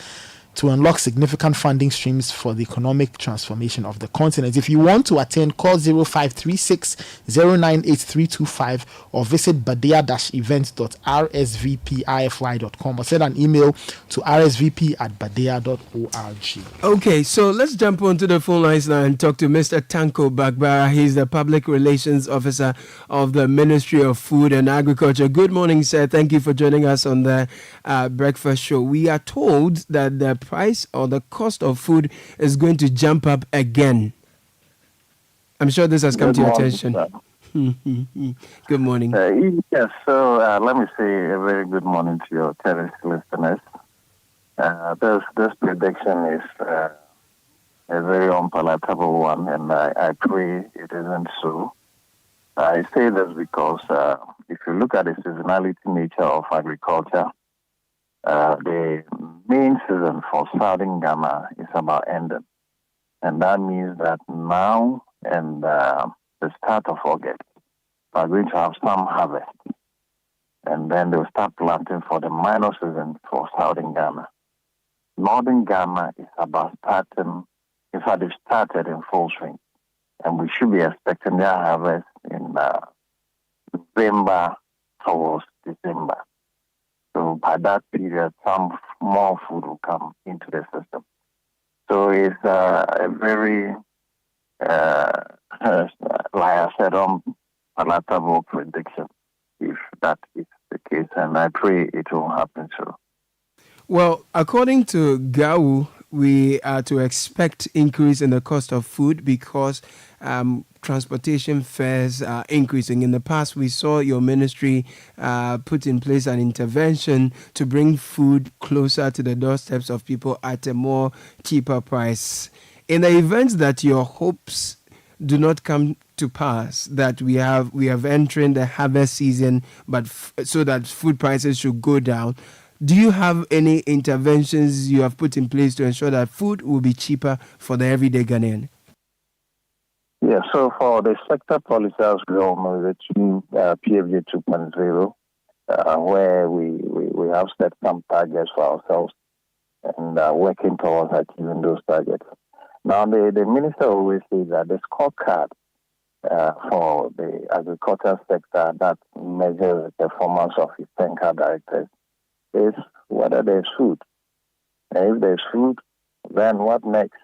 to unlock significant funding streams for the economic transformation of the continent. If you want to attend, call 0536 098325 or visit badea-events.rsvpify.com or send an email to rsvp@badea.org. Okay, so let's jump onto the phone lines now and talk to Mr. Tanko Bagbara. He's the Public Relations Officer of the Ministry of Food and Agriculture. Good morning, sir. Thank you for joining us on the breakfast show. We are told that the price or the cost of food is going to jump up again. I'm sure this has come to your attention. Good morning. Yes, so let me say a very good morning to your cherished listeners. This prediction is a very unpalatable one, and I pray it isn't so. I say this because if you look at the seasonality nature of agriculture, the main season for southern Ghana is about ending. And that means that now and the start of August, we're going to have some harvest. And then they'll start planting for the minor season for southern Ghana. Northern Ghana is about starting, in fact, they've started in full swing. And we should be expecting their harvest in November towards December. So by that period, some more food will come into the system. So it's a very, like I said, unpalatable prediction, if that is the case. And I pray it will happen so. Well, according to GAU, we are to expect increase in the cost of food because transportation fares are increasing. In the past, we saw your ministry put in place an intervention to bring food closer to the doorsteps of people at a more cheaper price. In the event that your hopes do not come to pass, that we have entering the harvest season, but so that food prices should go down, do you have any interventions you have put in place to ensure that food will be cheaper for the everyday Ghanaian? Yeah, so for the sector policy as well, the PFJ 2.0, where we have set some targets for ourselves and working towards achieving those targets. Now, the minister always says that the scorecard for the agriculture sector that measures the performance of his tanker directors is whether there's food. And if there's food, then what next?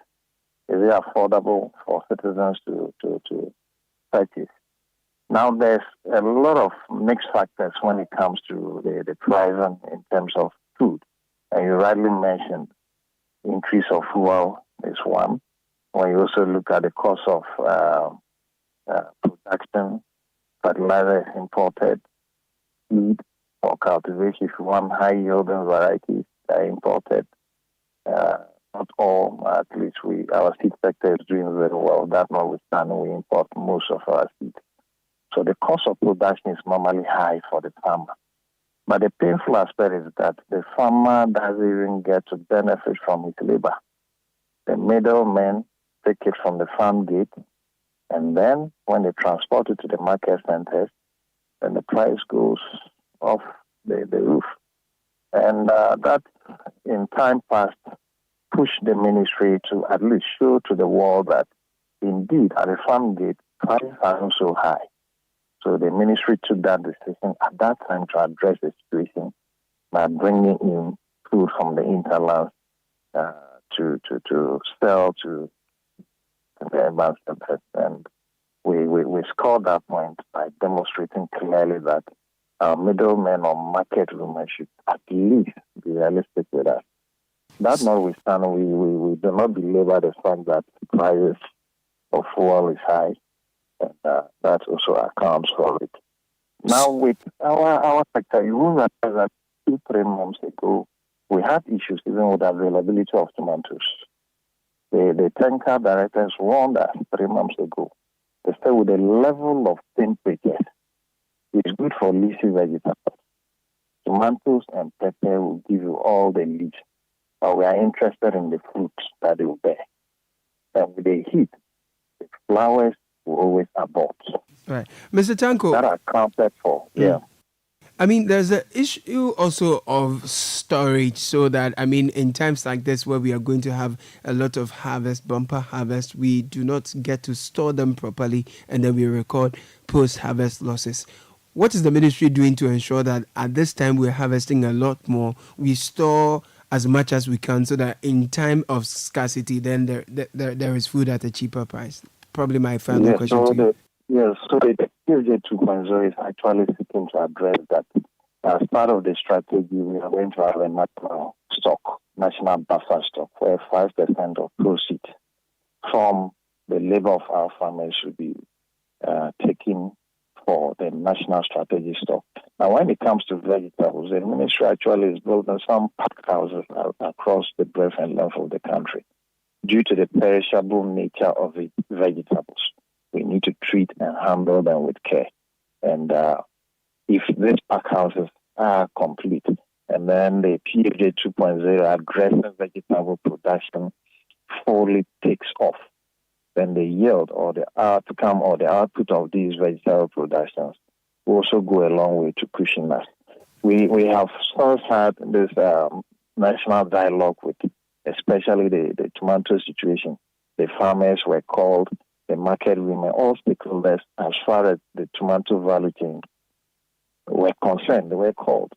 Is it affordable for citizens to purchase? Now, there's a lot of mixed factors when it comes to the price in terms of food. And you rightly mentioned increase of fuel is one. When you also look at the cost of production, fertilizer is imported, seed for cultivation, if you want high-yielding varieties are imported. Not all, at least our seed sector is doing very well. That notwithstanding, we import most of our seed. So the cost of production is normally high for the farmer. But the painful aspect is that the farmer doesn't even get to benefit from his labor. The middlemen take it from the farm gate, and then when they transport it to the market centers, then the price goes off the roof. And that, in time past, pushed the ministry to at least show to the world that indeed at the farm gate, prices are not so high. So the ministry took that decision at that time to address the situation by bringing in food from the interlands to sell to the urban centers. And we scored that point by demonstrating clearly that our middlemen or market women should at least be realistic with us. That notwithstanding, we do not belabor the fact that the prices of fuel is high, and that also accounts for it. Now, with our sector, you will realize that 2-3 months ago, we had issues even with availability of tomatoes. The tanker directors warned us 3 months ago. They said with the level of temperatures, it's good for leafy vegetables. Tomatoes and pepper will give you all the leaves. But we are interested in the fruits that they will bear. And with the heat, the flowers will always abort. Right. Mr. Tanko. That are accounted for, yeah. I mean, there's an issue also of storage, so that, I mean, in times like this where we are going to have a lot of harvest, bumper harvest, we do not get to store them properly, and then we record post-harvest losses. What is the ministry doing to ensure that at this time we're harvesting a lot more, we store as much as we can, so that in time of scarcity, then there is food at a cheaper price? Probably my final question to you. So the PFJ 2.0 is actually seeking to address that. As part of the strategy, we are going to have a national buffer stock, where 5% of proceeds from the labor of our farmers should be taken for the national strategy stock. Now, when it comes to vegetables, the ministry actually is building some pack houses across the breadth and length of the country. Due to the perishable nature of the vegetables, we need to treat and handle them with care. And if these pack houses are complete, and then the PFJ 2.0 addressing vegetable production fully takes off, then the yield or the outcome or the output of these vegetable productions will also go a long way to pushing us. We have first had this national dialogue with especially the tomato situation. The farmers were called, the market women, all stakeholders as far as the tomato value chain were concerned. They were called.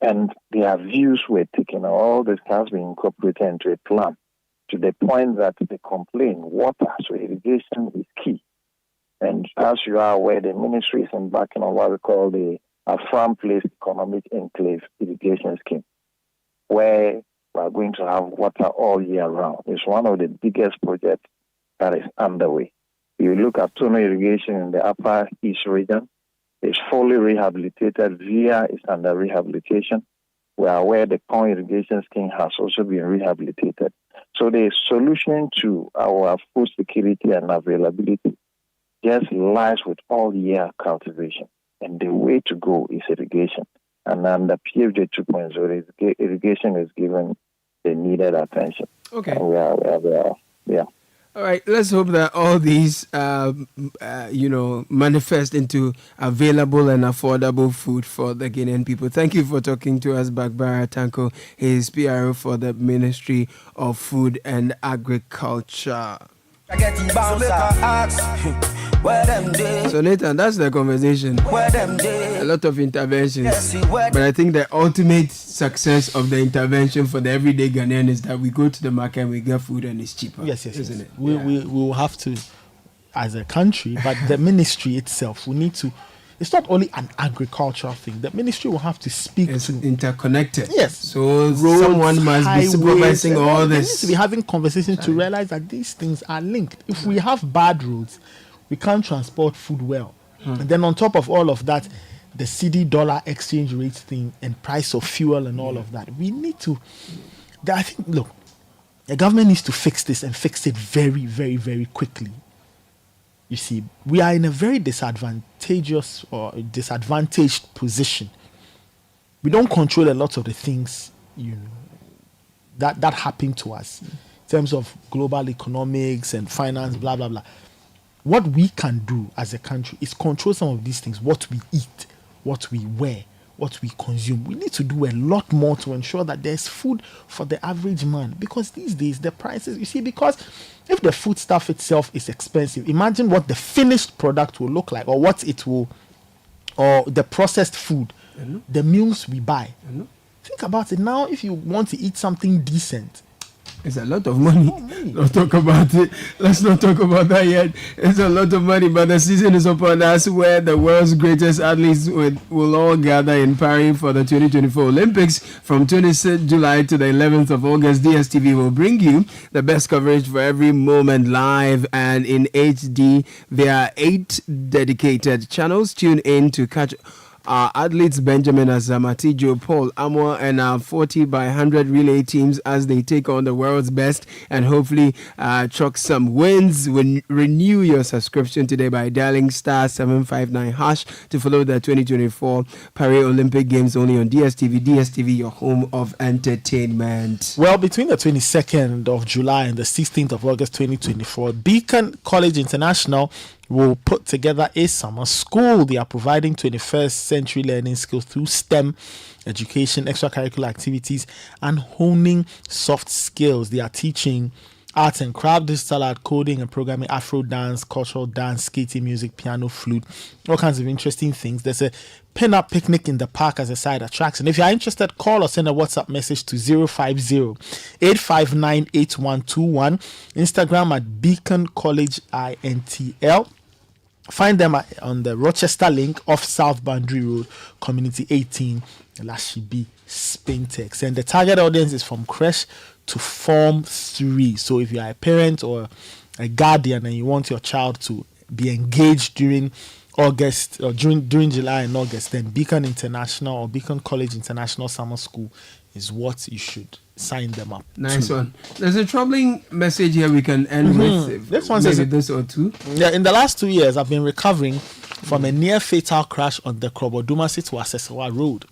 And their views were taken. All this has been incorporated into a plan, to the point that they complain water, so irrigation is key. And as you are aware, the ministry is embarking on what we call the Farm Place Economic Enclave Irrigation Scheme, where we are going to have water all year round. It's one of the biggest projects that is underway. You look at tunnel irrigation in the Upper East region. It's fully rehabilitated. VIA is under rehabilitation. We are aware the pond irrigation scheme has also been rehabilitated. So the solution to our food security and availability just lies with all year cultivation. And the way to go is irrigation. And under PFJ 2.0, irrigation is given the needed attention. Okay. And we are, yeah. All right, let's hope that all these, manifest into available and affordable food for the Guinean people. Thank you for talking to us, Bagbara Tanko. He is PRO for the Ministry of Food and Agriculture. So Nathan, that's the conversation. A lot of interventions, but I think the ultimate success of the intervention for the everyday Ghanaian is that we go to the market and we get food and it's cheaper. Yes, isn't it? We will have to, as a country, but the ministry itself, we need to. It's not only an agricultural thing. The ministry will have to speak it's to interconnected. Yes. So roads, someone must highways, be supervising all They this. need to be having conversations to realize that these things are linked. If we have bad roads, we can't transport food well. And then on top of all of that, the cedi dollar exchange rate thing and price of fuel and all of that. We need to. I think, look, the government needs to fix this and fix it very, very, very quickly. You see, we are in a very disadvantaged position. We don't control a lot of the things, that happen to us in terms of global economics and finance, blah, blah, blah. What we can do as a country is control some of these things, what we eat, what we wear, what we consume. We need to do a lot more to ensure that there's food for the average man. Because these days, the prices, you see, because if the food stuff itself is expensive, imagine what the finished product will look like, or what it will, or the processed food, the meals we buy. Think about it now. If you want to eat something decent, it's a lot of money. Let's talk about it. Let's not talk about that yet. It's a lot of money, but the season is upon us where the world's greatest athletes will all gather in Paris for the 2024 Olympics. From 26th July to the 11th of August, DSTV will bring you the best coverage for every moment live and in HD. There are 8 dedicated channels. Tune in to catch our athletes Benjamin Azamati, Joe Paul Amor, and our 40 by 100 relay teams as they take on the world's best and hopefully chalk some wins. Renew your subscription today by dialing *759# to follow the 2024 Paris Olympic Games only on DSTV. DSTV, your home of entertainment. Well, between the 22nd of July and the 16th of August 2024, Beacon College International will put together a summer school. They are providing 21st century learning skills through STEM education, extracurricular activities, and honing soft skills. They are teaching arts and craft, digital art, coding and programming, Afro dance, cultural dance, skating, music, piano, flute, all kinds of interesting things. There's a pin-up picnic in the park as a side attraction. If you are interested, call or send a WhatsApp message to 050-859-8121. Instagram at Beacon College INTL. Find them on the Rochester link off South Boundary Road, Community 18, Lashibi, Spintex. And the target audience is from creche to Form 3. So if you are a parent or a guardian and you want your child to be engaged during August or during July and August, then Beacon International or Beacon College International Summer School is what you should sign them up. Nice one. There's a troubling message here we can end with. This one says this or two. Yeah, in the last 2 years, I've been recovering from a near fatal crash on the Krobodumasi to Asesewa Road.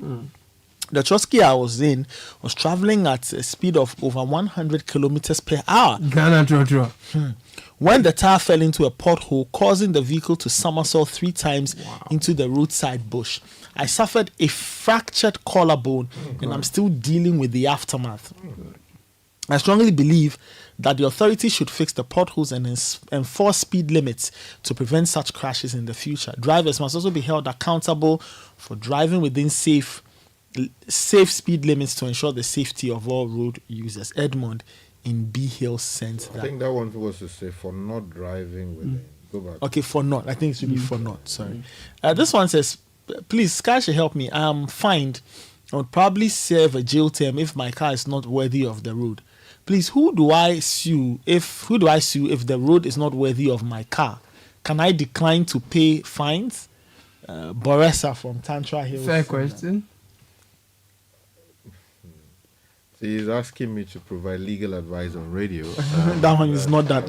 The Trotsky I was in was traveling at a speed of over 100 kilometers per hour. Ghana Trotro. When the tire fell into a pothole, causing the vehicle to somersault 3 times into the roadside bush. I suffered a fractured collarbone and I'm still dealing with the aftermath. I strongly believe that the authorities should fix the potholes and enforce speed limits to prevent such crashes in the future. Drivers must also be held accountable for driving within safe speed limits to ensure the safety of all road users. Edmond in B Hill sent that. I think that one was to say for not driving within. Go back. Okay, for not. I think it should be for not. Sorry. This one says, please, Sky should help me. I am fined. I would probably serve a jail term if my car is not worthy of the road. Please, who do I sue if the road is not worthy of my car? can I decline to pay fines? Boressa from Tantra Hills. Fair question. So he's asking me to provide legal advice on radio. That one is not that.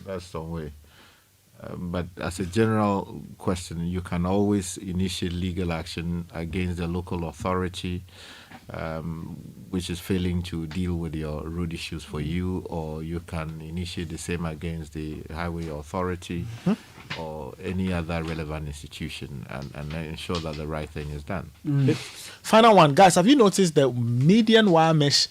That's some way. But as a general question, you can always initiate legal action against the local authority, which is failing to deal with your road issues for you, or you can initiate the same against the highway authority or any other relevant institution and ensure that the right thing is done. Final one, guys. Have you noticed the median wire mesh?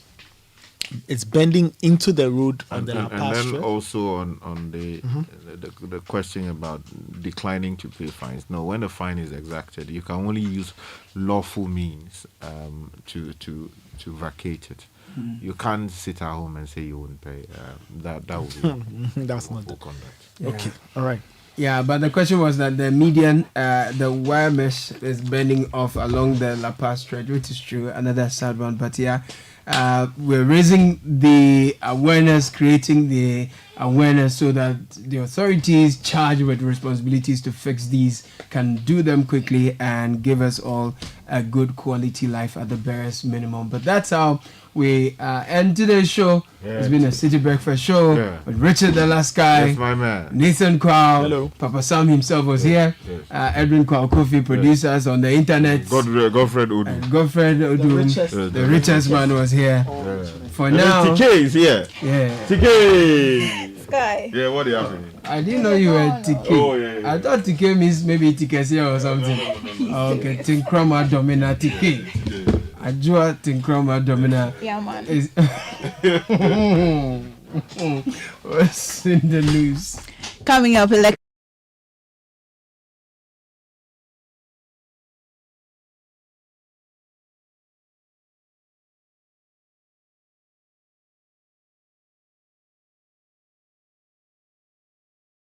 It's bending into the road on the La Paz And then Stretch? also on the question about declining to pay fines. No, when the fine is exacted, you can only use lawful means to vacate it. You can't sit at home and say you won't pay. That would be that's not conduct. Yeah. Okay, all right. Yeah, but the question was that the median, the wire mesh is bending off along the La Paz Stretch, which is true. Another sad one, but yeah. We're raising the awareness, creating the awareness so that the authorities charged with responsibilities to fix these can do them quickly and give us all a good quality life at the barest minimum. But that's how we end today's show. Yeah. It's been a Citi Breakfast Show with Richard the Last Guy, Yes, my man. Nathan Kwao, Hello. Papa Sam himself was here, Edwin Kwao Kofi, producers on the internet. Godfred Udu. Godfred Udu, the richest man, was here. For And now, then TK is here. Yeah. TK. Sky. Yeah, what do you have? I didn't know you were TK. Oh, yeah. I thought TK means maybe TKC or something. Okay, Tinkrama Domina TK. Ajua Tinkrama Domina. Yeah, man. What's in the news? Coming up,